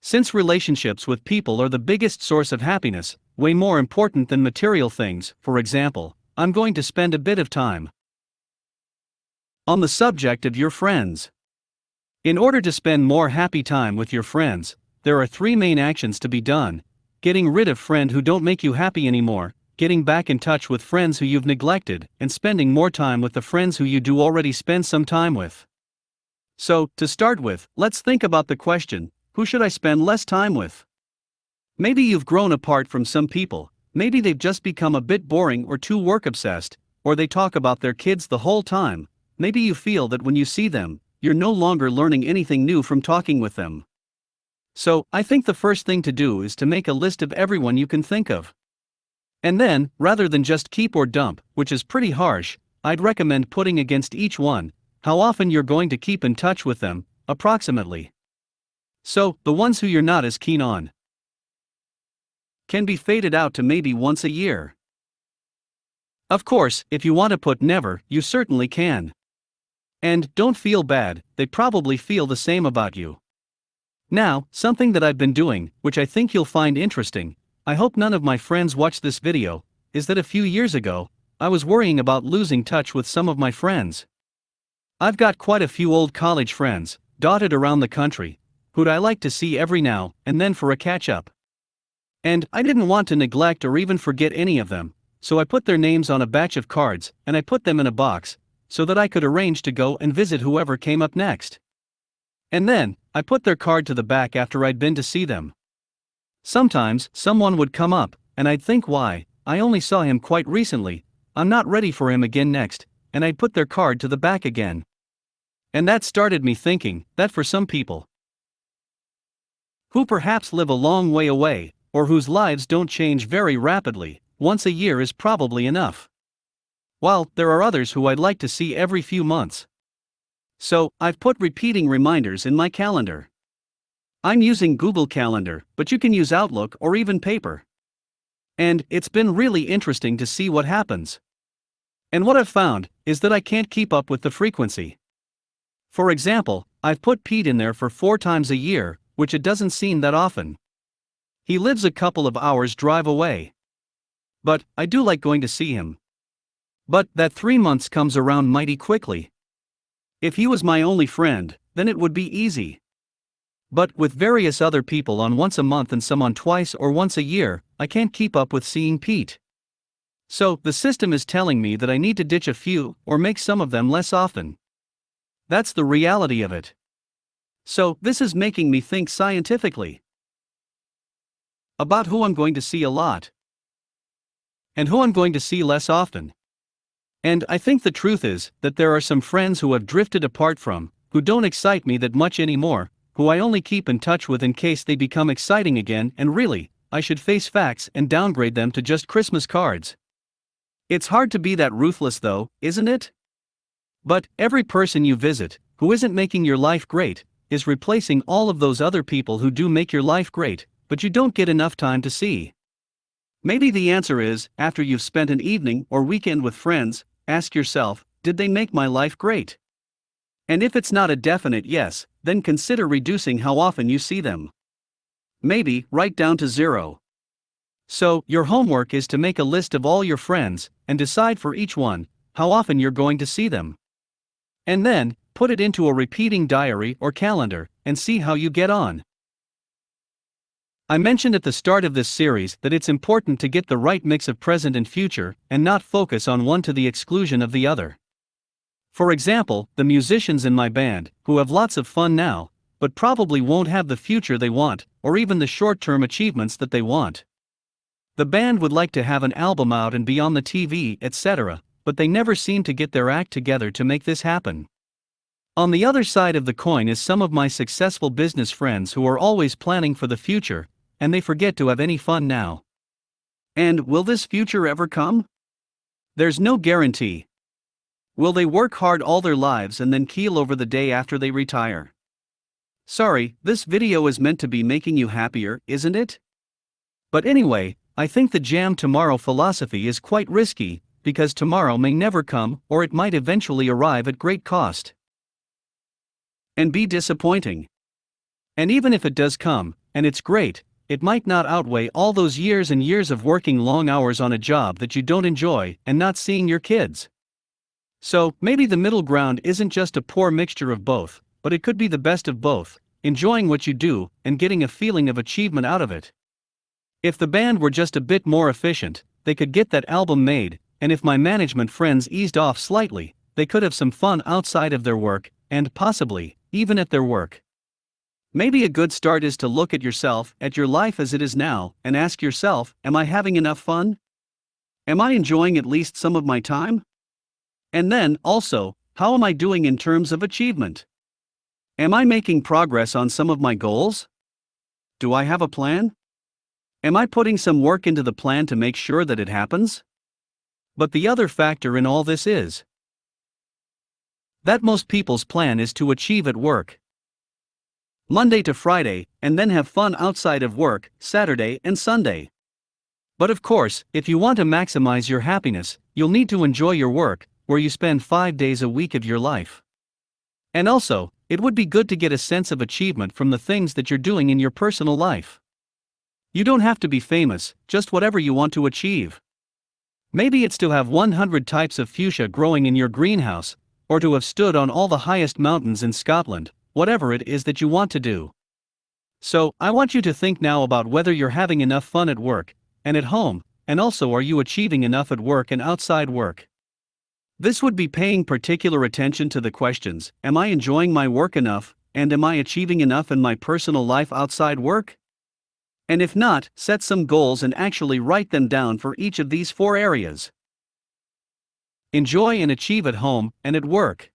Since relationships with people are the biggest source of happiness, way more important than material things, for example, I'm going to spend a bit of time on the subject of your friends. In order to spend more happy time with your friends, there are 3 main actions to be done: getting rid of friends who don't make you happy anymore, getting back in touch with friends who you've neglected, and spending more time with the friends who you do already spend some time with. So, to start with, let's think about the question, who should I spend less time with? Maybe you've grown apart from some people, maybe they've just become a bit boring or too work-obsessed, or they talk about their kids the whole time. Maybe you feel that when you see them, you're no longer learning anything new from talking with them. So, I think the first thing to do is to make a list of everyone you can think of. And then, rather than just keep or dump, which is pretty harsh, I'd recommend putting against each one how often you're going to keep in touch with them, approximately. So, the ones who you're not as keen on can be faded out to maybe once a year. Of course, if you want to put never, you certainly can. And don't feel bad, they probably feel the same about you. Now, something that I've been doing, which I think you'll find interesting, I hope none of my friends watch this video, is that a few years ago, I was worrying about losing touch with some of my friends. I've got quite a few old college friends, dotted around the country, who'd I like to see every now and then for a catch-up. And I didn't want to neglect or even forget any of them, so I put their names on a batch of cards and I put them in a box, so that I could arrange to go and visit whoever came up next. And then, I put their card to the back after I'd been to see them. Sometimes, someone would come up, and I'd think, why, I only saw him quite recently, I'm not ready for him again next, and I'd put their card to the back again. And that started me thinking that for some people who perhaps live a long way away, or whose lives don't change very rapidly, once a year is probably enough. While there are others who I'd like to see every few months. So, I've put repeating reminders in my calendar. I'm using Google Calendar, but you can use Outlook or even paper. And it's been really interesting to see what happens. And what I've found is that I can't keep up with the frequency. For example, I've put Pete in there for 4 times a year, which it doesn't seem that often. He lives a couple of hours drive away. But I do like going to see him. But that 3 months comes around mighty quickly. If he was my only friend, then it would be easy. But with various other people on once a month and some on twice or once a year, I can't keep up with seeing Pete. So, the system is telling me that I need to ditch a few, or make some of them less often. That's the reality of it. So, this is making me think scientifically about who I'm going to see a lot, and who I'm going to see less often. And I think the truth is that there are some friends who have drifted apart from, who don't excite me that much anymore, who I only keep in touch with in case they become exciting again, and really, I should face facts and downgrade them to just Christmas cards. It's hard to be that ruthless though, isn't it? But every person you visit, who isn't making your life great, is replacing all of those other people who do make your life great, but you don't get enough time to see. Maybe the answer is, after you've spent an evening or weekend with friends, ask yourself, did they make my life great? And if it's not a definite yes, then consider reducing how often you see them. Maybe, right down to 0. So, your homework is to make a list of all your friends, and decide for each one, how often you're going to see them. And then, put it into a repeating diary or calendar, and see how you get on. I mentioned at the start of this series that it's important to get the right mix of present and future, and not focus on one to the exclusion of the other. For example, the musicians in my band, who have lots of fun now, but probably won't have the future they want, or even the short-term achievements that they want. The band would like to have an album out and be on the TV, etc., but they never seem to get their act together to make this happen. On the other side of the coin is some of my successful business friends who are always planning for the future, and they forget to have any fun now. And will this future ever come? There's no guarantee. Will they work hard all their lives and then keel over the day after they retire? Sorry, this video is meant to be making you happier, isn't it? But anyway, I think the jam tomorrow philosophy is quite risky, because tomorrow may never come, or it might eventually arrive at great cost. And be disappointing. And even if it does come, and it's great, it might not outweigh all those years and years of working long hours on a job that you don't enjoy, and not seeing your kids. So, maybe the middle ground isn't just a poor mixture of both, but it could be the best of both, enjoying what you do, and getting a feeling of achievement out of it. If the band were just a bit more efficient, they could get that album made, and if my management friends eased off slightly, they could have some fun outside of their work, and possibly, even at their work. Maybe a good start is to look at yourself, at your life as it is now, and ask yourself, am I having enough fun? Am I enjoying at least some of my time? And then, also, how am I doing in terms of achievement? Am I making progress on some of my goals? Do I have a plan? Am I putting some work into the plan to make sure that it happens? But the other factor in all this is that most people's plan is to achieve at work Monday to Friday, and then have fun outside of work, Saturday and Sunday. But of course, if you want to maximize your happiness, you'll need to enjoy your work, where you spend 5 days a week of your life. And also, it would be good to get a sense of achievement from the things that you're doing in your personal life. You don't have to be famous, just whatever you want to achieve. Maybe it's to have 100 types of fuchsia growing in your greenhouse, or to have stood on all the highest mountains in Scotland, whatever it is that you want to do. So, I want you to think now about whether you're having enough fun at work and at home, and also are you achieving enough at work and outside work? This would be paying particular attention to the questions: am I enjoying my work enough, and am I achieving enough in my personal life outside work? And if not, set some goals and actually write them down for each of these 4 areas. Enjoy and achieve at home and at work.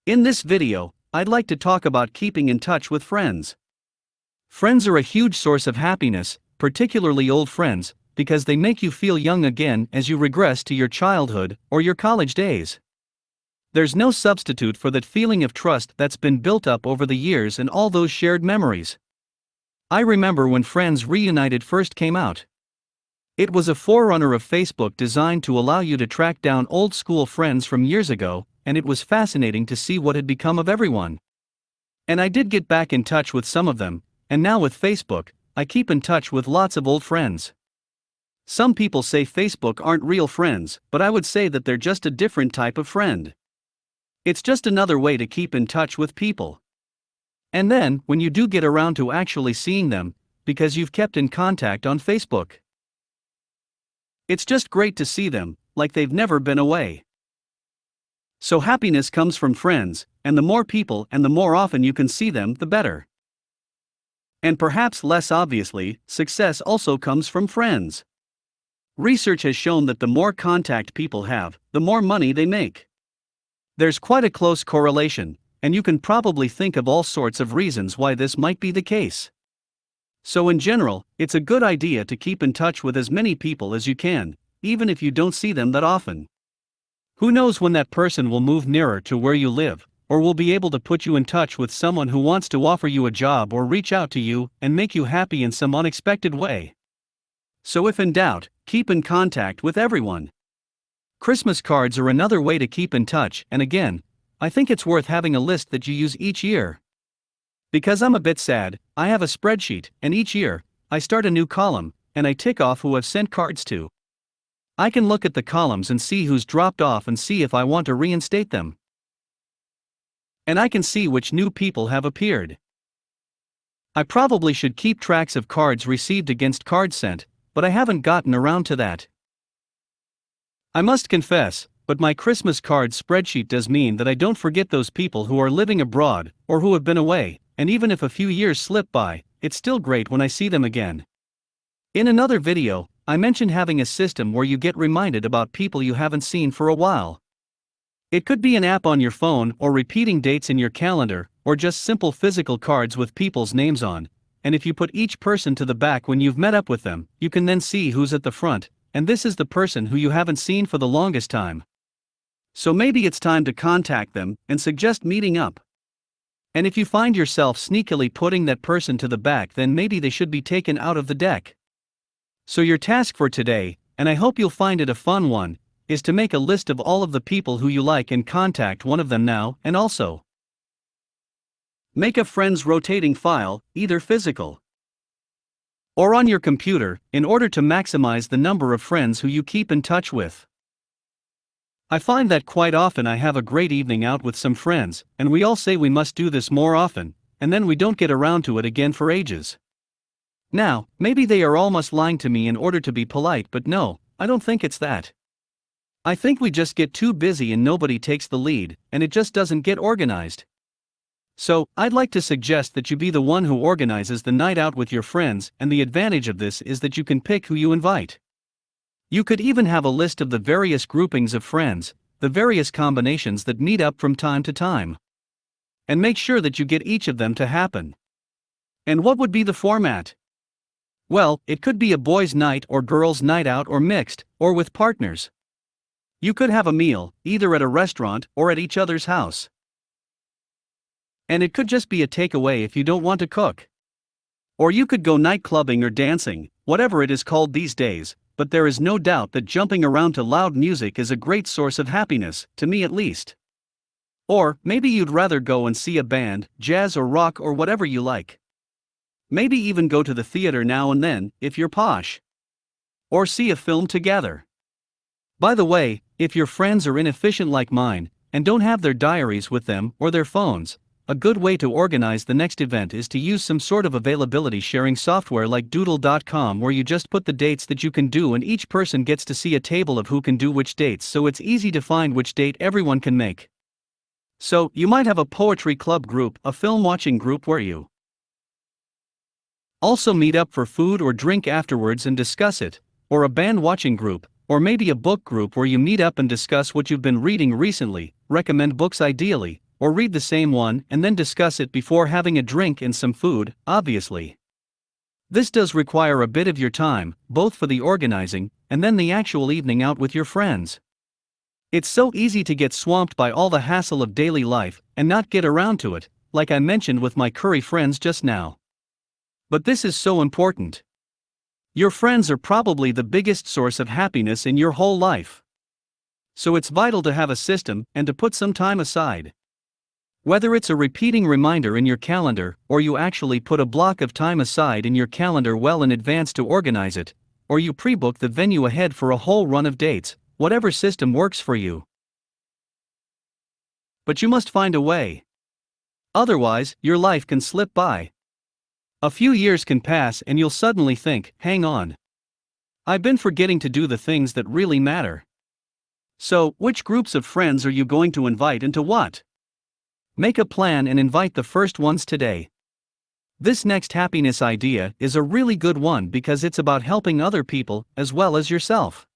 In this video, I'd like to talk about keeping in touch with friends. Friends are a huge source of happiness, particularly old friends, because they make you feel young again as you regress to your childhood or your college days. There's no substitute for that feeling of trust that's been built up over the years and all those shared memories. I remember when Friends Reunited first came out. It was a forerunner of Facebook designed to allow you to track down old school friends from years ago, and it was fascinating to see what had become of everyone. And I did get back in touch with some of them, and now with Facebook, I keep in touch with lots of old friends. Some people say Facebook aren't real friends, but I would say that they're just a different type of friend. It's just another way to keep in touch with people. And then, when you do get around to actually seeing them, because you've kept in contact on Facebook, it's just great to see them, like they've never been away. So happiness comes from friends, and the more people and the more often you can see them, the better. And perhaps less obviously, success also comes from friends. Research has shown that the more contact people have, the more money they make. There's quite a close correlation, and you can probably think of all sorts of reasons why this might be the case. So in general, it's a good idea to keep in touch with as many people as you can, even if you don't see them that often. Who knows when that person will move nearer to where you live, or will be able to put you in touch with someone who wants to offer you a job or reach out to you and make you happy in some unexpected way. So if in doubt, keep in contact with everyone. Christmas cards are another way to keep in touch, and again, I think it's worth having a list that you use each year. Because I'm a bit sad, I have a spreadsheet, and each year, I start a new column, and I tick off who I've sent cards to. I can look at the columns and see who's dropped off and see if I want to reinstate them. And I can see which new people have appeared. I probably should keep tracks of cards received against cards sent, but I haven't gotten around to that. I must confess, but my Christmas card spreadsheet does mean that I don't forget those people who are living abroad, or who have been away, and even if a few years slip by, it's still great when I see them again. In another video, I mentioned having a system where you get reminded about people you haven't seen for a while. It could be an app on your phone, or repeating dates in your calendar, or just simple physical cards with people's names on, and if you put each person to the back when you've met up with them, you can then see who's at the front, and this is the person who you haven't seen for the longest time. So maybe it's time to contact them and suggest meeting up. And if you find yourself sneakily putting that person to the back, then maybe they should be taken out of the deck. So your task for today, and I hope you'll find it a fun one, is to make a list of all of the people who you like and contact one of them now, and also make a friends rotating file, either physical or on your computer, in order to maximize the number of friends who you keep in touch with. I find that quite often I have a great evening out with some friends, and we all say we must do this more often, and then we don't get around to it again for ages. Now, maybe they are almost lying to me in order to be polite, but no, I don't think it's that. I think we just get too busy and nobody takes the lead, and it just doesn't get organized. So, I'd like to suggest that you be the one who organizes the night out with your friends, and the advantage of this is that you can pick who you invite. You could even have a list of the various groupings of friends, the various combinations that meet up from time to time. And make sure that you get each of them to happen. And what would be the format? Well, it could be a boys' night or girls' night out, or mixed, or with partners. You could have a meal, either at a restaurant or at each other's house. And it could just be a takeaway if you don't want to cook. Or you could go night clubbing or dancing, whatever it is called these days, but there is no doubt that jumping around to loud music is a great source of happiness, to me at least. Or, maybe you'd rather go and see a band, jazz or rock or whatever you like. Maybe even go to the theater now and then, if you're posh. Or see a film together. By the way, if your friends are inefficient like mine, and don't have their diaries with them or their phones, a good way to organize the next event is to use some sort of availability sharing software like Doodle.com, where you just put the dates that you can do and each person gets to see a table of who can do which dates, so it's easy to find which date everyone can make. So, you might have a poetry club group, a film watching group where you also meet up for food or drink afterwards and discuss it, or a band watching group, or maybe a book group where you meet up and discuss what you've been reading recently, recommend books ideally, or read the same one and then discuss it before having a drink and some food, obviously. This does require a bit of your time, both for the organizing and then the actual evening out with your friends. It's so easy to get swamped by all the hassle of daily life and not get around to it, like I mentioned with my curry friends just now. But this is so important. Your friends are probably the biggest source of happiness in your whole life. So it's vital to have a system and to put some time aside. Whether it's a repeating reminder in your calendar, or you actually put a block of time aside in your calendar well in advance to organize it, or you pre-book the venue ahead for a whole run of dates, whatever system works for you. But you must find a way. Otherwise, your life can slip by. A few years can pass and you'll suddenly think, hang on. I've been forgetting to do the things that really matter. So, which groups of friends are you going to invite and to what? Make a plan and invite the first ones today. This next happiness idea is a really good one because it's about helping other people as well as yourself.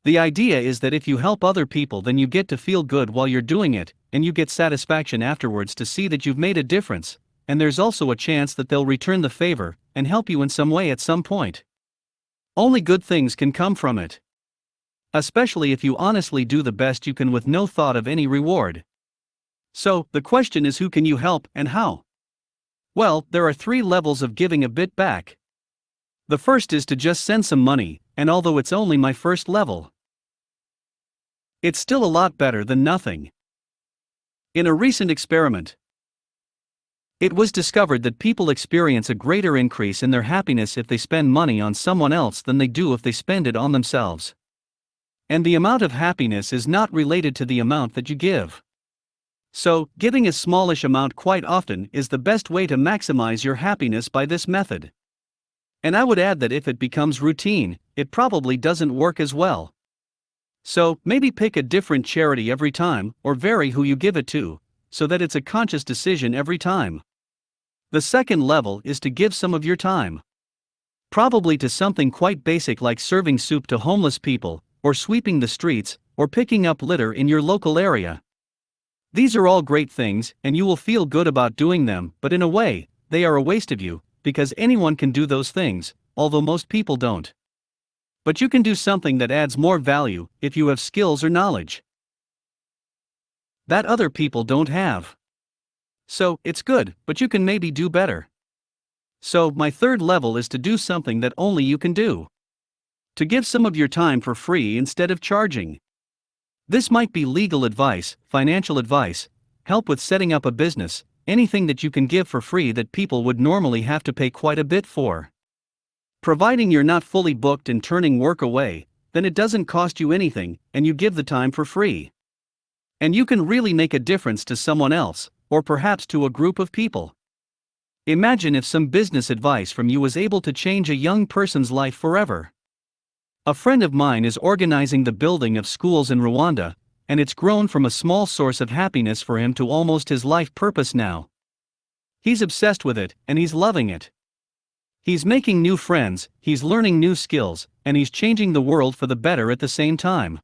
The idea is that if you help other people, then you get to feel good while you're doing it, and you get satisfaction afterwards to see that you've made a difference, and there's also a chance that they'll return the favor and help you in some way at some point. Only good things can come from it. Especially if you honestly do the best you can with no thought of any reward. So, the question is, who can you help and how? Well, there are 3 levels of giving a bit back. The first is to just send some money, and although it's only my first level, it's still a lot better than nothing. In a recent experiment, it was discovered that people experience a greater increase in their happiness if they spend money on someone else than they do if they spend it on themselves. And the amount of happiness is not related to the amount that you give. So, giving a smallish amount quite often is the best way to maximize your happiness by this method. And I would add that if it becomes routine, it probably doesn't work as well. So, maybe pick a different charity every time, or vary who you give it to, so that it's a conscious decision every time. The second level is to give some of your time. Probably to something quite basic like serving soup to homeless people, or sweeping the streets, or picking up litter in your local area. These are all great things, and you will feel good about doing them, but in a way, they are a waste of you, because anyone can do those things, although most people don't. But you can do something that adds more value if you have skills or knowledge that other people don't have. So, it's good, but you can maybe do better. So, my third level is to do something that only you can do. To give some of your time for free instead of charging. This might be legal advice, financial advice, help with setting up a business, anything that you can give for free that people would normally have to pay quite a bit for. Providing you're not fully booked and turning work away, then it doesn't cost you anything, and you give the time for free. And you can really make a difference to someone else, or perhaps to a group of people. Imagine if some business advice from you was able to change a young person's life forever. A friend of mine is organizing the building of schools in Rwanda, and it's grown from a small source of happiness for him to almost his life purpose now. He's obsessed with it, and he's loving it. He's making new friends, he's learning new skills, and he's changing the world for the better at the same time.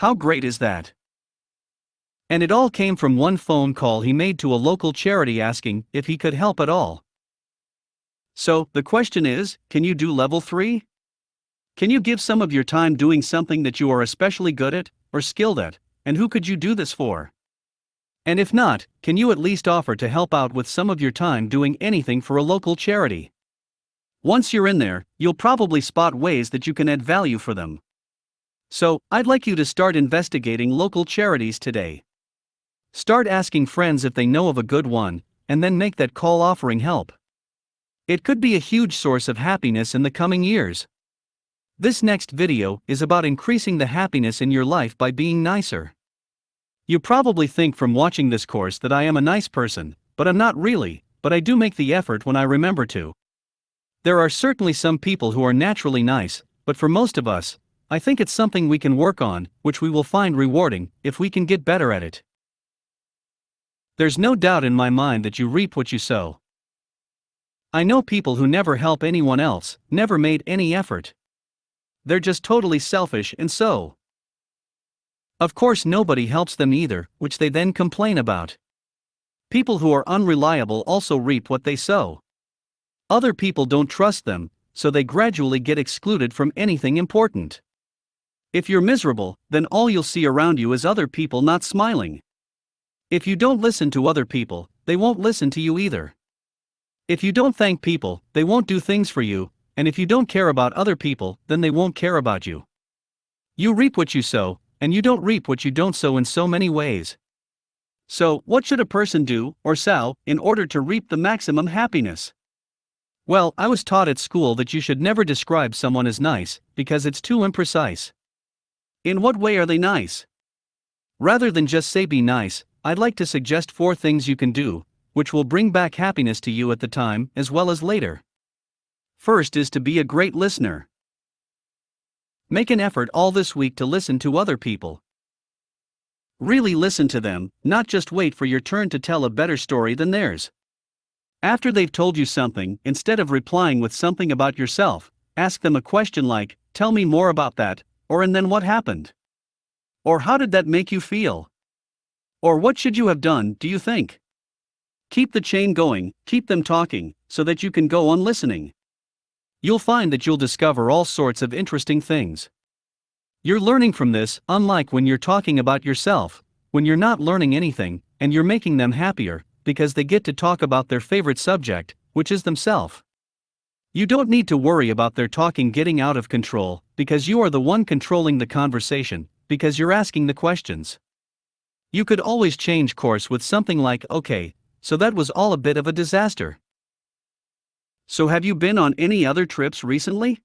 How great is that? And it all came from one phone call he made to a local charity asking if he could help at all. So, the question is, can you do level 3? Can you give some of your time doing something that you are especially good at, or skilled at, and who could you do this for? And if not, can you at least offer to help out with some of your time doing anything for a local charity? Once you're in there, you'll probably spot ways that you can add value for them. So, I'd like you to start investigating local charities today. Start asking friends if they know of a good one, and then make that call offering help. It could be a huge source of happiness in the coming years. This next video is about increasing the happiness in your life by being nicer. You probably think from watching this course that I am a nice person, but I'm not really, but I do make the effort when I remember to. There are certainly some people who are naturally nice, but for most of us, I think it's something we can work on, which we will find rewarding if we can get better at it. There's no doubt in my mind that you reap what you sow. I know people who never help anyone else, never made any effort. They're just totally selfish and so. Of course, nobody helps them either, which they then complain about. People who are unreliable also reap what they sow. Other people don't trust them, so they gradually get excluded from anything important. If you're miserable, then all you'll see around you is other people not smiling. If you don't listen to other people, they won't listen to you either. If you don't thank people, they won't do things for you, and if you don't care about other people, then they won't care about you. You reap what you sow, and you don't reap what you don't sow in so many ways. So, what should a person do, or sow, in order to reap the maximum happiness? Well, I was taught at school that you should never describe someone as nice, because it's too imprecise. In what way are they nice? Rather than just say be nice, I'd like to suggest 4 things you can do, which will bring back happiness to you at the time as well as later. First is to be a great listener. Make an effort all this week to listen to other people. Really listen to them, not just wait for your turn to tell a better story than theirs. After they've told you something, instead of replying with something about yourself, ask them a question like, "Tell me more about that," or "and then what happened?" Or "How did that make you feel?" Or "What should you have done, do you think?" Keep the chain going, keep them talking, so that you can go on listening. You'll find that you'll discover all sorts of interesting things. You're learning from this, unlike when you're talking about yourself, when you're not learning anything, and you're making them happier, because they get to talk about their favorite subject, which is themselves. You don't need to worry about their talking getting out of control, because you are the one controlling the conversation, because you're asking the questions. You could always change course with something like, "Okay, so that was all a bit of a disaster. So have you been on any other trips recently?"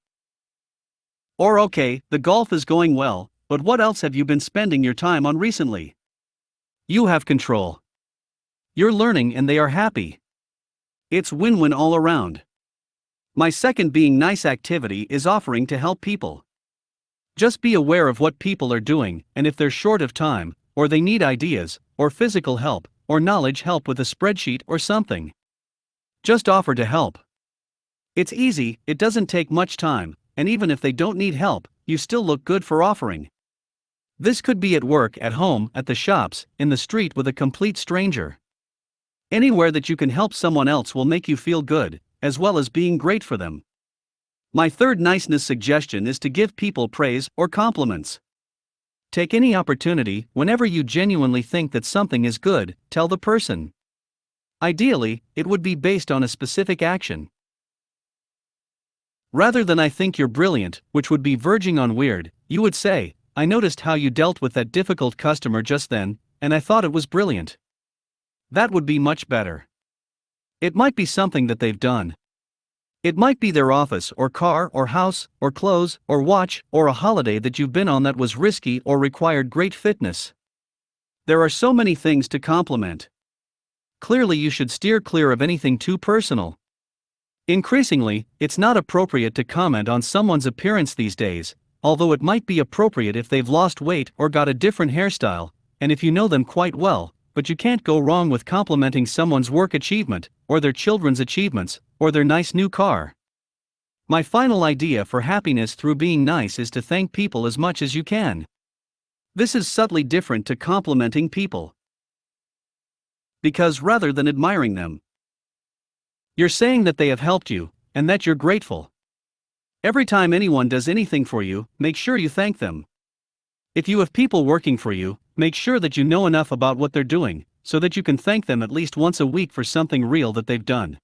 Or "Okay, the golf is going well, but what else have you been spending your time on recently?" You have control. You're learning and they are happy. It's win-win all around. My second being nice activity is offering to help people. Just be aware of what people are doing, and if they're short of time, or they need ideas, or physical help, or knowledge help with a spreadsheet or something, just offer to help. It's easy, it doesn't take much time, and even if they don't need help, you still look good for offering. This could be at work, at home, at the shops, in the street with a complete stranger. Anywhere that you can help someone else will make you feel good, as well as being great for them. My third niceness suggestion is to give people praise or compliments. Take any opportunity, whenever you genuinely think that something is good, tell the person. Ideally, it would be based on a specific action. Rather than "I think you're brilliant," which would be verging on weird, you would say, "I noticed how you dealt with that difficult customer just then, and I thought it was brilliant." That would be much better. It might be something that they've done. It might be their office or car or house or clothes or watch or a holiday that you've been on that was risky or required great fitness. There are so many things to compliment. Clearly, you should steer clear of anything too personal. Increasingly, it's not appropriate to comment on someone's appearance these days, although it might be appropriate if they've lost weight or got a different hairstyle, and if you know them quite well, but you can't go wrong with complimenting someone's work achievement, or their children's achievements, or their nice new car. My final idea for happiness through being nice is to thank people as much as you can. This is subtly different to complimenting people. Because rather than admiring them, you're saying that they have helped you, and that you're grateful. Every time anyone does anything for you, make sure you thank them. If you have people working for you, make sure that you know enough about what they're doing, so that you can thank them at least once a week for something real that they've done.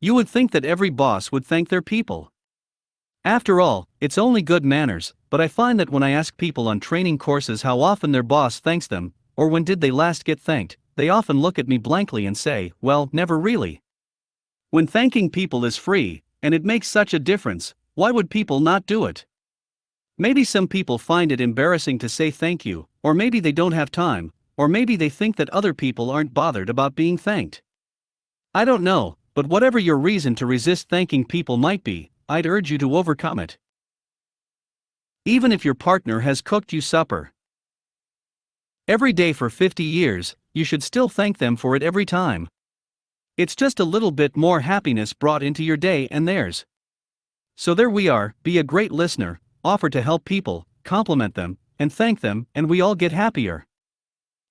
You would think that every boss would thank their people. After all, it's only good manners, but I find that when I ask people on training courses how often their boss thanks them, or when did they last get thanked, they often look at me blankly and say, "Well, never really." When thanking people is free, and it makes such a difference, why would people not do it? Maybe some people find it embarrassing to say thank you, or maybe they don't have time, or maybe they think that other people aren't bothered about being thanked. I don't know, but whatever your reason to resist thanking people might be, I'd urge you to overcome it. Even if your partner has cooked you supper every day for 50 years, you should still thank them for it every time. It's just a little bit more happiness brought into your day and theirs. So there we are, be a great listener, offer to help people, compliment them, and thank them, and we all get happier.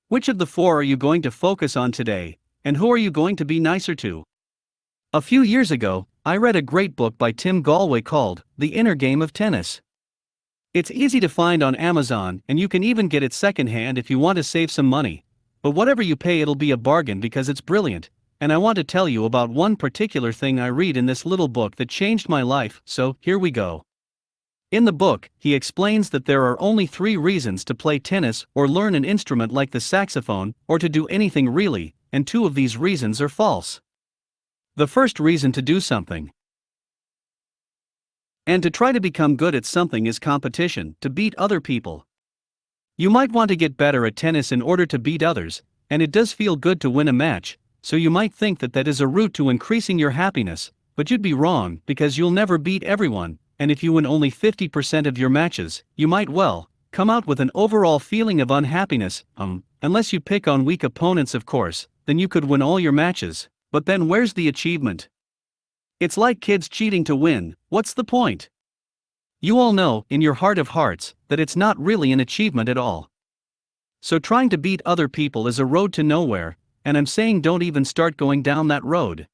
Which of the four are you going to focus on today, and who are you going to be nicer to? A few years ago, I read a great book by Tim Galway called The Inner Game of Tennis. It's easy to find on Amazon, and you can even get it secondhand if you want to save some money. But whatever you pay, it'll be a bargain because it's brilliant, and I want to tell you about one particular thing I read in this little book that changed my life, so here we go. In the book, he explains that there are only 3 reasons to play tennis or learn an instrument like the saxophone, or to do anything really, and 2 of these reasons are false. The first reason to do something and to try to become good at something is competition, to beat other people. You might want to get better at tennis in order to beat others, and it does feel good to win a match, so you might think that that is a route to increasing your happiness, but you'd be wrong because you'll never beat everyone, and if you win only 50% of your matches, you might come out with an overall feeling of unhappiness, unless you pick on weak opponents of course, then you could win all your matches, but then where's the achievement? It's like kids cheating to win, what's the point? You all know, in your heart of hearts, that it's not really an achievement at all. So trying to beat other people is a road to nowhere, and I'm saying don't even start going down that road.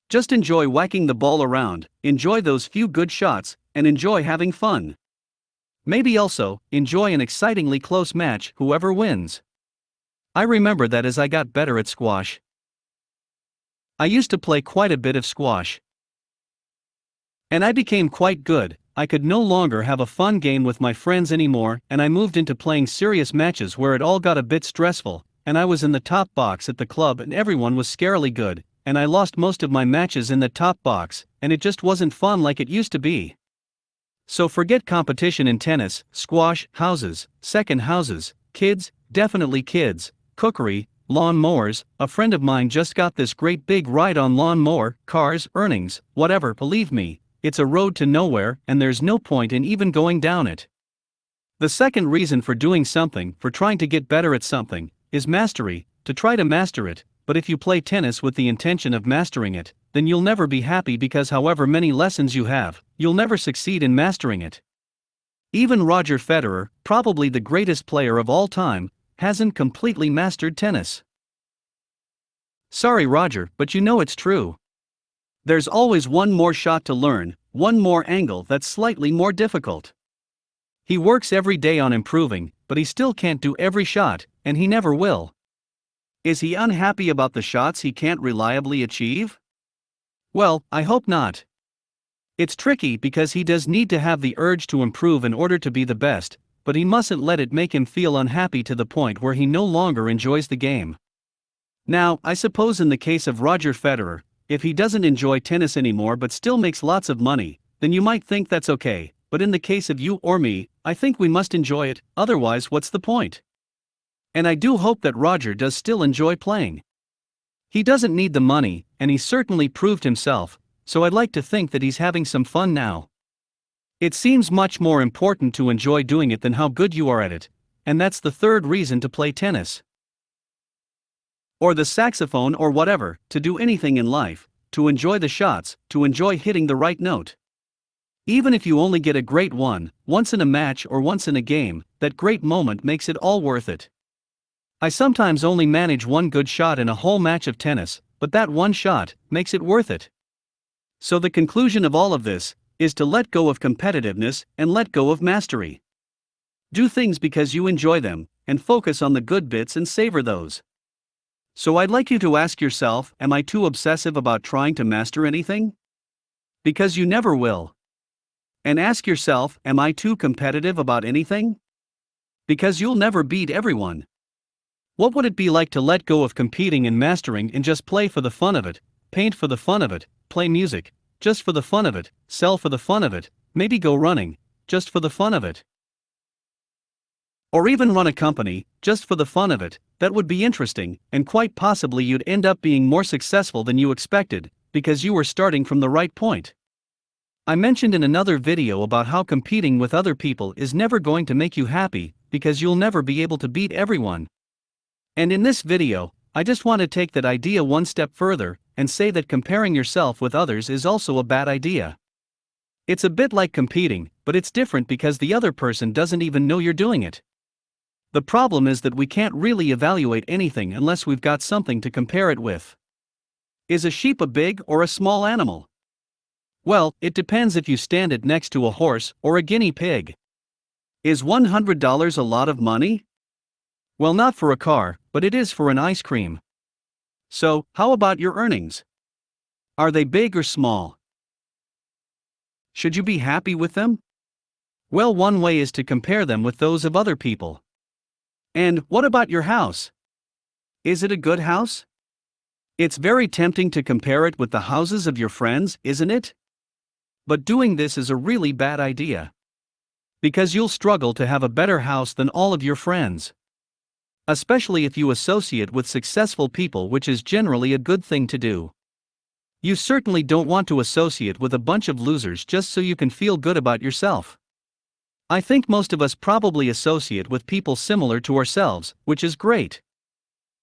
Just enjoy whacking the ball around, enjoy those few good shots, and enjoy having fun. Maybe also, enjoy an excitingly close match, whoever wins. I remember that as I got better at squash. I used to play quite a bit of squash. And I became quite good. I could no longer have a fun game with my friends anymore, and I moved into playing serious matches where it all got a bit stressful, and I was in the top box at the club and everyone was scarily good, and I lost most of my matches in the top box, and it just wasn't fun like it used to be. So forget competition in tennis, squash, houses, second houses, kids, definitely kids, cookery, lawn mowers. A friend of mine just got this great big ride on lawn mower, cars, earnings, whatever. Believe me, it's a road to nowhere and there's no point in even going down it. The second reason for doing something, for trying to get better at something, is mastery, to try to master it. But if you play tennis with the intention of mastering it, then you'll never be happy because however many lessons you have, you'll never succeed in mastering it. Even Roger Federer, probably the greatest player of all time, hasn't completely mastered tennis. Sorry Roger, but you know it's true. There's always one more shot to learn, one more angle that's slightly more difficult. He works every day on improving, but he still can't do every shot, and he never will. Is he unhappy about the shots he can't reliably achieve? Well, I hope not. It's tricky because he does need to have the urge to improve in order to be the best, but he mustn't let it make him feel unhappy to the point where he no longer enjoys the game. Now, I suppose in the case of Roger Federer, if he doesn't enjoy tennis anymore but still makes lots of money, then you might think that's okay, but in the case of you or me, I think we must enjoy it, otherwise what's the point? And I do hope that Roger does still enjoy playing. He doesn't need the money, and he certainly proved himself, so I'd like to think that he's having some fun now. It seems much more important to enjoy doing it than how good you are at it, and that's the third reason to play tennis. Or the saxophone or whatever, to do anything in life, to enjoy the shots, to enjoy hitting the right note. Even if you only get a great one, once in a match or once in a game, that great moment makes it all worth it. I sometimes only manage one good shot in a whole match of tennis, but that one shot makes it worth it. So the conclusion of all of this is to let go of competitiveness and let go of mastery. Do things because you enjoy them, and focus on the good bits and savor those. So I'd like you to ask yourself, am I too obsessive about trying to master anything? Because you never will. And ask yourself, am I too competitive about anything? Because you'll never beat everyone. What would it be like to let go of competing and mastering and just play for the fun of it, paint for the fun of it, play music, just for the fun of it, sell for the fun of it, maybe go running, just for the fun of it? Or even run a company, just for the fun of it. That would be interesting, and quite possibly you'd end up being more successful than you expected, because you were starting from the right point. I mentioned in another video about how competing with other people is never going to make you happy, because you'll never be able to beat everyone. And in this video, I just want to take that idea one step further, and say that comparing yourself with others is also a bad idea. It's a bit like competing, but it's different because the other person doesn't even know you're doing it. The problem is that we can't really evaluate anything unless we've got something to compare it with. Is a sheep a big or a small animal? Well, it depends if you stand it next to a horse or a guinea pig. Is $100 a lot of money? Well, not for a car, but it is for an ice cream. So, how about your earnings? Are they big or small? Should you be happy with them? Well, one way is to compare them with those of other people. And what about your house? Is it a good house? It's very tempting to compare it with the houses of your friends, isn't it? But doing this is a really bad idea. Because you'll struggle to have a better house than all of your friends. Especially if you associate with successful people, which is generally a good thing to do. You certainly don't want to associate with a bunch of losers just so you can feel good about yourself. I think most of us probably associate with people similar to ourselves, which is great.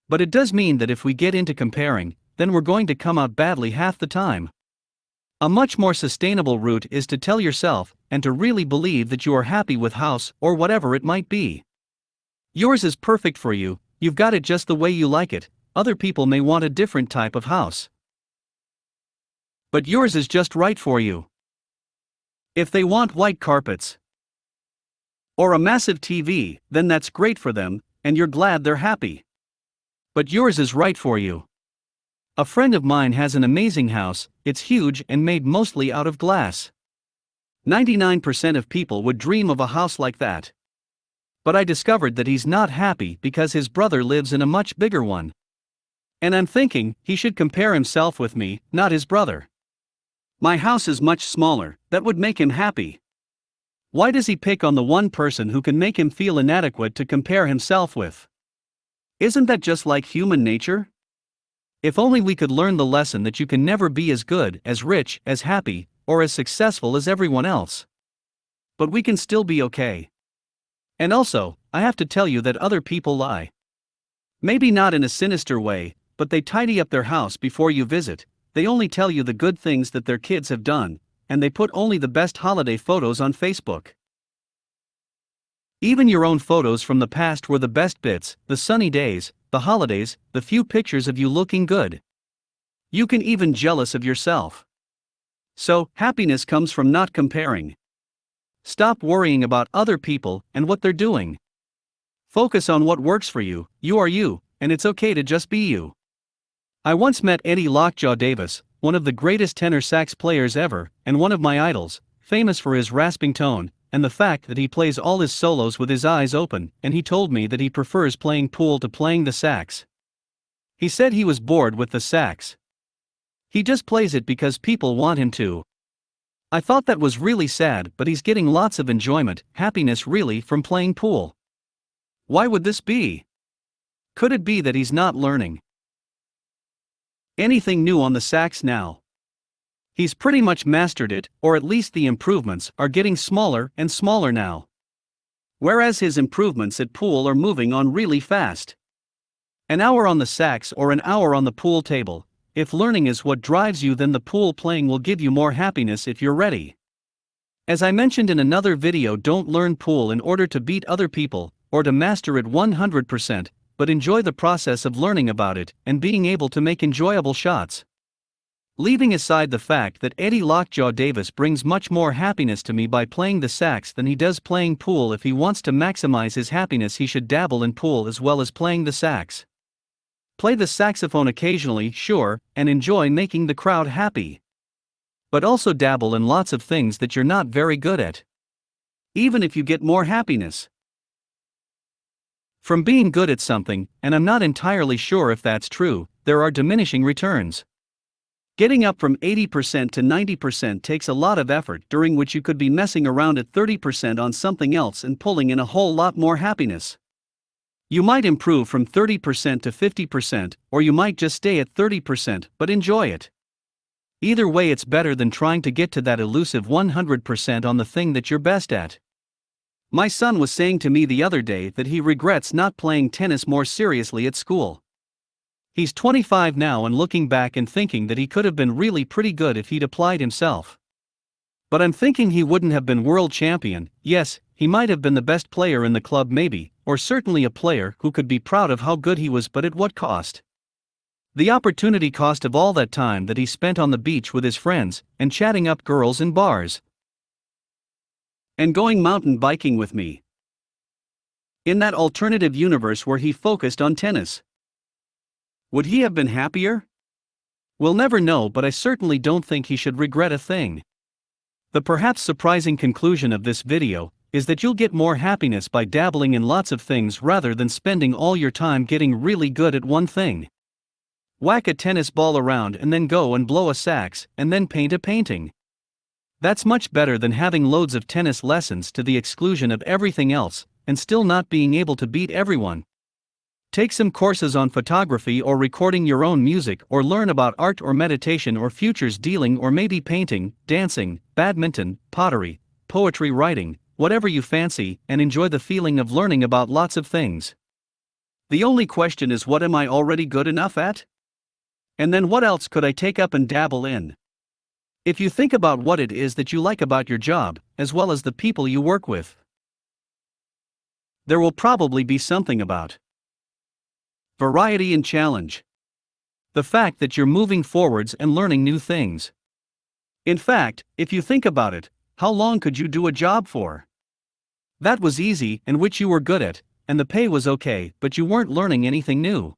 But it does mean that if we get into comparing, then we're going to come out badly half the time. A much more sustainable route is to tell yourself, and to really believe that you are happy with house or whatever it might be. Yours is perfect for you, you've got it just the way you like it. Other people may want a different type of house. But yours is just right for you. If they want white carpets or a massive TV, then that's great for them, and you're glad they're happy. But yours is right for you. A friend of mine has an amazing house. It's huge and made mostly out of glass. 99% of people would dream of a house like that. But I discovered that he's not happy because his brother lives in a much bigger one. And I'm thinking, he should compare himself with me, not his brother. My house is much smaller, that would make him happy. Why does he pick on the one person who can make him feel inadequate to compare himself with? Isn't that just like human nature? If only we could learn the lesson that you can never be as good, as rich, as happy, or as successful as everyone else. But we can still be okay. And also, I have to tell you that other people lie. Maybe not in a sinister way, but they tidy up their house before you visit. They only tell you the good things that their kids have done, and they put only the best holiday photos on Facebook. Even your own photos from the past were the best bits, the sunny days, the holidays, the few pictures of you looking good. You can even jealous of yourself. So, happiness comes from not comparing. Stop worrying about other people and what they're doing. Focus on what works for you. You are you, and it's okay to just be you. I once met Eddie Lockjaw Davis, one of the greatest tenor sax players ever, and one of my idols, famous for his rasping tone, and the fact that he plays all his solos with his eyes open, and he told me that he prefers playing pool to playing the sax. He said he was bored with the sax. He just plays it because people want him to. I thought that was really sad, but he's getting lots of enjoyment, happiness really, from playing pool. Why would this be? Could it be that he's not learning anything new on the sax now? He's pretty much mastered it, or at least the improvements are getting smaller and smaller now. Whereas his improvements at pool are moving on really fast. An hour on the sax or an hour on the pool table. If learning is what drives you, then the pool playing will give you more happiness if you're ready. As I mentioned in another video, don't learn pool in order to beat other people, or to master it 100%, but enjoy the process of learning about it, and being able to make enjoyable shots. Leaving aside the fact that Eddie Lockjaw Davis brings much more happiness to me by playing the sax than he does playing pool. If he wants to maximize his happiness, he should dabble in pool as well as playing the sax. Play the saxophone occasionally, sure, and enjoy making the crowd happy. But also dabble in lots of things that you're not very good at. Even if you get more happiness from being good at something, and I'm not entirely sure if that's true, there are diminishing returns. Getting up from 80% to 90% takes a lot of effort, during which you could be messing around at 30% on something else and pulling in a whole lot more happiness. You might improve from 30% to 50%, or you might just stay at 30% but enjoy it. Either way, it's better than trying to get to that elusive 100% on the thing that you're best at. My son was saying to me the other day that he regrets not playing tennis more seriously at school. He's 25 now and looking back and thinking that he could have been really pretty good if he'd applied himself. But I'm thinking he wouldn't have been world champion. Yes, he might have been the best player in the club maybe, or certainly a player who could be proud of how good he was, but at what cost? The opportunity cost of all that time that he spent on the beach with his friends, and chatting up girls in bars. And going mountain biking with me. In that alternative universe where he focused on tennis. Would he have been happier? We'll never know, but I certainly don't think he should regret a thing. The perhaps surprising conclusion of this video is that you'll get more happiness by dabbling in lots of things rather than spending all your time getting really good at one thing. Whack a tennis ball around and then go and blow a sax and then paint a painting. That's much better than having loads of tennis lessons to the exclusion of everything else and still not being able to beat everyone. Take some courses on photography or recording your own music, or learn about art or meditation or futures dealing, or maybe painting, dancing, badminton, pottery, poetry writing, whatever you fancy, and enjoy the feeling of learning about lots of things. The only question is, what am I already good enough at? And then what else could I take up and dabble in? If you think about what it is that you like about your job, as well as the people you work with, there will probably be something about variety and challenge. The fact that you're moving forwards and learning new things. In fact, if you think about it, how long could you do a job for that was easy and which you were good at, and the pay was okay, but you weren't learning anything new?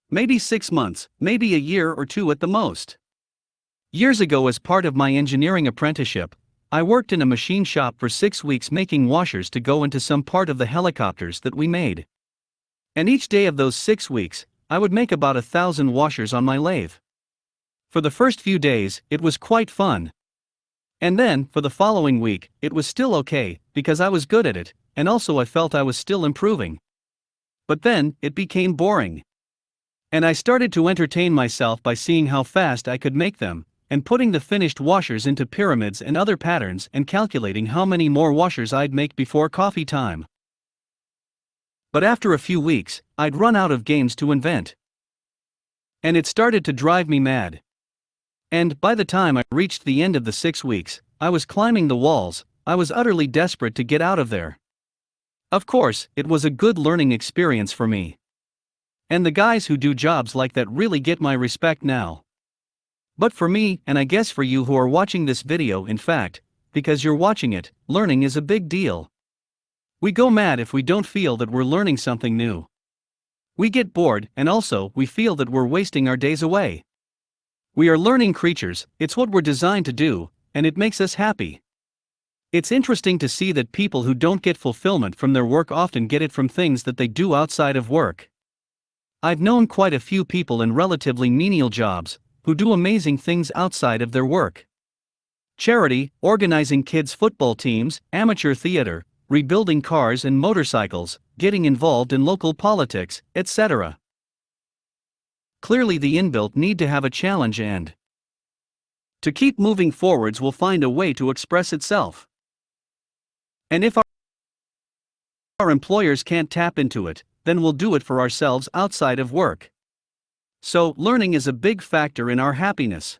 Maybe 6 months, maybe a year or two at the most. Years ago, as part of my engineering apprenticeship, I worked in a machine shop for 6 weeks making washers to go into some part of the helicopters that we made. And each day of those 6 weeks, I would make about 1,000 washers on my lathe. For the first few days, it was quite fun. And then, for the following week, it was still okay, because I was good at it, and also I felt I was still improving. But then, it became boring. And I started to entertain myself by seeing how fast I could make them, and putting the finished washers into pyramids and other patterns and calculating how many more washers I'd make before coffee time. But after a few weeks, I'd run out of games to invent. And it started to drive me mad. And by the time I reached the end of the 6 weeks, I was climbing the walls. I was utterly desperate to get out of there. Of course, it was a good learning experience for me. And the guys who do jobs like that really get my respect now. But for me, and I guess for you who are watching this video, in fact, because you're watching it, learning is a big deal. We go mad if we don't feel that we're learning something new. We get bored, and also, we feel that we're wasting our days away. We are learning creatures, it's what we're designed to do, and it makes us happy. It's interesting to see that people who don't get fulfillment from their work often get it from things that they do outside of work. I've known quite a few people in relatively menial jobs who do amazing things outside of their work. Charity, organizing kids' football teams, amateur theater, rebuilding cars and motorcycles, getting involved in local politics, etc. Clearly, the inbuilt need to have a challenge and to keep moving forwards will find a way to express itself. And if our employers can't tap into it, then we'll do it for ourselves outside of work. So, learning is a big factor in our happiness.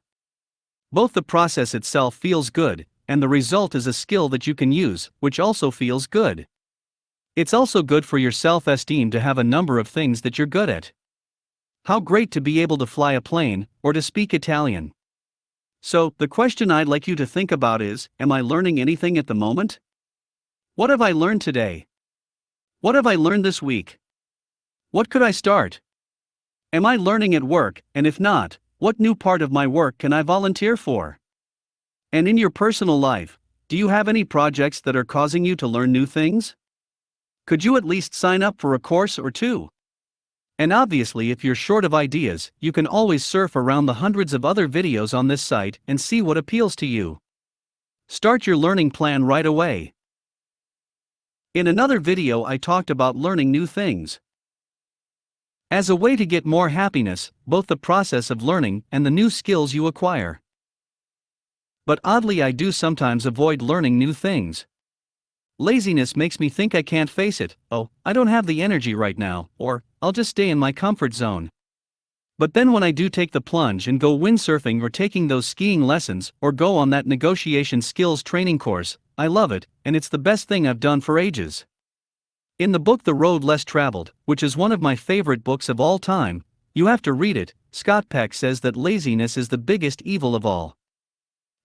Both the process itself feels good, and the result is a skill that you can use, which also feels good. It's also good for your self-esteem to have a number of things that you're good at. How great to be able to fly a plane, or to speak Italian. So, the question I'd like you to think about is, am I learning anything at the moment? What have I learned today? What have I learned this week? What could I start? Am I learning at work, and if not, what new part of my work can I volunteer for? And in your personal life, do you have any projects that are causing you to learn new things? Could you at least sign up for a course or two? And obviously, if you're short of ideas, you can always surf around the hundreds of other videos on this site and see what appeals to you. Start your learning plan right away. In another video, I talked about learning new things as a way to get more happiness, both the process of learning and the new skills you acquire. But oddly, I do sometimes avoid learning new things. Laziness makes me think I can't face it. Oh, I don't have the energy right now, or I'll just stay in my comfort zone. But then when I do take the plunge and go windsurfing or taking those skiing lessons or go on that negotiation skills training course, I love it, and it's the best thing I've done for ages. In the book The Road Less Traveled, which is one of my favorite books of all time, you have to read it, Scott Peck says that laziness is the biggest evil of all.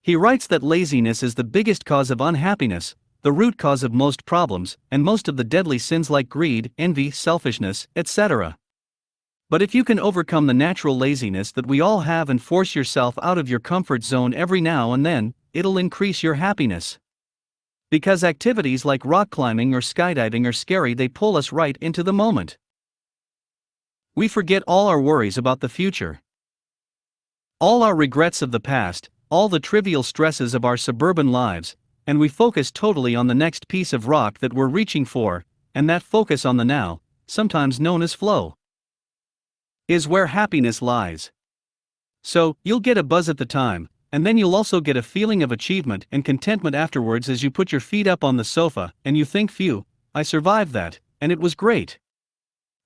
He writes that laziness is the biggest cause of unhappiness, the root cause of most problems, and most of the deadly sins like greed, envy, selfishness, etc. But if you can overcome the natural laziness that we all have and force yourself out of your comfort zone every now and then, it'll increase your happiness. Because activities like rock climbing or skydiving are scary, they pull us right into the moment. We forget all our worries about the future, all our regrets of the past, all the trivial stresses of our suburban lives, and we focus totally on the next piece of rock that we're reaching for, and that focus on the now, sometimes known as flow, is where happiness lies. So, you'll get a buzz at the time, and then you'll also get a feeling of achievement and contentment afterwards as you put your feet up on the sofa and you think, phew, I survived that, and it was great.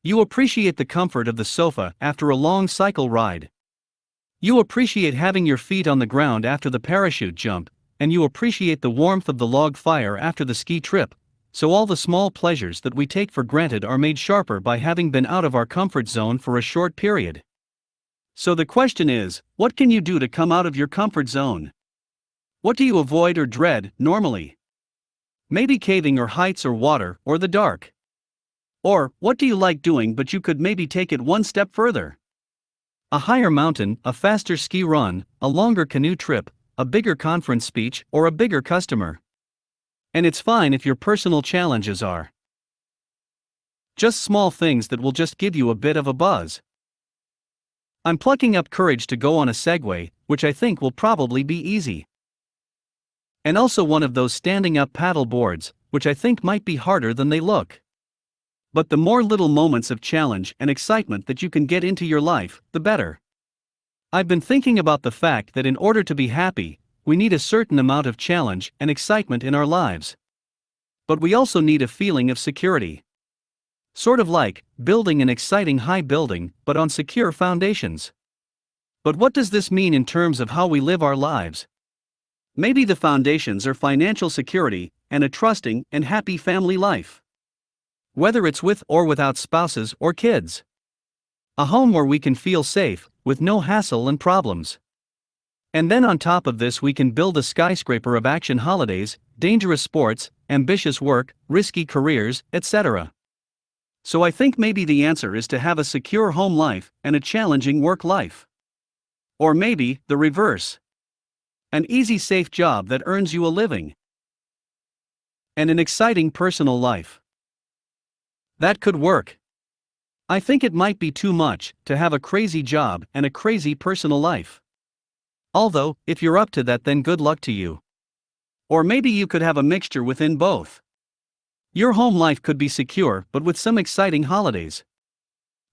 You appreciate the comfort of the sofa after a long cycle ride. You appreciate having your feet on the ground after the parachute jump, and you appreciate the warmth of the log fire after the ski trip. So all the small pleasures that we take for granted are made sharper by having been out of our comfort zone for a short period. So the question is, what can you do to come out of your comfort zone? What do you avoid or dread normally? Maybe caving or heights or water or the dark. Or, what do you like doing but you could maybe take it one step further? A higher mountain, a faster ski run, a longer canoe trip, a bigger conference speech, or a bigger customer. And it's fine if your personal challenges are just small things that will just give you a bit of a buzz. I'm plucking up courage to go on a Segway, which I think will probably be easy. And also one of those standing up paddle boards, which I think might be harder than they look. But the more little moments of challenge and excitement that you can get into your life, the better. I've been thinking about the fact that in order to be happy, we need a certain amount of challenge and excitement in our lives. But we also need a feeling of security. Sort of like building an exciting high building, but on secure foundations. But what does this mean in terms of how we live our lives? Maybe the foundations are financial security and a trusting and happy family life. Whether it's with or without spouses or kids. A home where we can feel safe, with no hassle and problems. And then on top of this we can build a skyscraper of action holidays, dangerous sports, ambitious work, risky careers, etc. So I think maybe the answer is to have a secure home life and a challenging work life. Or maybe the reverse. An easy, safe job that earns you a living. And an exciting personal life. That could work. I think it might be too much to have a crazy job and a crazy personal life. Although, if you're up to that, then good luck to you. Or maybe you could have a mixture within both. Your home life could be secure but with some exciting holidays.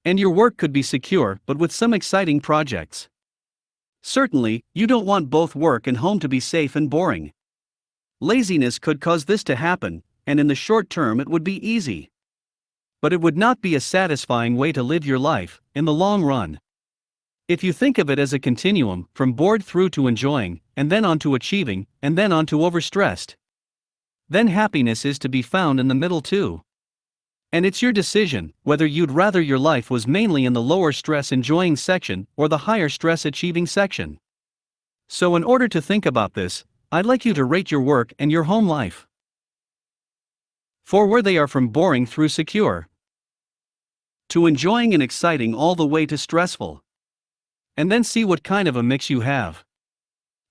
And your work could be secure but with some exciting projects. Certainly, you don't want both work and home to be safe and boring. Laziness could cause this to happen, and in the short term it would be easy. But it would not be a satisfying way to live your life, in the long run. If you think of it as a continuum, from bored through to enjoying, and then on to achieving, and then on to overstressed. Then happiness is to be found in the middle too. And it's your decision, whether you'd rather your life was mainly in the lower stress enjoying section, or the higher stress achieving section. So in order to think about this, I'd like you to rate your work and your home life. For where they are from boring through secure, to enjoying and exciting all the way to stressful. And then see what kind of a mix you have.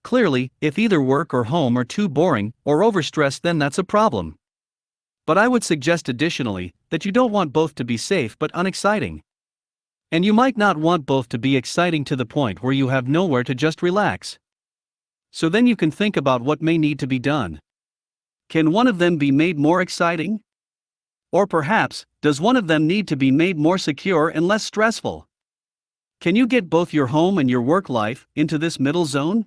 Clearly, if either work or home are too boring or overstressed, then that's a problem. But I would suggest additionally that you don't want both to be safe but unexciting. And you might not want both to be exciting to the point where you have nowhere to just relax. So then you can think about what may need to be done. Can one of them be made more exciting? Or perhaps, does one of them need to be made more secure and less stressful? Can you get both your home and your work life into this middle zone?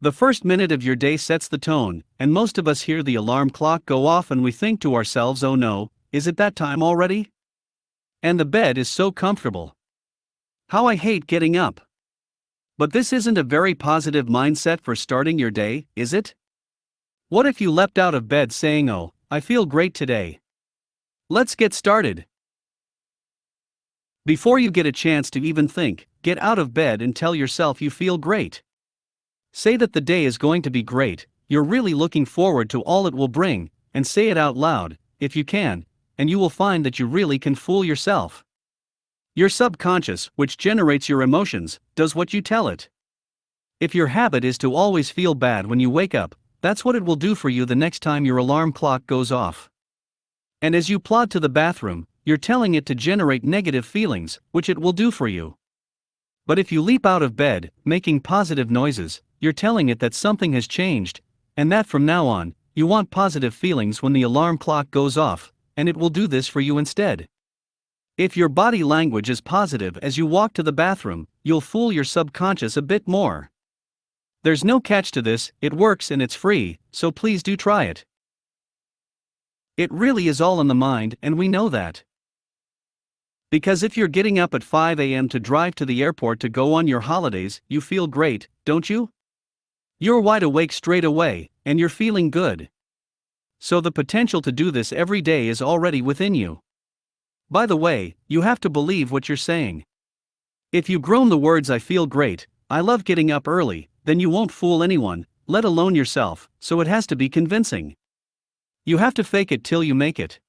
The first minute of your day sets the tone, and most of us hear the alarm clock go off and we think to ourselves, oh no, is it that time already? And the bed is so comfortable. How I hate getting up. But this isn't a very positive mindset for starting your day, is it? What if you leapt out of bed saying, oh, I feel great today? Let's get started. Before you get a chance to even think, get out of bed and tell yourself you feel great. Say that the day is going to be great, you're really looking forward to all it will bring, and say it out loud, if you can, and you will find that you really can fool yourself. Your subconscious, which generates your emotions, does what you tell it. If your habit is to always feel bad when you wake up, that's what it will do for you the next time your alarm clock goes off. And as you plod to the bathroom, you're telling it to generate negative feelings, which it will do for you. But if you leap out of bed, making positive noises, you're telling it that something has changed, and that from now on, you want positive feelings when the alarm clock goes off, and it will do this for you instead. If your body language is positive as you walk to the bathroom, you'll fool your subconscious a bit more. There's no catch to this, it works and it's free, so please do try it. It really is all in the mind, and we know that. Because if you're getting up at 5 a.m. to drive to the airport to go on your holidays, you feel great, don't you? You're wide awake straight away, and you're feeling good. So the potential to do this every day is already within you. By the way, you have to believe what you're saying. If you groan the words I feel great, I love getting up early, then you won't fool anyone, let alone yourself, so it has to be convincing. You have to fake it till you make it.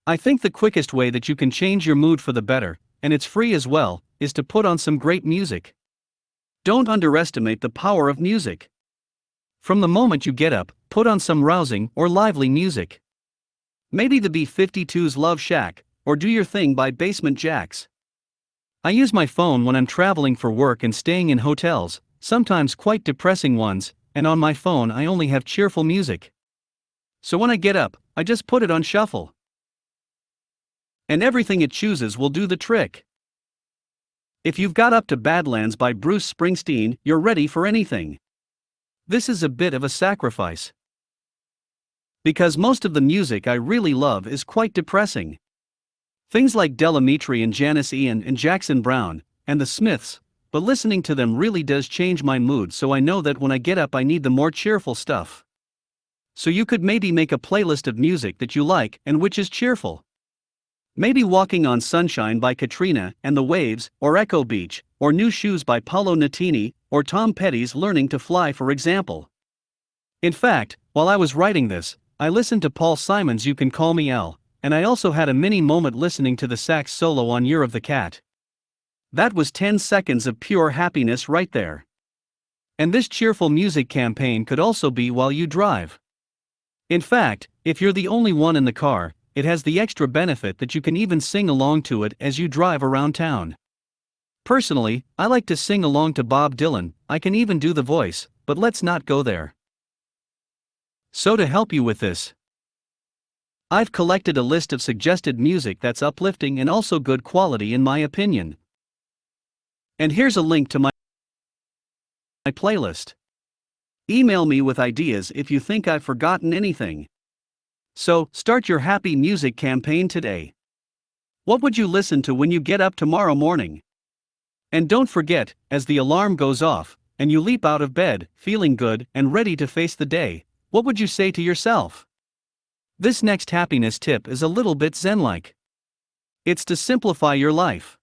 I think the quickest way that you can change your mood for the better, and it's free as well, is to put on some great music. Don't underestimate the power of music. From the moment you get up, put on some rousing or lively music. Maybe the B-52's Love Shack, or Do Your Thing by Basement Jaxx. I use my phone when I'm traveling for work and staying in hotels, sometimes quite depressing ones, and on my phone I only have cheerful music. So when I get up, I just put it on shuffle. And everything it chooses will do the trick. If you've got up to Badlands by Bruce Springsteen, you're ready for anything. This is a bit of a sacrifice. Because most of the music I really love is quite depressing. Things like Delamitri and Janice Ian and Jackson Browne, and the Smiths, but listening to them really does change my mood, so I know that when I get up I need the more cheerful stuff. So you could maybe make a playlist of music that you like and which is cheerful. Maybe Walking on Sunshine by Katrina and the Waves, or Echo Beach, or New Shoes by Paolo Nutini, or Tom Petty's Learning to Fly, for example. In fact, while I was writing this, I listened to Paul Simon's You Can Call Me Al, and I also had a mini moment listening to the sax solo on Year of the Cat. That was 10 seconds of pure happiness right there. And this cheerful music campaign could also be while you drive. In fact, if you're the only one in the car, it has the extra benefit that you can even sing along to it as you drive around town. Personally, I like to sing along to Bob Dylan, I can even do the voice, but let's not go there. So to help you with this, I've collected a list of suggested music that's uplifting and also good quality in my opinion. And here's a link to my playlist. Email me with ideas if you think I've forgotten anything. So, start your happy music campaign today. What would you listen to when you get up tomorrow morning? And don't forget, as the alarm goes off, and you leap out of bed, feeling good and ready to face the day, what would you say to yourself? This next happiness tip is a little bit Zen-like. It's to simplify your life.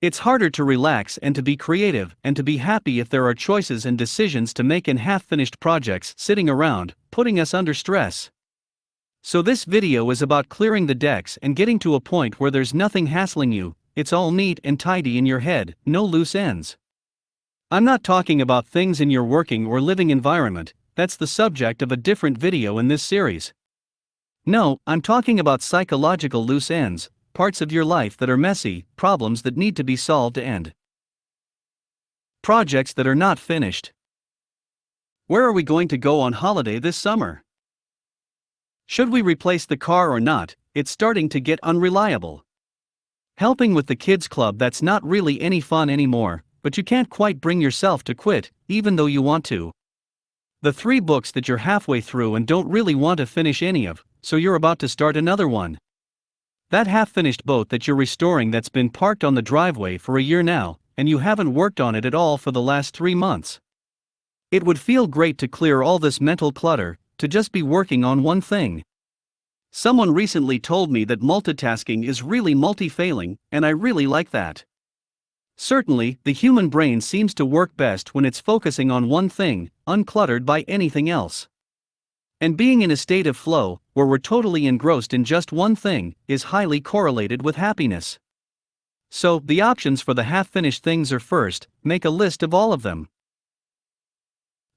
It's harder to relax and to be creative and to be happy if there are choices and decisions to make and half-finished projects sitting around, putting us under stress. So this video is about clearing the decks and getting to a point where there's nothing hassling you, it's all neat and tidy in your head, no loose ends. I'm not talking about things in your working or living environment, that's the subject of a different video in this series. No, I'm talking about psychological loose ends, parts of your life that are messy, problems that need to be solved, and projects that are not finished. Where are we going to go on holiday this summer? Should we replace the car or not? It's starting to get unreliable. Helping with the kids' club, that's not really any fun anymore, but you can't quite bring yourself to quit, even though you want to. The 3 books that you're halfway through and don't really want to finish any of, so you're about to start another one. That half-finished boat that you're restoring that's been parked on the driveway for a year now, and you haven't worked on it at all for the last 3 months. It would feel great to clear all this mental clutter, to just be working on one thing. Someone recently told me that multitasking is really multi-failing, and I really like that. Certainly, the human brain seems to work best when it's focusing on one thing, uncluttered by anything else. And being in a state of flow, where we're totally engrossed in just one thing, is highly correlated with happiness. So, the options for the half-finished things are: first, make a list of all of them,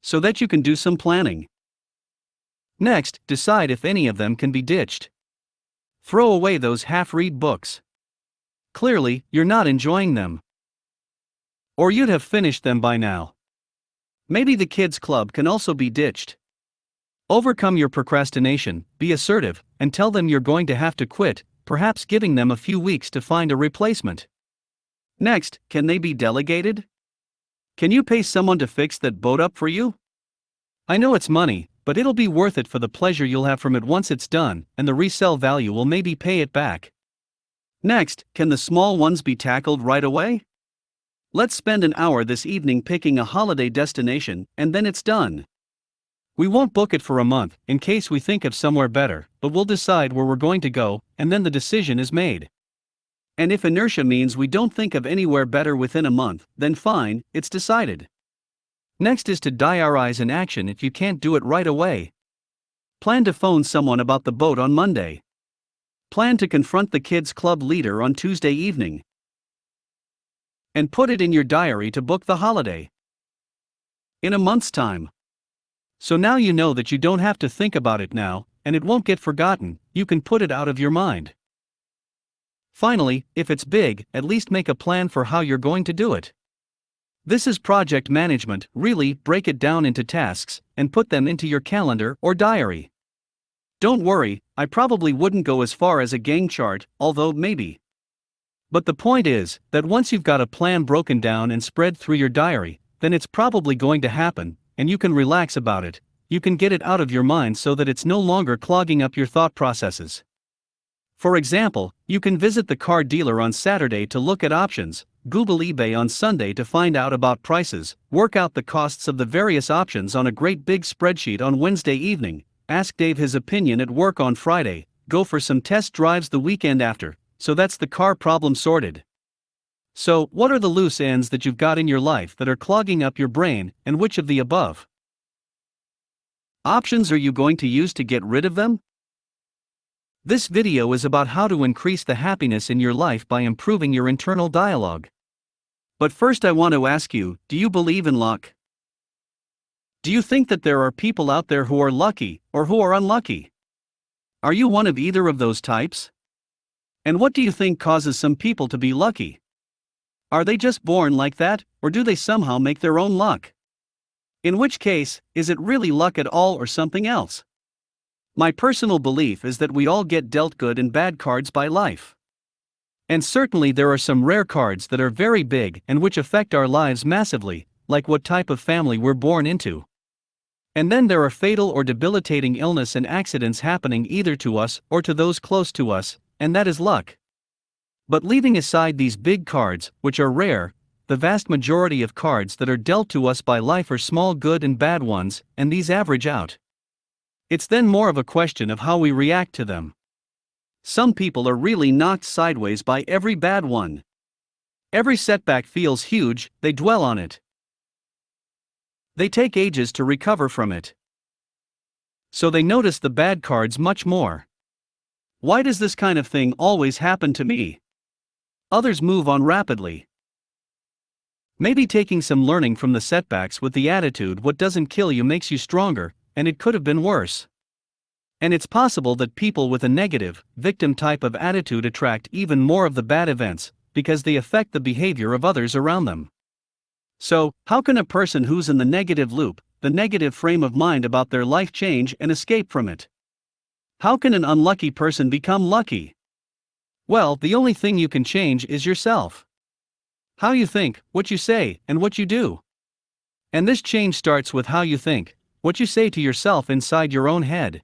so that you can do some planning. Next, decide if any of them can be ditched. Throw away those half-read books. Clearly, you're not enjoying them, or you'd have finished them by now. Maybe the kids' club can also be ditched. Overcome your procrastination, be assertive, and tell them you're going to have to quit, perhaps giving them a few weeks to find a replacement. Next, can they be delegated? Can you pay someone to fix that boat up for you? I know it's money, but it'll be worth it for the pleasure you'll have from it once it's done, and the resale value will maybe pay it back. Next, can the small ones be tackled right away? Let's spend an hour this evening picking a holiday destination, and then it's done. We won't book it for a month, in case we think of somewhere better, but we'll decide where we're going to go, and then the decision is made. And if inertia means we don't think of anywhere better within a month, then fine, it's decided. Next is to diarize an action if you can't do it right away. Plan to phone someone about the boat on Monday. Plan to confront the kids' club leader on Tuesday evening. And put it in your diary to book the holiday in a month's time. So now you know that you don't have to think about it now, and it won't get forgotten. You can put it out of your mind. Finally, if it's big, at least make a plan for how you're going to do it. This is project management. Really, break it down into tasks, and put them into your calendar or diary. Don't worry, I probably wouldn't go as far as a Gantt chart, although maybe. But the point is, that once you've got a plan broken down and spread through your diary, then it's probably going to happen, and you can relax about it. You can get it out of your mind so that it's no longer clogging up your thought processes. For example, you can visit the car dealer on Saturday to look at options, Google eBay on Sunday to find out about prices, work out the costs of the various options on a great big spreadsheet on Wednesday evening, ask Dave his opinion at work on Friday, go for some test drives the weekend after. So that's the car problem sorted. So, what are the loose ends that you've got in your life that are clogging up your brain, and which of the above options are you going to use to get rid of them? This video is about how to increase the happiness in your life by improving your internal dialogue. But first I want to ask you, do you believe in luck? Do you think that there are people out there who are lucky, or who are unlucky? Are you one of either of those types? And what do you think causes some people to be lucky? Are they just born like that, or do they somehow make their own luck? In which case, is it really luck at all or something else? My personal belief is that we all get dealt good and bad cards by life. And certainly there are some rare cards that are very big and which affect our lives massively, like what type of family we're born into. And then there are fatal or debilitating illness and accidents happening either to us or to those close to us, and that is luck. But leaving aside these big cards, which are rare, the vast majority of cards that are dealt to us by life are small good and bad ones, and these average out. It's then more of a question of how we react to them. Some people are really knocked sideways by every bad one. Every setback feels huge, they dwell on it. They take ages to recover from it. So they notice the bad cards much more. Why does this kind of thing always happen to me? Others move on rapidly. Maybe taking some learning from the setbacks with the attitude what doesn't kill you makes you stronger, and it could have been worse. And it's possible that people with a negative, victim type of attitude attract even more of the bad events, because they affect the behavior of others around them. So, how can a person who's in the negative loop, the negative frame of mind about their life change and escape from it? How can an unlucky person become lucky? Well, the only thing you can change is yourself. How you think, what you say, and what you do. And this change starts with how you think, what you say to yourself inside your own head.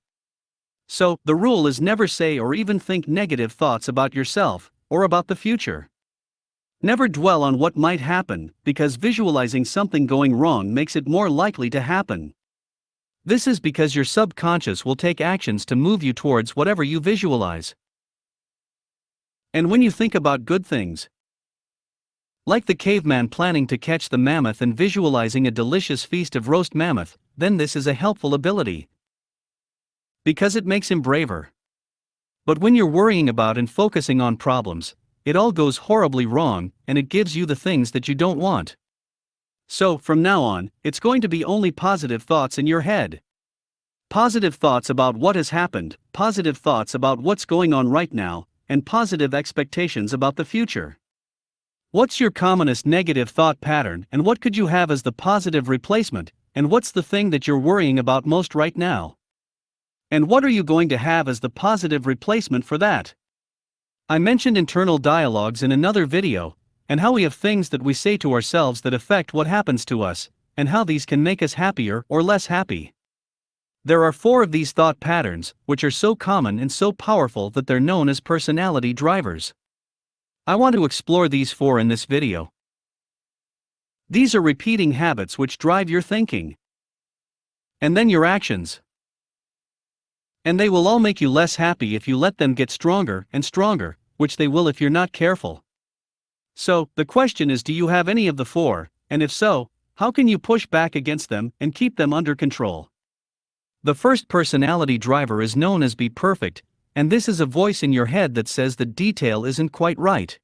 So, the rule is never say or even think negative thoughts about yourself, or about the future. Never dwell on what might happen, because visualizing something going wrong makes it more likely to happen. This is because your subconscious will take actions to move you towards whatever you visualize. And when you think about good things, like the caveman planning to catch the mammoth and visualizing a delicious feast of roast mammoth, then this is a helpful ability, because it makes him braver. But when you're worrying about and focusing on problems, it all goes horribly wrong, and it gives you the things that you don't want. So, from now on, it's going to be only positive thoughts in your head. Positive thoughts about what has happened, positive thoughts about what's going on right now, and positive expectations about the future. What's your commonest negative thought pattern, and what could you have as the positive replacement, and what's the thing that you're worrying about most right now? And what are you going to have as the positive replacement for that? I mentioned internal dialogues in another video, and how we have things that we say to ourselves that affect what happens to us, and how these can make us happier or less happy. There are 4 of these thought patterns, which are so common and so powerful that they're known as personality drivers. I want to explore these 4 in this video. These are repeating habits which drive your thinking, and then your actions. And they will all make you less happy if you let them get stronger and stronger, which they will if you're not careful. So, the question is, do you have any of the 4, and if so, how can you push back against them and keep them under control? The first personality driver is known as be perfect, and this is a voice in your head that says the detail isn't quite right.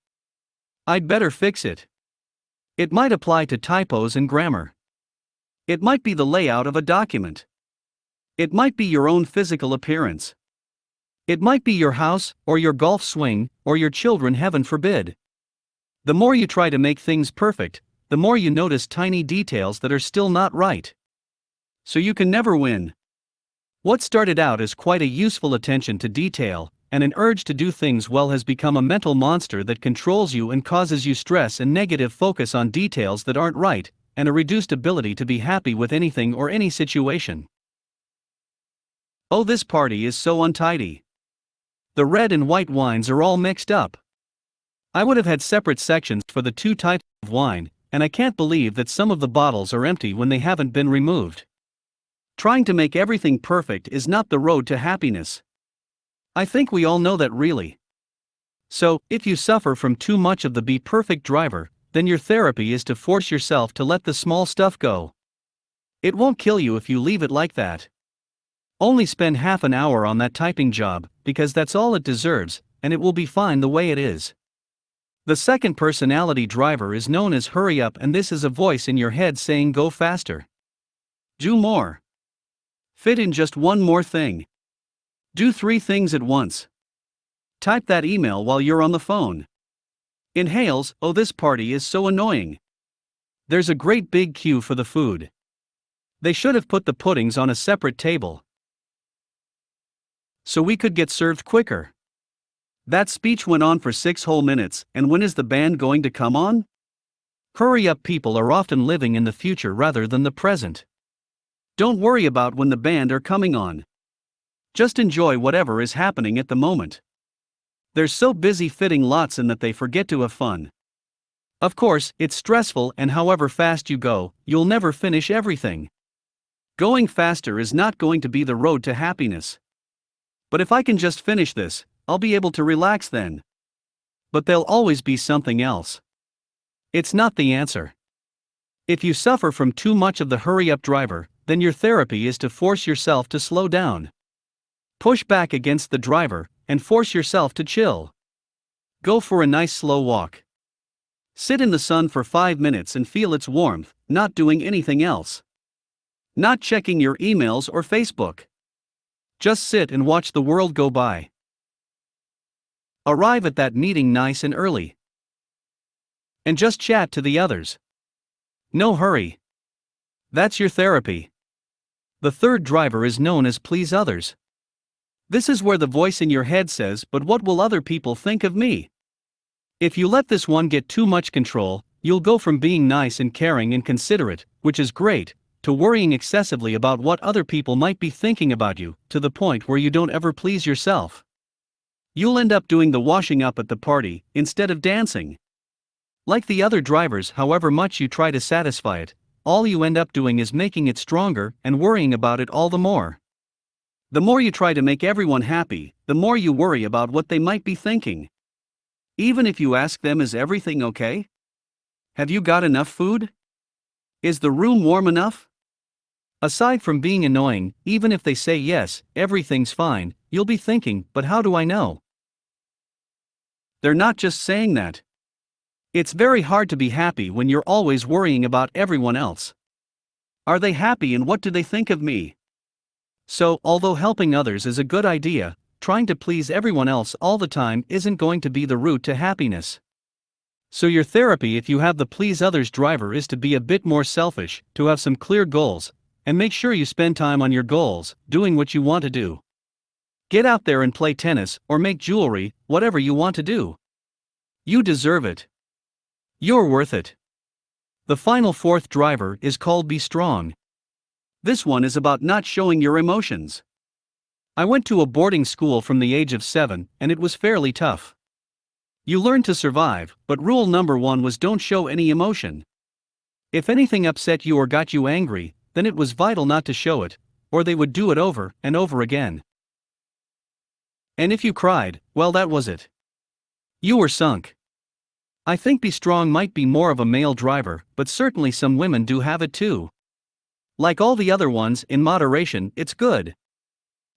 I'd better fix it. It might apply to typos and grammar. It might be the layout of a document. It might be your own physical appearance. It might be your house, or your golf swing, or your children, heaven forbid. The more you try to make things perfect, the more you notice tiny details that are still not right. So you can never win. What started out as quite a useful attention to detail, and an urge to do things well, has become a mental monster that controls you and causes you stress and negative focus on details that aren't right, and a reduced ability to be happy with anything or any situation. Oh, this party is so untidy. The red and white wines are all mixed up. I would have had separate sections for the 2 types of wine, and I can't believe that some of the bottles are empty when they haven't been removed. Trying to make everything perfect is not the road to happiness. I think we all know that, really. So, if you suffer from too much of the be perfect driver, then your therapy is to force yourself to let the small stuff go. It won't kill you if you leave it like that. Only spend half an hour on that typing job, because that's all it deserves, and it will be fine the way it is. The second personality driver is known as hurry up, and this is a voice in your head saying go faster. Do more. Fit in just one more thing. Do 3 things at once. Type that email while you're on the phone. Inhales, oh, this party is so annoying. There's a great big queue for the food. They should have put the puddings on a separate table, so we could get served quicker. That speech went on for 6 whole minutes, and when is the band going to come on? Hurry up people are often living in the future rather than the present. Don't worry about when the band are coming on. Just enjoy whatever is happening at the moment. They're so busy fitting lots in that they forget to have fun. Of course, it's stressful, and however fast you go, you'll never finish everything. Going faster is not going to be the road to happiness. But if I can just finish this, I'll be able to relax then. But there'll always be something else. It's not the answer. If you suffer from too much of the hurry-up driver, then your therapy is to force yourself to slow down. Push back against the driver, and force yourself to chill. Go for a nice slow walk. Sit in the sun for 5 minutes and feel its warmth, not doing anything else. Not checking your emails or Facebook. Just sit and watch the world go by. Arrive at that meeting nice and early. And just chat to the others. No hurry. That's your therapy. The third driver is known as please others. This is where the voice in your head says, but what will other people think of me? If you let this one get too much control, you'll go from being nice and caring and considerate, which is great, to worrying excessively about what other people might be thinking about you, to the point where you don't ever please yourself. You'll end up doing the washing up at the party, instead of dancing. Like the other drivers, however much you try to satisfy it, all you end up doing is making it stronger and worrying about it all the more. The more you try to make everyone happy, the more you worry about what they might be thinking. Even if you ask them, is everything okay? Have you got enough food? Is the room warm enough? Aside from being annoying, even if they say yes, everything's fine, you'll be thinking, but how do I know? They're not just saying that. It's very hard to be happy when you're always worrying about everyone else. Are they happy and what do they think of me? So, although helping others is a good idea, trying to please everyone else all the time isn't going to be the route to happiness. So your therapy, if you have the please others driver, is to be a bit more selfish, to have some clear goals, and make sure you spend time on your goals, doing what you want to do. Get out there and play tennis, or make jewelry, whatever you want to do. You deserve it. You're worth it. The final fourth driver is called be strong. This one is about not showing your emotions. I went to a boarding school from the age of 7, and it was fairly tough. You learn to survive, but rule number 1 was don't show any emotion. If anything upset you or got you angry, then it was vital not to show it, or they would do it over and over again. And if you cried, well, that was it. You were sunk. I think be strong might be more of a male driver, but certainly some women do have it too. Like all the other ones, in moderation, it's good.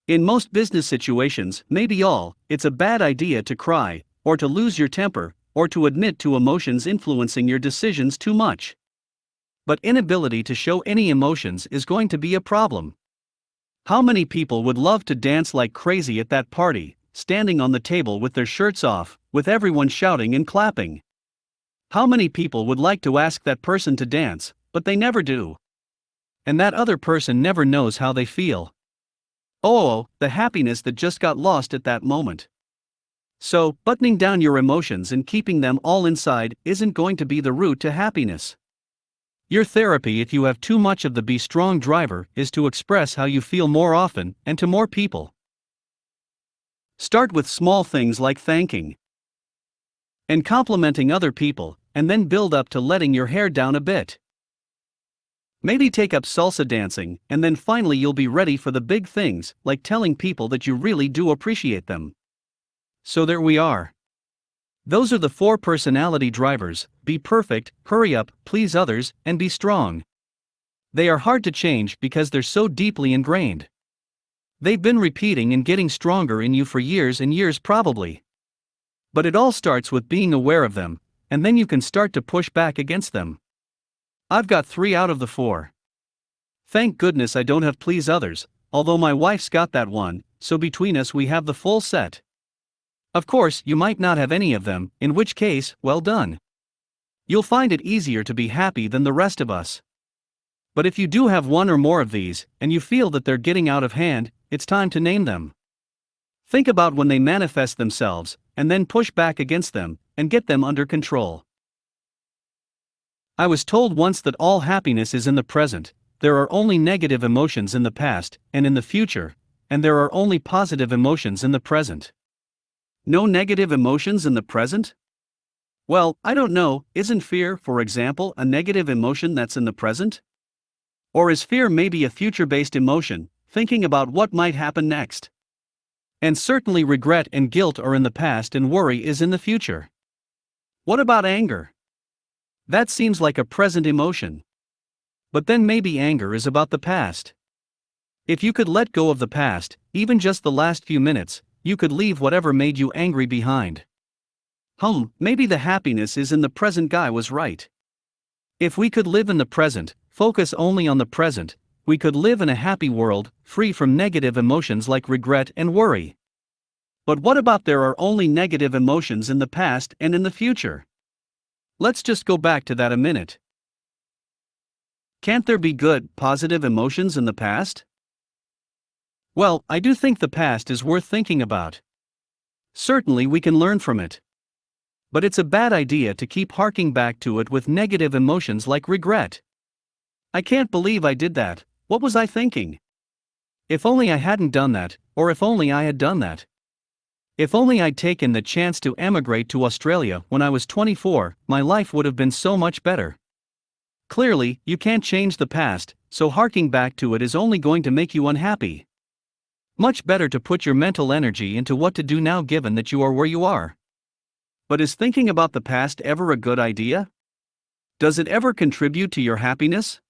In most business situations, maybe all, it's a bad idea to cry, or to lose your temper, or to admit to emotions influencing your decisions too much. But inability to show any emotions is going to be a problem. How many people would love to dance like crazy at that party, standing on the table with their shirts off, with everyone shouting and clapping? How many people would like to ask that person to dance, but they never do? And that other person never knows how they feel. Oh, the happiness that just got lost at that moment. So, buttoning down your emotions and keeping them all inside isn't going to be the route to happiness. Your therapy, if you have too much of the be strong driver, is to express how you feel more often and to more people. Start with small things like thanking and complimenting other people, and then build up to letting your hair down a bit. Maybe take up salsa dancing, and then finally you'll be ready for the big things, like telling people that you really do appreciate them. So there we are. Those are the 4 personality drivers: be perfect, hurry up, please others, and be strong. They are hard to change because they're so deeply ingrained. They've been repeating and getting stronger in you for years and years probably. But it all starts with being aware of them, and then you can start to push back against them. I've got 3 out of the 4. Thank goodness I don't have please others, although my wife's got that one, so between us we have the full set. Of course, you might not have any of them, in which case, well done. You'll find it easier to be happy than the rest of us. But if you do have one or more of these, and you feel that they're getting out of hand, it's time to name them. Think about when they manifest themselves, and then push back against them, and get them under control. I was told once that all happiness is in the present, there are only negative emotions in the past and in the future, and there are only positive emotions in the present. No negative emotions in the present? Well, I don't know, isn't fear, for example, a negative emotion that's in the present? Or is fear maybe a future-based emotion, thinking about what might happen next? And certainly regret and guilt are in the past and worry is in the future. What about anger? That seems like a present emotion. But then maybe anger is about the past. If you could let go of the past, even just the last few minutes, you could leave whatever made you angry behind. Maybe the happiness is in the present. Guy was right. If we could live in the present, focus only on the present, we could live in a happy world, free from negative emotions like regret and worry. But what about there are only negative emotions in the past and in the future? Let's just go back to that a minute. Can't there be good, positive emotions in the past? Well, I do think the past is worth thinking about. Certainly we can learn from it. But it's a bad idea to keep harking back to it with negative emotions like regret. I can't believe I did that, what was I thinking? If only I hadn't done that, or if only I had done that. If only I'd taken the chance to emigrate to Australia when I was 24, my life would have been so much better. Clearly, you can't change the past, so harking back to it is only going to make you unhappy. Much better to put your mental energy into what to do now given that you are where you are. But is thinking about the past ever a good idea? Does it ever contribute to your happiness?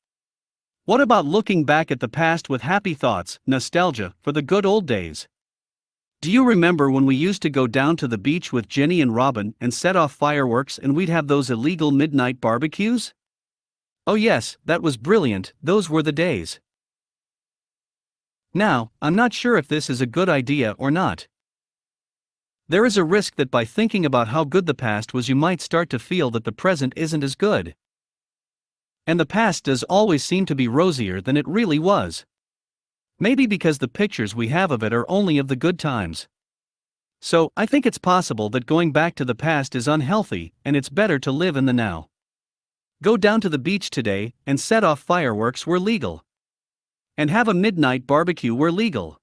What about looking back at the past with happy thoughts, nostalgia, for the good old days? Do you remember when we used to go down to the beach with Jenny and Robin and set off fireworks and we'd have those illegal midnight barbecues? Oh yes, that was brilliant, those were the days. Now, I'm not sure if this is a good idea or not. There is a risk that by thinking about how good the past was you might start to feel that the present isn't as good. And the past does always seem to be rosier than it really was. Maybe because the pictures we have of it are only of the good times. So, I think it's possible that going back to the past is unhealthy, and it's better to live in the now. Go down to the beach today and set off fireworks where legal. And have a midnight barbecue where legal.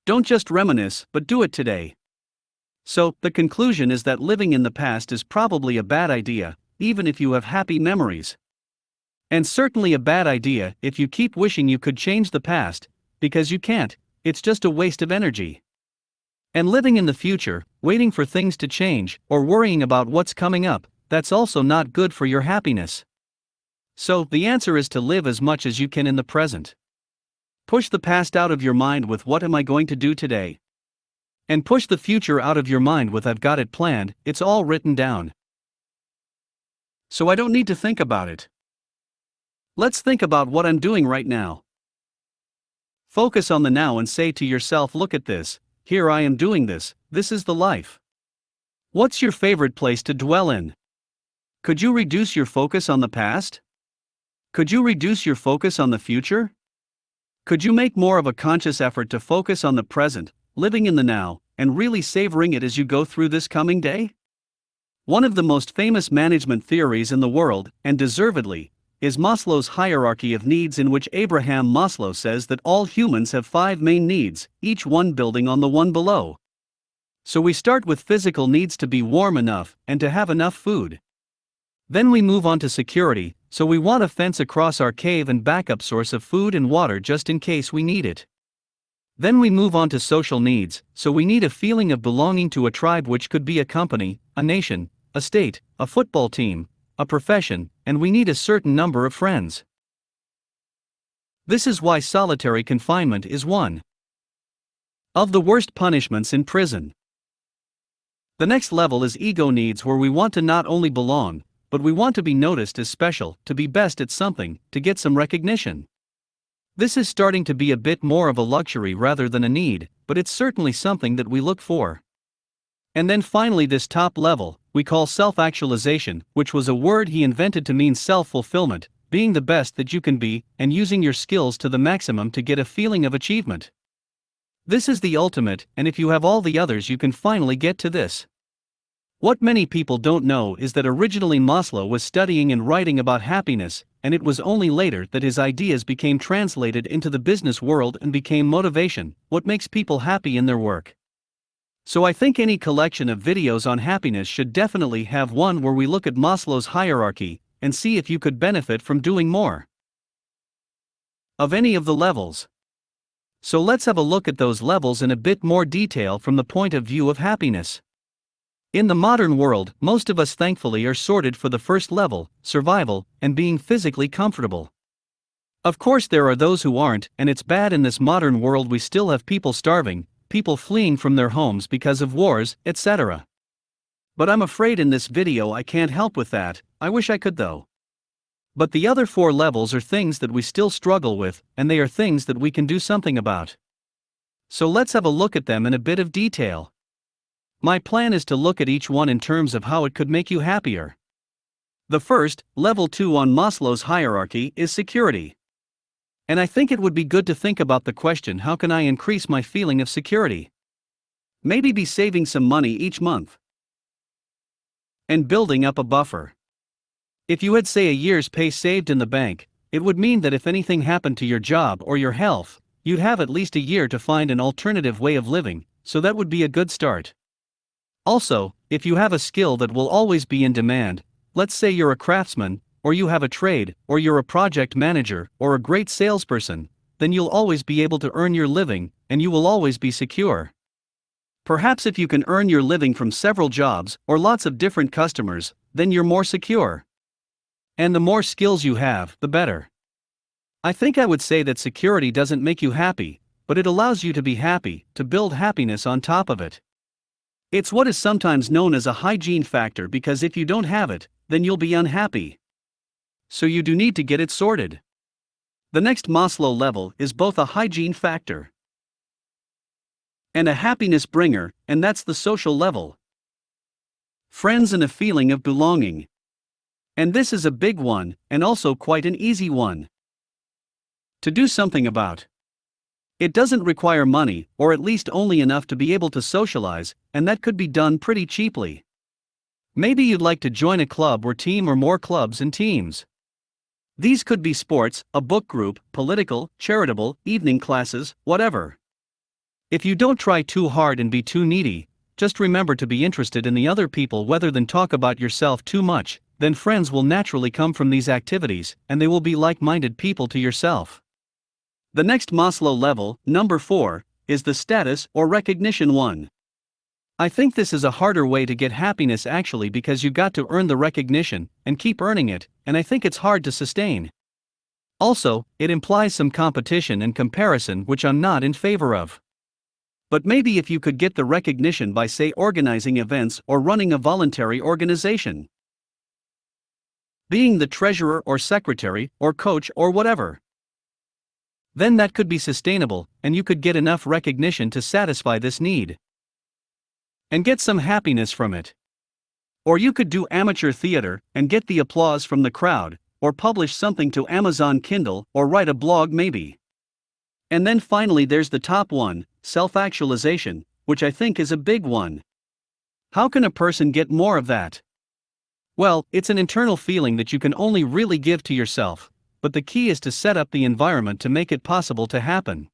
Don't just reminisce, but do it today. So, the conclusion is that living in the past is probably a bad idea, even if you have happy memories. And certainly a bad idea if you keep wishing you could change the past, because you can't, it's just a waste of energy. And living in the future, waiting for things to change, or worrying about what's coming up, that's also not good for your happiness. So, the answer is to live as much as you can in the present. Push the past out of your mind with what am I going to do today? And push the future out of your mind with I've got it planned, it's all written down. So I don't need to think about it. Let's think about what I'm doing right now. Focus on the now and say to yourself, look at this, here I am doing this, this is the life. What's your favorite place to dwell in? Could you reduce your focus on the past? Could you reduce your focus on the future? Could you make more of a conscious effort to focus on the present, living in the now, and really savoring it as you go through this coming day? One of the most famous management theories in the world, and deservedly, is Maslow's hierarchy of needs, in which Abraham Maslow says that all humans have 5 main needs, each one building on the one below. So we start with physical needs to be warm enough and to have enough food. Then we move on to security, so we want a fence across our cave and backup source of food and water just in case we need it. Then we move on to social needs, so we need a feeling of belonging to a tribe, which could be a company, a nation, a state, a football team, a profession, and we need a certain number of friends. This is why solitary confinement is one of the worst punishments in prison. The next level is ego needs, where we want to not only belong, but we want to be noticed as special, to be best at something, to get some recognition. This is starting to be a bit more of a luxury rather than a need, but it's certainly something that we look for. And then finally, this top level, we call self-actualization, which was a word he invented to mean self-fulfillment, being the best that you can be, and using your skills to the maximum to get a feeling of achievement. This is the ultimate, and if you have all the others you can finally get to this. What many people don't know is that originally Maslow was studying and writing about happiness, and it was only later that his ideas became translated into the business world and became motivation, what makes people happy in their work. So I think any collection of videos on happiness should definitely have one where we look at Maslow's hierarchy and see if you could benefit from doing more of any of the levels. So let's have a look at those levels in a bit more detail from the point of view of happiness. In the modern world, most of us thankfully are sorted for the first level, survival, and being physically comfortable. Of course there are those who aren't, and it's bad. In this modern world we still have people starving, people fleeing from their homes because of wars, etc. But I'm afraid in this video I can't help with that. I wish I could though. But the other 4 levels are things that we still struggle with, and they are things that we can do something about. So let's have a look at them in a bit of detail. My plan is to look at each one in terms of how it could make you happier. The first, level 2 on Maslow's hierarchy, is security. And I think it would be good to think about the question: how can I increase my feeling of security? Maybe be saving some money each month. And building up a buffer. If you had, say, a year's pay saved in the bank, it would mean that if anything happened to your job or your health, you'd have at least a year to find an alternative way of living, so that would be a good start. Also, if you have a skill that will always be in demand, let's say you're a craftsman, or you have a trade, or you're a project manager, or a great salesperson, then you'll always be able to earn your living, and you will always be secure. Perhaps if you can earn your living from several jobs, or lots of different customers, then you're more secure. And the more skills you have, the better. I think I would say that security doesn't make you happy, but it allows you to be happy, to build happiness on top of it. It's what is sometimes known as a hygiene factor, because if you don't have it, then you'll be unhappy. So you do need to get it sorted. The next Maslow level is both a hygiene factor and a happiness bringer, and that's the social level. Friends and a feeling of belonging. And this is a big one, and also quite an easy one to do something about. It doesn't require money, or at least only enough to be able to socialize, and that could be done pretty cheaply. Maybe you'd like to join a club or team, or more clubs and teams. These could be sports, a book group, political, charitable, evening classes, whatever. If you don't try too hard and be too needy, just remember to be interested in the other people rather than talk about yourself too much, then friends will naturally come from these activities, and they will be like-minded people to yourself. The next Maslow level, number 4, is the status or recognition one. I think this is a harder way to get happiness actually, because you got to earn the recognition, and keep earning it, and I think it's hard to sustain. Also, it implies some competition and comparison, which I'm not in favor of. But maybe if you could get the recognition by, say, organizing events or running a voluntary organization. Being the treasurer or secretary or coach or whatever. Then that could be sustainable, and you could get enough recognition to satisfy this need. And get some happiness from it. Or you could do amateur theater and get the applause from the crowd, or publish something to Amazon Kindle, or write a blog maybe. And then finally there's the top one, self-actualization, which I think is a big one. How can a person get more of that? Well, it's an internal feeling that you can only really give to yourself, but the key is to set up the environment to make it possible to happen.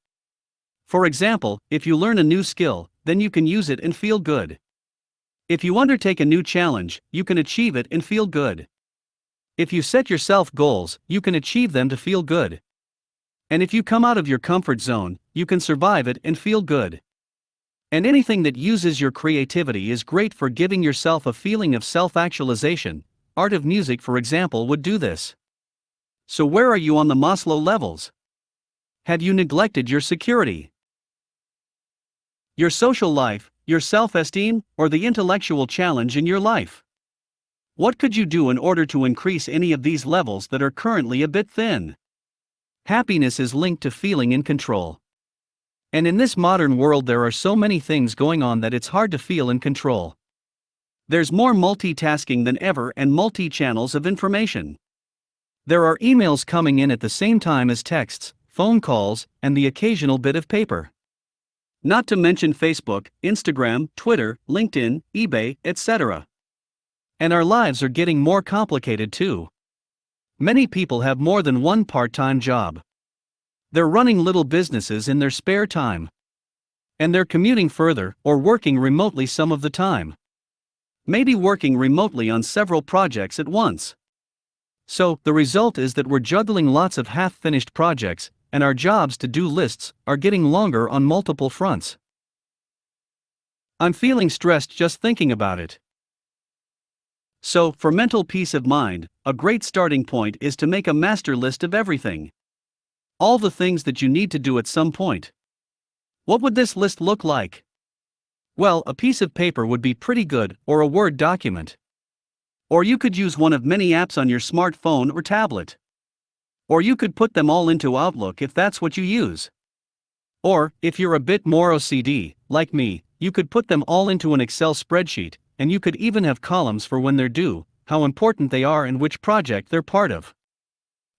For example, if you learn a new skill, then you can use it and feel good. If you undertake a new challenge, you can achieve it and feel good. If you set yourself goals, you can achieve them to feel good. And if you come out of your comfort zone, you can survive it and feel good. And anything that uses your creativity is great for giving yourself a feeling of self-actualization. Art of music, for example, would do this. So where are you on the Maslow levels? Have you neglected your security? Your social life, your self-esteem, or the intellectual challenge in your life? What could you do in order to increase any of these levels that are currently a bit thin? Happiness is linked to feeling in control. And in this modern world there are so many things going on that it's hard to feel in control. There's more multitasking than ever and multi-channels of information. There are emails coming in at the same time as texts, phone calls, and the occasional bit of paper. Not to mention Facebook, Instagram, Twitter, LinkedIn, eBay, etc. And our lives are getting more complicated too. Many people have more than one part-time job. They're running little businesses in their spare time. And they're commuting further, or working remotely some of the time. Maybe working remotely on several projects at once. So, the result is that we're juggling lots of half-finished projects, and our jobs to-do lists are getting longer on multiple fronts. I'm feeling stressed just thinking about it. So, for mental peace of mind, a great starting point is to make a master list of everything. All the things that you need to do at some point. What would this list look like? Well, a piece of paper would be pretty good, or a Word document. Or you could use one of many apps on your smartphone or tablet. Or you could put them all into Outlook if that's what you use. Or, if you're a bit more OCD, like me, you could put them all into an Excel spreadsheet, and you could even have columns for when they're due, how important they are, and which project they're part of.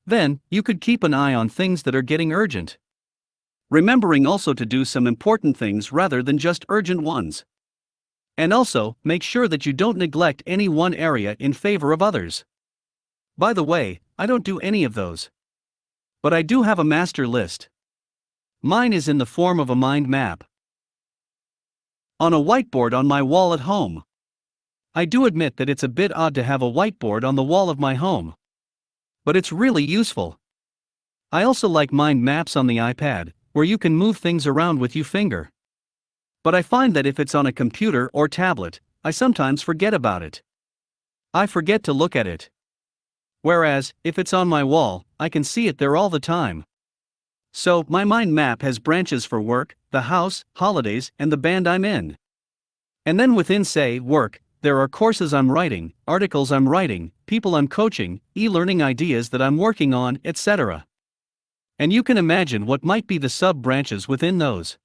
Then, you could keep an eye on things that are getting urgent. Remembering also to do some important things rather than just urgent ones. And also, make sure that you don't neglect any one area in favor of others. By the way, I don't do any of those. But I do have a master list. Mine is in the form of a mind map. On a whiteboard on my wall at home. I do admit that it's a bit odd to have a whiteboard on the wall of my home. But it's really useful. I also like mind maps on the iPad, where you can move things around with your finger. But I find that if it's on a computer or tablet, I sometimes forget about it. I forget to look at it. Whereas, if it's on my wall, I can see it there all the time. So, my mind map has branches for work, the house, holidays, and the band I'm in. And then within, say, work, there are courses I'm writing, articles I'm writing, people I'm coaching, e-learning ideas that I'm working on, etc. And you can imagine what might be the sub-branches within those.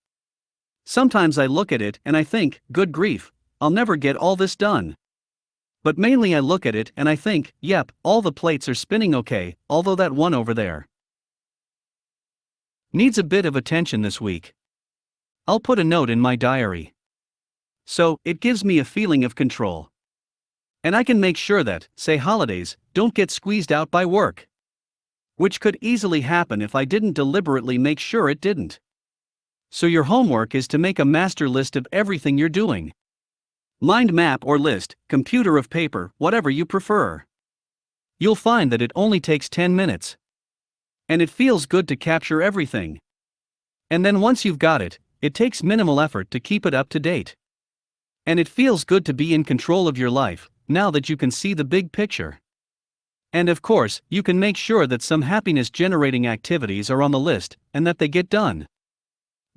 Sometimes I look at it and I think, good grief, I'll never get all this done. But mainly I look at it and I think, yep, all the plates are spinning okay, although that one over there needs a bit of attention this week. I'll put a note in my diary. So, it gives me a feeling of control. And I can make sure that, say, holidays don't get squeezed out by work. Which could easily happen if I didn't deliberately make sure it didn't. So your homework is to make a master list of everything you're doing. Mind map or list, computer of paper, whatever you prefer. You'll find that it only takes 10 minutes. And it feels good to capture everything. And then once you've got it, it takes minimal effort to keep it up to date. And it feels good to be in control of your life, now that you can see the big picture. And of course, you can make sure that some happiness-generating activities are on the list, and that they get done.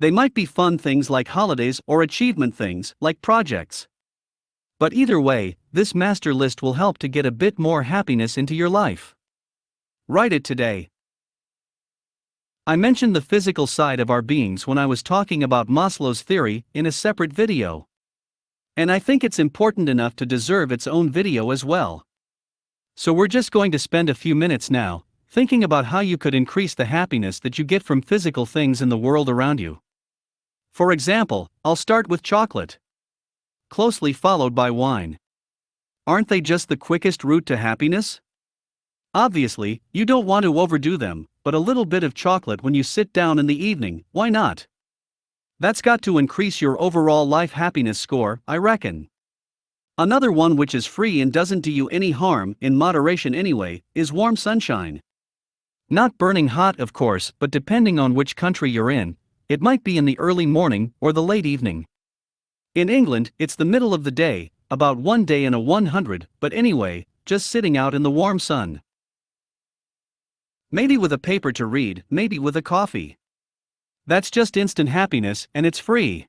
They might be fun things like holidays or achievement things like projects. But either way, this master list will help to get a bit more happiness into your life. Write it today. I mentioned the physical side of our beings when I was talking about Maslow's theory in a separate video. And I think it's important enough to deserve its own video as well. So we're just going to spend a few minutes now, thinking about how you could increase the happiness that you get from physical things in the world around you. For example, I'll start with chocolate. Closely followed by wine. Aren't they just the quickest route to happiness? Obviously, you don't want to overdo them, but a little bit of chocolate when you sit down in the evening, why not? That's got to increase your overall life happiness score, I reckon. Another one which is free and doesn't do you any harm, in moderation anyway, is warm sunshine. Not burning hot, of course, but depending on which country you're in, it might be in the early morning or the late evening. In England, it's the middle of the day, about one day in a 100, but anyway, just sitting out in the warm sun. Maybe with a paper to read, maybe with a coffee. That's just instant happiness, and it's free.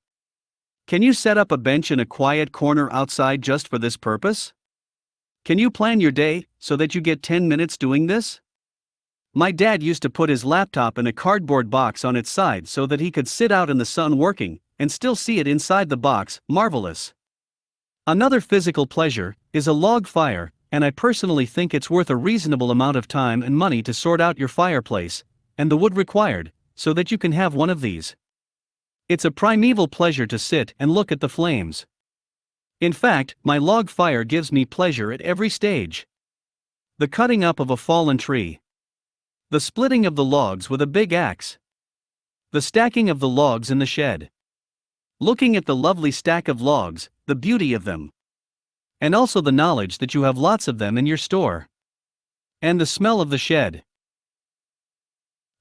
Can you set up a bench in a quiet corner outside just for this purpose? Can you plan your day so that you get 10 minutes doing this? My dad used to put his laptop in a cardboard box on its side so that he could sit out in the sun working, and still see it inside the box. Marvelous. Another physical pleasure is a log fire, and I personally think it's worth a reasonable amount of time and money to sort out your fireplace, and the wood required, so that you can have one of these. It's a primeval pleasure to sit and look at the flames. In fact, my log fire gives me pleasure at every stage. The cutting up of a fallen tree. The splitting of the logs with a big axe. The stacking of the logs in the shed. Looking at the lovely stack of logs, the beauty of them. And also the knowledge that you have lots of them in your store. And the smell of the shed.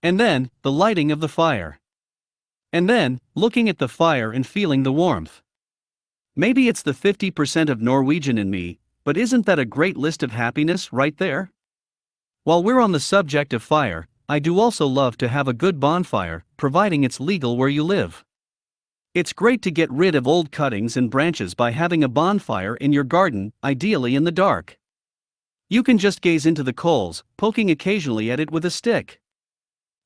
And then, the lighting of the fire. And then, looking at the fire and feeling the warmth. Maybe it's the 50% of Norwegian in me, but isn't that a great list of happiness right there? While we're on the subject of fire, I do also love to have a good bonfire, providing it's legal where you live. It's great to get rid of old cuttings and branches by having a bonfire in your garden, ideally in the dark. You can just gaze into the coals, poking occasionally at it with a stick.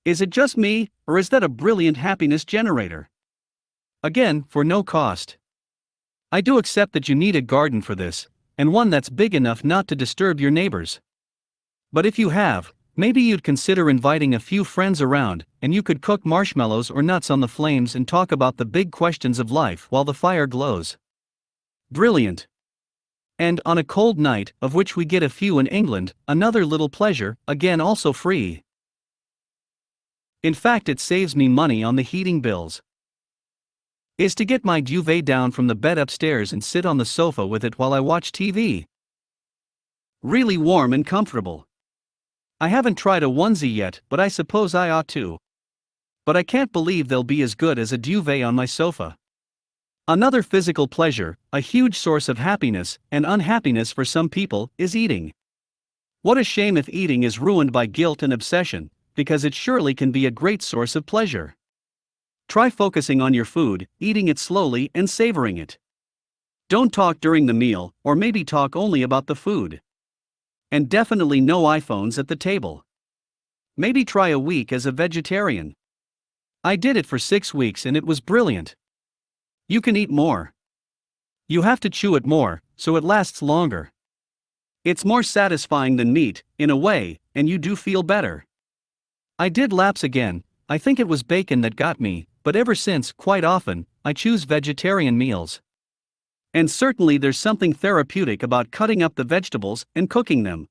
Is it just me, or is that a brilliant happiness generator? Again, for no cost. I do accept that you need a garden for this, and one that's big enough not to disturb your neighbors. But if you have, maybe you'd consider inviting a few friends around, and you could cook marshmallows or nuts on the flames and talk about the big questions of life while the fire glows. Brilliant. And on a cold night, of which we get a few in England, another little pleasure, again also free. In fact, it saves me money on the heating bills. Is to get my duvet down from the bed upstairs and sit on the sofa with it while I watch TV. Really warm and comfortable. I haven't tried a onesie yet, but I suppose I ought to. But I can't believe they'll be as good as a duvet on my sofa. Another physical pleasure, a huge source of happiness and unhappiness for some people, is eating. What a shame if eating is ruined by guilt and obsession, because it surely can be a great source of pleasure. Try focusing on your food, eating it slowly and savoring it. Don't talk during the meal, or maybe talk only about the food. And definitely no iPhones at the table. Maybe try a week as a vegetarian. I did it for 6 weeks and it was brilliant. You can eat more. You have to chew it more, so it lasts longer. It's more satisfying than meat, in a way, and you do feel better. I did lapse again. I think it was bacon that got me, but ever since, quite often, I choose vegetarian meals. And certainly there's something therapeutic about cutting up the vegetables and cooking them.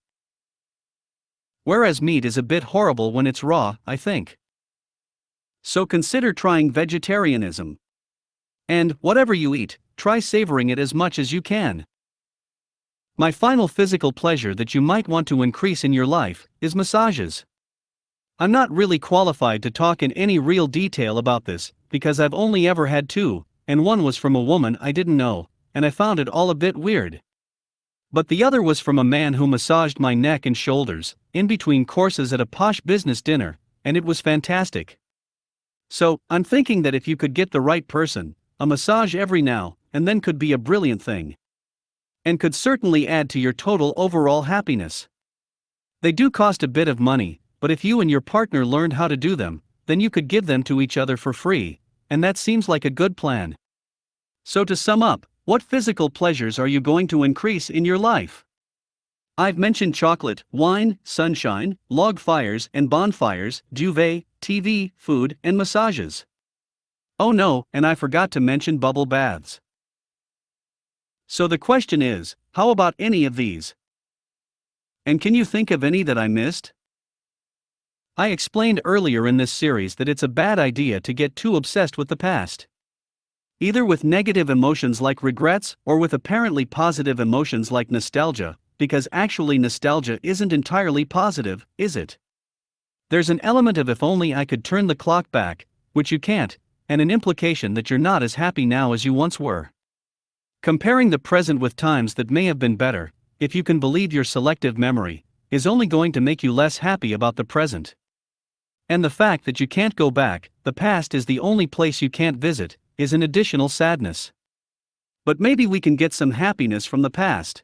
Whereas meat is a bit horrible when it's raw, I think. So consider trying vegetarianism. And, whatever you eat, try savoring it as much as you can. My final physical pleasure that you might want to increase in your life is massages. I'm not really qualified to talk in any real detail about this, because I've only ever had 2, and one was from a woman I didn't know, and I found it all a bit weird. But the other was from a man who massaged my neck and shoulders, in between courses at a posh business dinner, and it was fantastic. So, I'm thinking that if you could get the right person, a massage every now and then could be a brilliant thing. And could certainly add to your total overall happiness. They do cost a bit of money, but if you and your partner learned how to do them, then you could give them to each other for free, and that seems like a good plan. So to sum up, what physical pleasures are you going to increase in your life? I've mentioned chocolate, wine, sunshine, log fires and bonfires, duvet, TV, food, and massages. Oh no, and I forgot to mention bubble baths. So the question is, how about any of these? And can you think of any that I missed? I explained earlier in this series that it's a bad idea to get too obsessed with the past. Either with negative emotions like regrets or with apparently positive emotions like nostalgia, because actually nostalgia isn't entirely positive, is it? There's an element of if only I could turn the clock back, which you can't, and an implication that you're not as happy now as you once were. Comparing the present with times that may have been better, if you can believe your selective memory, is only going to make you less happy about the present. And the fact that you can't go back, the past is the only place you can't visit, is an additional sadness. But maybe we can get some happiness from the past.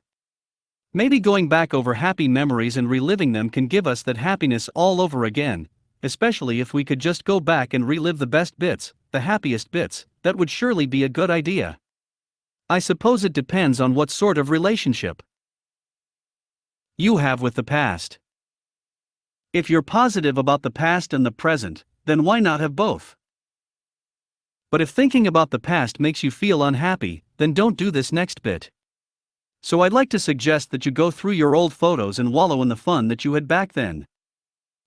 Maybe going back over happy memories and reliving them can give us that happiness all over again, especially if we could just go back and relive the best bits, the happiest bits. That would surely be a good idea. I suppose it depends on what sort of relationship you have with the past. If you're positive about the past and the present, then why not have both? But if thinking about the past makes you feel unhappy, then don't do this next bit. So I'd like to suggest that you go through your old photos and wallow in the fun that you had back then.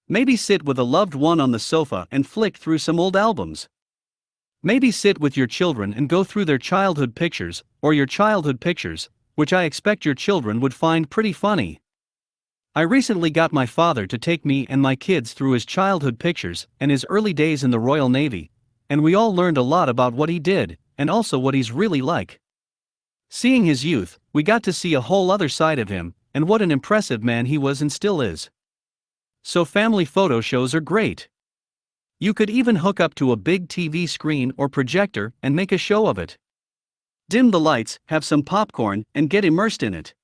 Maybe sit with a loved one on the sofa and flick through some old albums. Maybe sit with your children and go through their childhood pictures, or your childhood pictures, which I expect your children would find pretty funny. I recently got my father to take me and my kids through his childhood pictures and his early days in the Royal Navy, and we all learned a lot about what he did, and also what he's really like. Seeing his youth, we got to see a whole other side of him, and what an impressive man he was and still is. So family photo shows are great. You could even hook up to a big TV screen or projector and make a show of it. Dim the lights, have some popcorn, and get immersed in it.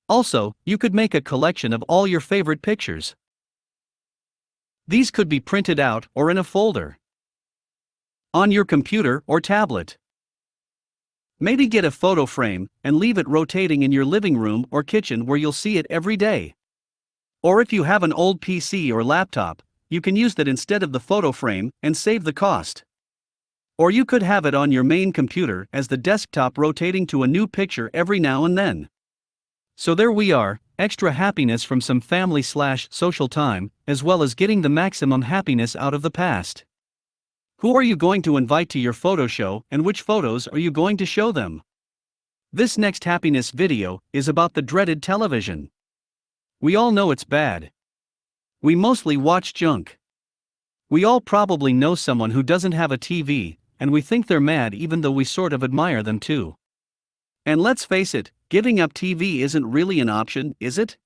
Also, you could make a collection of all your favorite pictures. These could be printed out or in a folder on your computer or tablet. Maybe get a photo frame and leave it rotating in your living room or kitchen where you'll see it every day. Or if you have an old PC or laptop, you can use that instead of the photo frame and save the cost. Or you could have it on your main computer as the desktop rotating to a new picture every now and then. So there we are, extra happiness from some family/social time, as well as getting the maximum happiness out of the past. Who are you going to invite to your photo show, and which photos are you going to show them? This next happiness video is about the dreaded television. We all know it's bad. We mostly watch junk. We all probably know someone who doesn't have a TV, and we think they're mad even though we sort of admire them too. And let's face it, giving up TV isn't really an option, is it?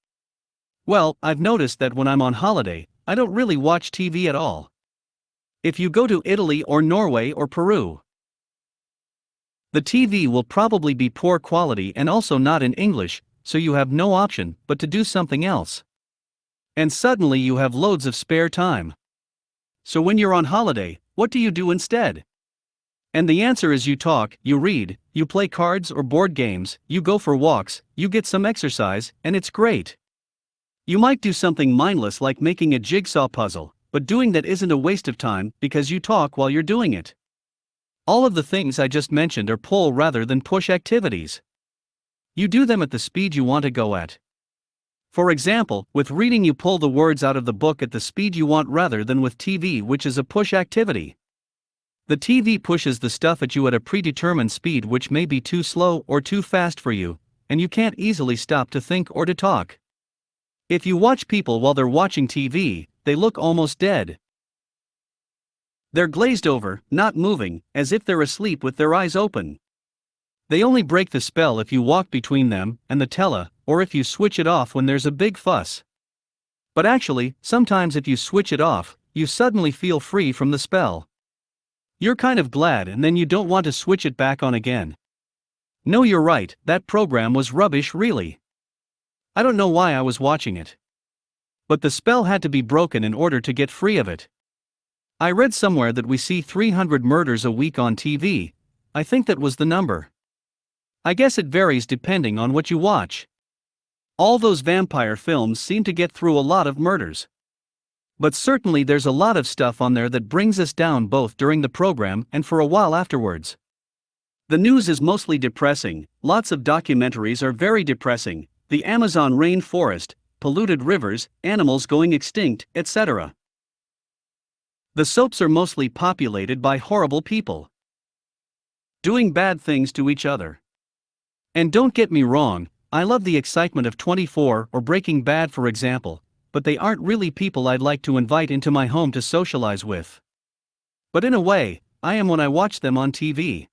Well, I've noticed that when I'm on holiday, I don't really watch TV at all. If you go to Italy or Norway or Peru, the TV will probably be poor quality and also not in English, so you have no option but to do something else. And suddenly you have loads of spare time. So when you're on holiday, what do you do instead? And the answer is you talk, you read, you play cards or board games, you go for walks, you get some exercise, and it's great. You might do something mindless like making a jigsaw puzzle, but doing that isn't a waste of time because you talk while you're doing it. All of the things I just mentioned are pull rather than push activities. You do them at the speed you want to go at. For example, with reading you pull the words out of the book at the speed you want rather than with TV, which is a push activity. The TV pushes the stuff at you at a predetermined speed which may be too slow or too fast for you, and you can't easily stop to think or to talk. If you watch people while they're watching TV, they look almost dead. They're glazed over, not moving, as if they're asleep with their eyes open. They only break the spell if you walk between them and the tele, or if you switch it off when there's a big fuss. But actually, sometimes if you switch it off, you suddenly feel free from the spell. You're kind of glad and then you don't want to switch it back on again. No, you're right, that program was rubbish really. I don't know why I was watching it. But the spell had to be broken in order to get free of it. I read somewhere that we see 300 murders a week on TV. I think that was the number. I guess it varies depending on what you watch. All those vampire films seem to get through a lot of murders. But certainly there's a lot of stuff on there that brings us down both during the program and for a while afterwards. The news is mostly depressing, lots of documentaries are very depressing, the Amazon rainforest, polluted rivers, animals going extinct, etc. The soaps are mostly populated by horrible people doing bad things to each other. And don't get me wrong, I love the excitement of 24 or Breaking Bad for example, but they aren't really people I'd like to invite into my home to socialize with. But in a way, I am when I watch them on TV.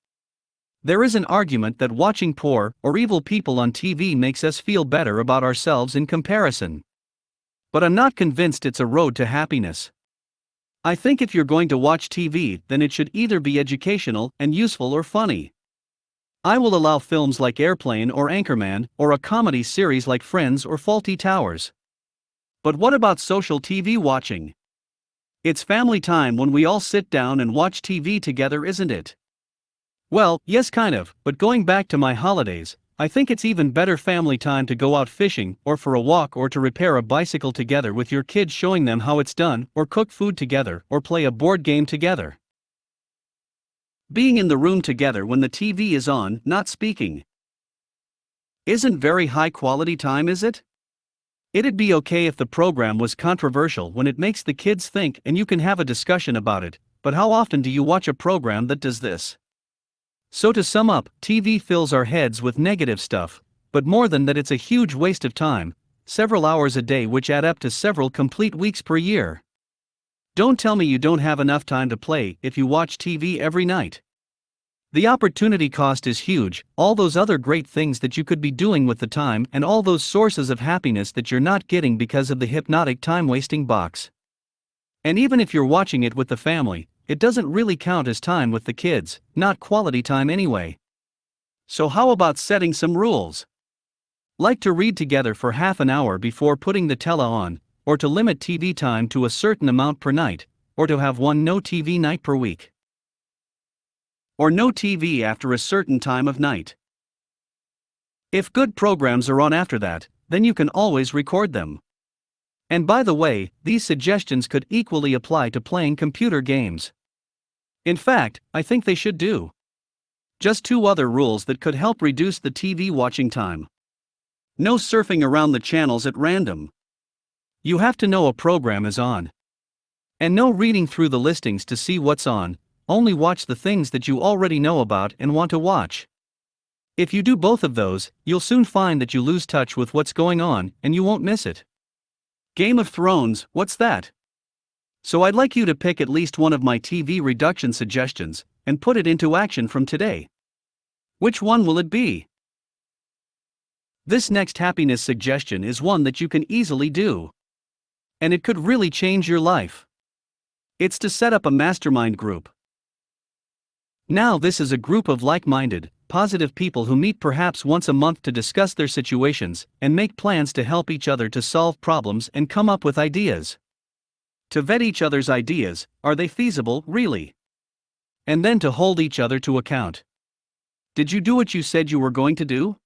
There is an argument that watching poor or evil people on TV makes us feel better about ourselves in comparison. But I'm not convinced it's a road to happiness. I think if you're going to watch TV, then it should either be educational and useful or funny. I will allow films like Airplane or Anchorman, or a comedy series like Friends or Fawlty Towers. But what about social TV watching? It's family time when we all sit down and watch TV together, isn't it? Well, yes kind of, but going back to my holidays, I think it's even better family time to go out fishing, or for a walk, or to repair a bicycle together with your kids showing them how it's done, or cook food together, or play a board game together. Being in the room together when the TV is on, not speaking, isn't very high quality time, is it? It'd be okay if the program was controversial when it makes the kids think and you can have a discussion about it, but how often do you watch a program that does this? So to sum up, TV fills our heads with negative stuff, but more than that it's a huge waste of time, several hours a day which add up to several complete weeks per year. Don't tell me you don't have enough time to play if you watch TV every night. The opportunity cost is huge, all those other great things that you could be doing with the time and all those sources of happiness that you're not getting because of the hypnotic time-wasting box. And even if you're watching it with the family, it doesn't really count as time with the kids, not quality time anyway. So how about setting some rules? Like to read together for half an hour before putting the tele on, or to limit TV time to a certain amount per night, or to have one no TV night per week. Or no TV after a certain time of night. If good programs are on after that, then you can always record them. And by the way, these suggestions could equally apply to playing computer games. In fact, I think they should do. Just 2 other rules that could help reduce the TV watching time. No surfing around the channels at random. You have to know a program is on. And no reading through the listings to see what's on, only watch the things that you already know about and want to watch. If you do both of those, you'll soon find that you lose touch with what's going on and you won't miss it. Game of Thrones, what's that? So I'd like you to pick at least one of my TV reduction suggestions and put it into action from today. Which one will it be? This next happiness suggestion is one that you can easily do. And it could really change your life. It's to set up a mastermind group. Now this is a group of like-minded, positive people who meet perhaps once a month to discuss their situations and make plans to help each other to solve problems and come up with ideas. To vet each other's ideas, are they feasible, really? And then to hold each other to account. Did you do what you said you were going to do?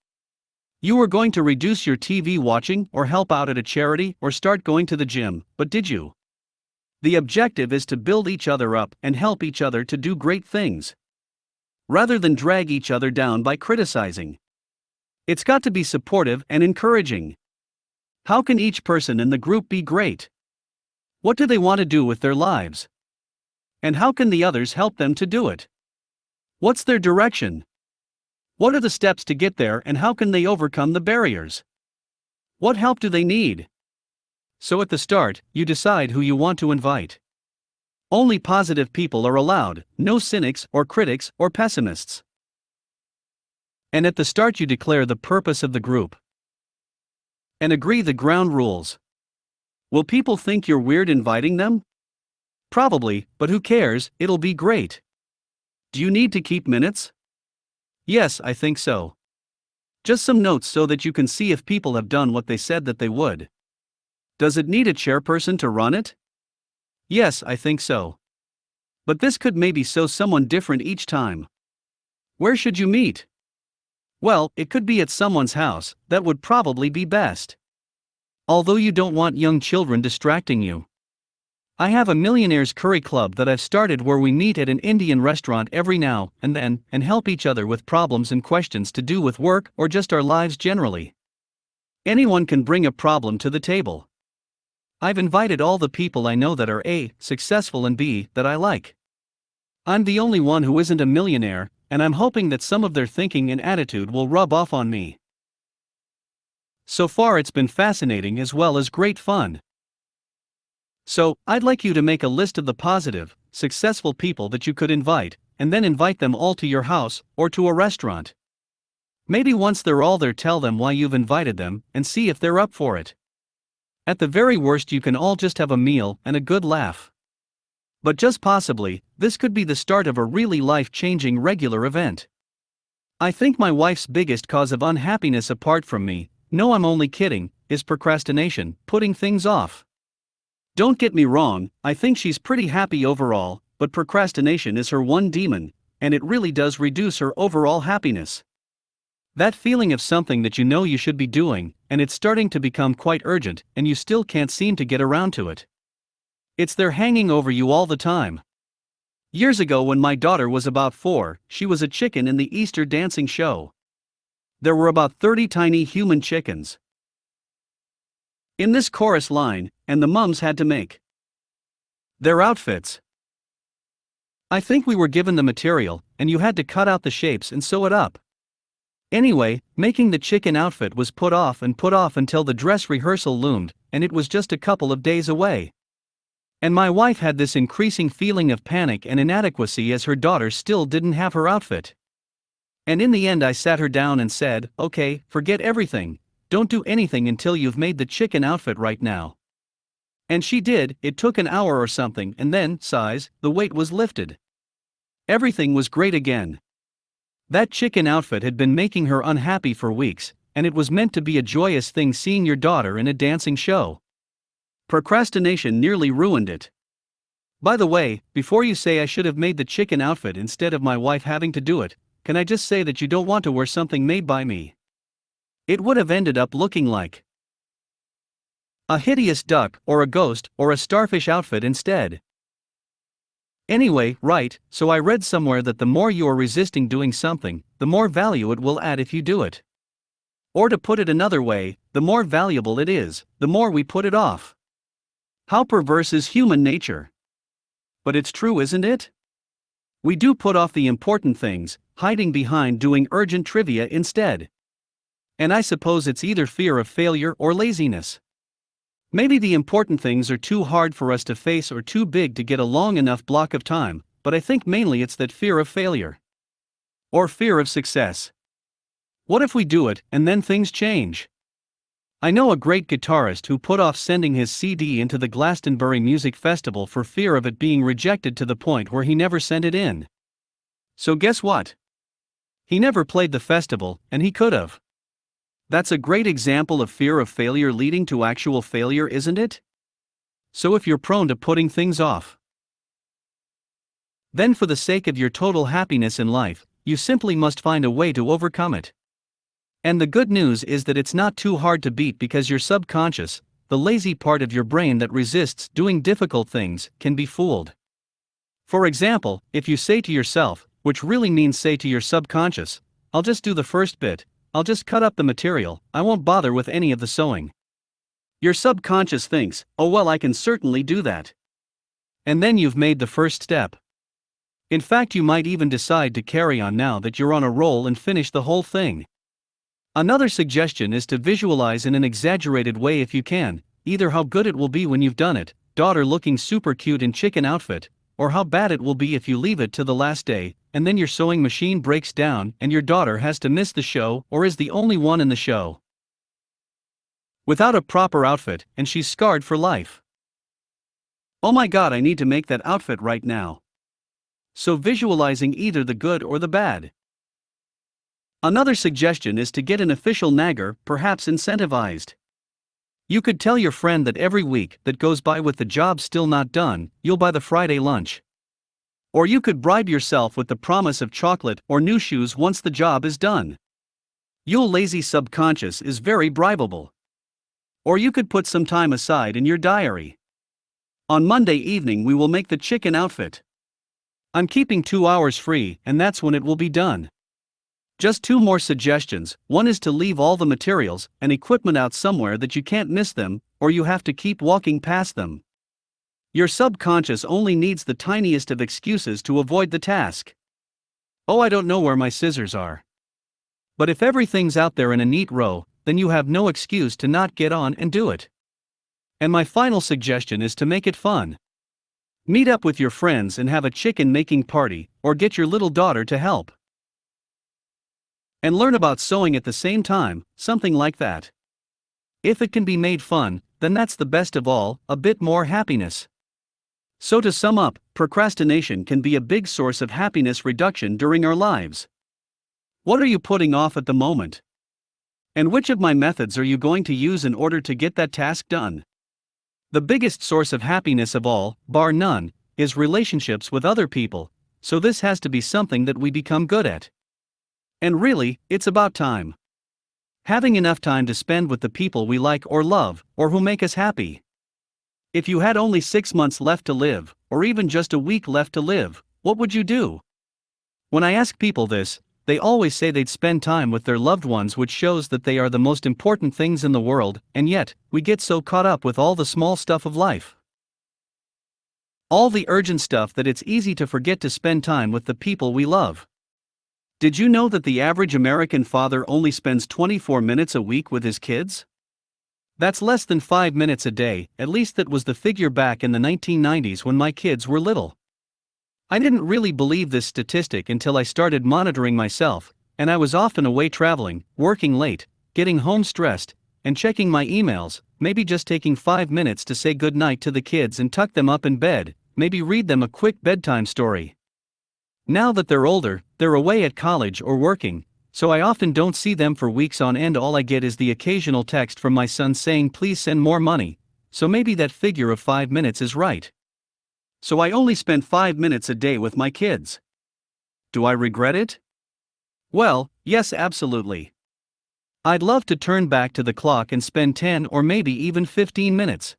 You were going to reduce your TV watching or help out at a charity or start going to the gym, but did you? The objective is to build each other up and help each other to do great things, rather than drag each other down by criticizing. It's got to be supportive and encouraging. How can each person in the group be great? What do they want to do with their lives? And how can the others help them to do it? What's their direction? What are the steps to get there and how can they overcome the barriers? What help do they need? So at the start, you decide who you want to invite. Only positive people are allowed, no cynics or critics or pessimists. And at the start you declare the purpose of the group. And agree the ground rules. Will people think you're weird inviting them? Probably, but who cares, it'll be great. Do you need to keep minutes? Yes, I think so. Just some notes so that you can see if people have done what they said that they would. Does it need a chairperson to run it? Yes, I think so. But this could maybe so someone different each time. Where should you meet? Well, it could be at someone's house, that would probably be best. Although you don't want young children distracting you. I have a millionaire's curry club that I've started where we meet at an Indian restaurant every now and then and help each other with problems and questions to do with work or just our lives generally. Anyone can bring a problem to the table. I've invited all the people I know that are A, successful and B, that I like. I'm the only one who isn't a millionaire, and I'm hoping that some of their thinking and attitude will rub off on me. So far it's been fascinating as well as great fun. So, I'd like you to make a list of the positive, successful people that you could invite, and then invite them all to your house, or to a restaurant. Maybe once they're all there tell them why you've invited them, and see if they're up for it. At the very worst you can all just have a meal and a good laugh. But just possibly, this could be the start of a really life-changing regular event. I think my wife's biggest cause of unhappiness apart from me, no I'm only kidding, is procrastination, putting things off. Don't get me wrong, I think she's pretty happy overall, but procrastination is her one demon, and it really does reduce her overall happiness. That feeling of something that you know you should be doing, and it's starting to become quite urgent, and you still can't seem to get around to it. It's there hanging over you all the time. Years ago when my daughter was about 4, she was a chicken in the Easter dancing show. There were about 30 tiny human chickens in this chorus line, and the mums had to make their outfits. I think we were given the material, and you had to cut out the shapes and sew it up. Anyway, making the chicken outfit was put off until the dress rehearsal loomed, and it was just a couple of days away. And my wife had this increasing feeling of panic and inadequacy as her daughter still didn't have her outfit. And in the end I sat her down and said, okay, forget everything. Don't do anything until you've made the chicken outfit right now. And she did. It took an hour or something, and then, sighs, the weight was lifted. Everything was great again. That chicken outfit had been making her unhappy for weeks, and it was meant to be a joyous thing seeing your daughter in a dancing show. Procrastination nearly ruined it. By the way, before you say I should have made the chicken outfit instead of my wife having to do it, can I just say that you don't want to wear something made by me? It would have ended up looking like a hideous duck or a ghost or a starfish outfit instead. Anyway, right, so I read somewhere that the more you are resisting doing something, the more value it will add if you do it. Or to put it another way, the more valuable it is, the more we put it off. How perverse is human nature? But it's true, isn't it? We do put off the important things, hiding behind doing urgent trivia instead. And I suppose it's either fear of failure or laziness. Maybe the important things are too hard for us to face or too big to get a long enough block of time, but I think mainly it's that fear of failure. Or fear of success. What if we do it, and then things change? I know a great guitarist who put off sending his CD into the Glastonbury Music Festival for fear of it being rejected to the point where he never sent it in. So guess what? He never played the festival, and he could have. That's a great example of fear of failure leading to actual failure, isn't it? So if you're prone to putting things off, then for the sake of your total happiness in life, you simply must find a way to overcome it. And the good news is that it's not too hard to beat because your subconscious, the lazy part of your brain that resists doing difficult things, can be fooled. For example, if you say to yourself, which really means say to your subconscious, I'll just do the first bit, I'll just cut up the material, I won't bother with any of the sewing. Your subconscious thinks, oh well, I can certainly do that. And then you've made the first step. In fact, you might even decide to carry on now that you're on a roll and finish the whole thing. Another suggestion is to visualize in an exaggerated way if you can, either how good it will be when you've done it, daughter looking super cute in chicken outfit, or how bad it will be if you leave it to the last day, and then your sewing machine breaks down and your daughter has to miss the show or is the only one in the show without a proper outfit, and she's scarred for life. Oh my god, I need to make that outfit right now. So visualizing either the good or the bad. Another suggestion is to get an official nagger, perhaps incentivized. You could tell your friend that every week that goes by with the job still not done, you'll buy the Friday lunch. Or you could bribe yourself with the promise of chocolate or new shoes once the job is done. Your lazy subconscious is very bribable. Or you could put some time aside in your diary. On Monday evening we will make the chicken outfit. I'm keeping 2 hours free, and that's when it will be done. Just 2 more suggestions. One is to leave all the materials and equipment out somewhere that you can't miss them, or you have to keep walking past them. Your subconscious only needs the tiniest of excuses to avoid the task. Oh, I don't know where my scissors are. But if everything's out there in a neat row, then you have no excuse to not get on and do it. And my final suggestion is to make it fun. Meet up with your friends and have a chicken making party, or get your little daughter to help. And learn about sewing at the same time, something like that. If it can be made fun, then that's the best of all, a bit more happiness. So to sum up, procrastination can be a big source of happiness reduction during our lives. What are you putting off at the moment? And which of my methods are you going to use in order to get that task done? The biggest source of happiness of all, bar none, is relationships with other people, so this has to be something that we become good at. And really, it's about time. Having enough time to spend with the people we like or love, or who make us happy. If you had only 6 months left to live, or even just a week left to live, what would you do? When I ask people this, they always say they'd spend time with their loved ones, which shows that they are the most important things in the world, and yet, we get so caught up with all the small stuff of life. All the urgent stuff that it's easy to forget to spend time with the people we love. Did you know that the average American father only spends 24 minutes a week with his kids? That's less than 5 minutes a day, at least that was the figure back in the 1990s when my kids were little. I didn't really believe this statistic until I started monitoring myself, and I was often away traveling, working late, getting home stressed, and checking my emails, maybe just taking 5 minutes to say goodnight to the kids and tuck them up in bed, maybe read them a quick bedtime story. Now that they're older, they're away at college or working, So I often don't see them for weeks on end. All I get is the occasional text from my son saying please send more money, so maybe that figure of 5 minutes is right. So I only spend 5 minutes a day with my kids. Do I regret it? Well, yes, absolutely. I'd love to turn back to the clock and spend 10 or maybe even 15 minutes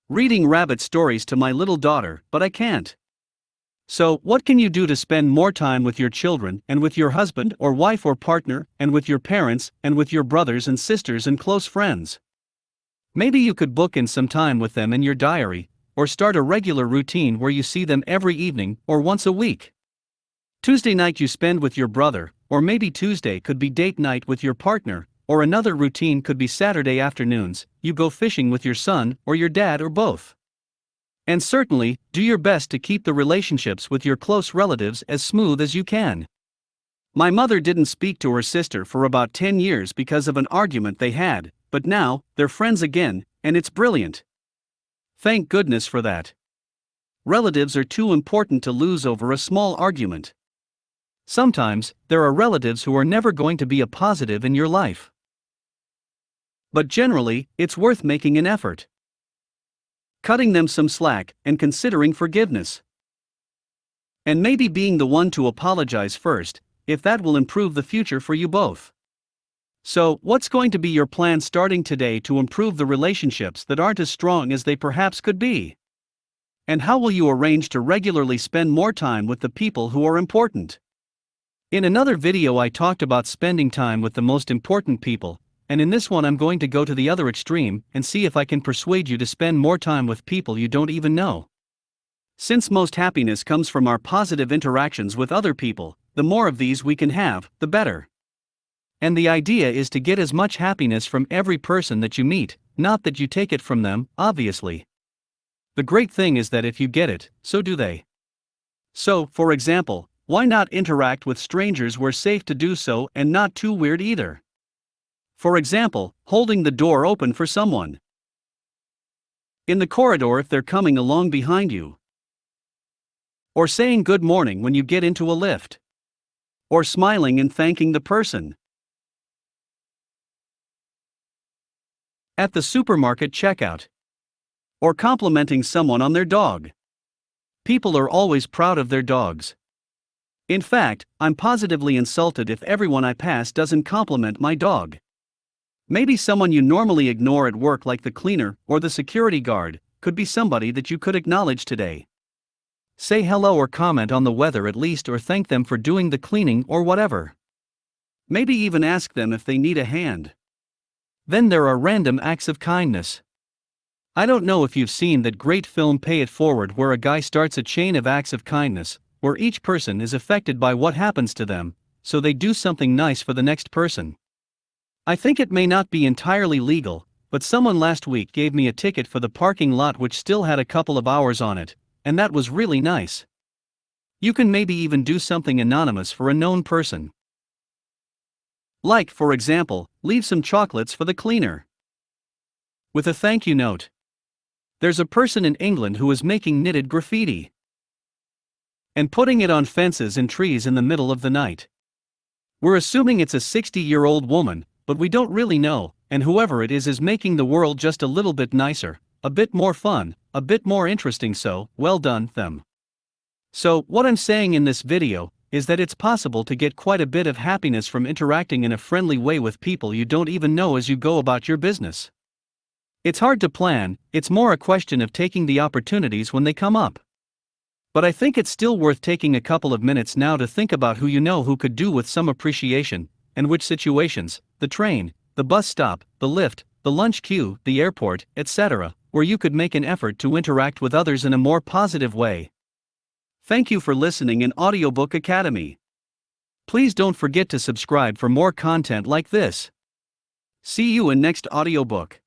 reading rabbit stories to my little daughter, but I can't. So, what can you do to spend more time with your children, and with your husband or wife or partner, and with your parents, and with your brothers and sisters and close friends? Maybe you could book in some time with them in your diary, or start a regular routine where you see them every evening or once a week. Tuesday night you spend with your brother, or maybe Tuesday could be date night with your partner, or another routine could be Saturday afternoons, you go fishing with your son or your dad or both. And certainly, do your best to keep the relationships with your close relatives as smooth as you can. My mother didn't speak to her sister for about 10 years because of an argument they had, but now, they're friends again, and it's brilliant. Thank goodness for that. Relatives are too important to lose over a small argument. Sometimes, there are relatives who are never going to be a positive in your life. But generally, it's worth making an effort, cutting them some slack, and considering forgiveness. And maybe being the one to apologize first, if that will improve the future for you both. So, what's going to be your plan starting today to improve the relationships that aren't as strong as they perhaps could be? And how will you arrange to regularly spend more time with the people who are important? In another video I talked about spending time with the most important people, and in this one I'm going to go to the other extreme and see if I can persuade you to spend more time with people you don't even know. Since most happiness comes from our positive interactions with other people, the more of these we can have, the better. And the idea is to get as much happiness from every person that you meet, not that you take it from them, obviously. The great thing is that if you get it, so do they. So, for example, why not interact with strangers where safe to do so and not too weird either? For example, holding the door open for someone in the corridor if they're coming along behind you, or saying good morning when you get into a lift, or smiling and thanking the person at the supermarket checkout, or complimenting someone on their dog. People are always proud of their dogs. In fact, I'm positively insulted if everyone I pass doesn't compliment my dog. Maybe someone you normally ignore at work, like the cleaner or the security guard, could be somebody that you could acknowledge today. Say hello or comment on the weather at least, or thank them for doing the cleaning or whatever. Maybe even ask them if they need a hand. Then there are random acts of kindness. I don't know if you've seen that great film Pay It Forward, where a guy starts a chain of acts of kindness, where each person is affected by what happens to them, so they do something nice for the next person. I think it may not be entirely legal, but someone last week gave me a ticket for the parking lot which still had a couple of hours on it, and that was really nice. You can maybe even do something anonymous for a known person. Like, for example, leave some chocolates for the cleaner with a thank you note. There's a person in England who is making knitted graffiti and putting it on fences and trees in the middle of the night. We're assuming it's a 60-year-old woman, but we don't really know, and whoever it is making the world just a little bit nicer, a bit more fun, a bit more interesting, so, well done, them. So, what I'm saying in this video is that it's possible to get quite a bit of happiness from interacting in a friendly way with people you don't even know as you go about your business. It's hard to plan, it's more a question of taking the opportunities when they come up. But I think it's still worth taking a couple of minutes now to think about who you know who could do with some appreciation, and which situations: the train, the bus stop, the lift, the lunch queue, the airport, etc., where you could make an effort to interact with others in a more positive way. Thank you for listening in Audiobook Academy. Please don't forget to subscribe for more content like this. See you in next audiobook.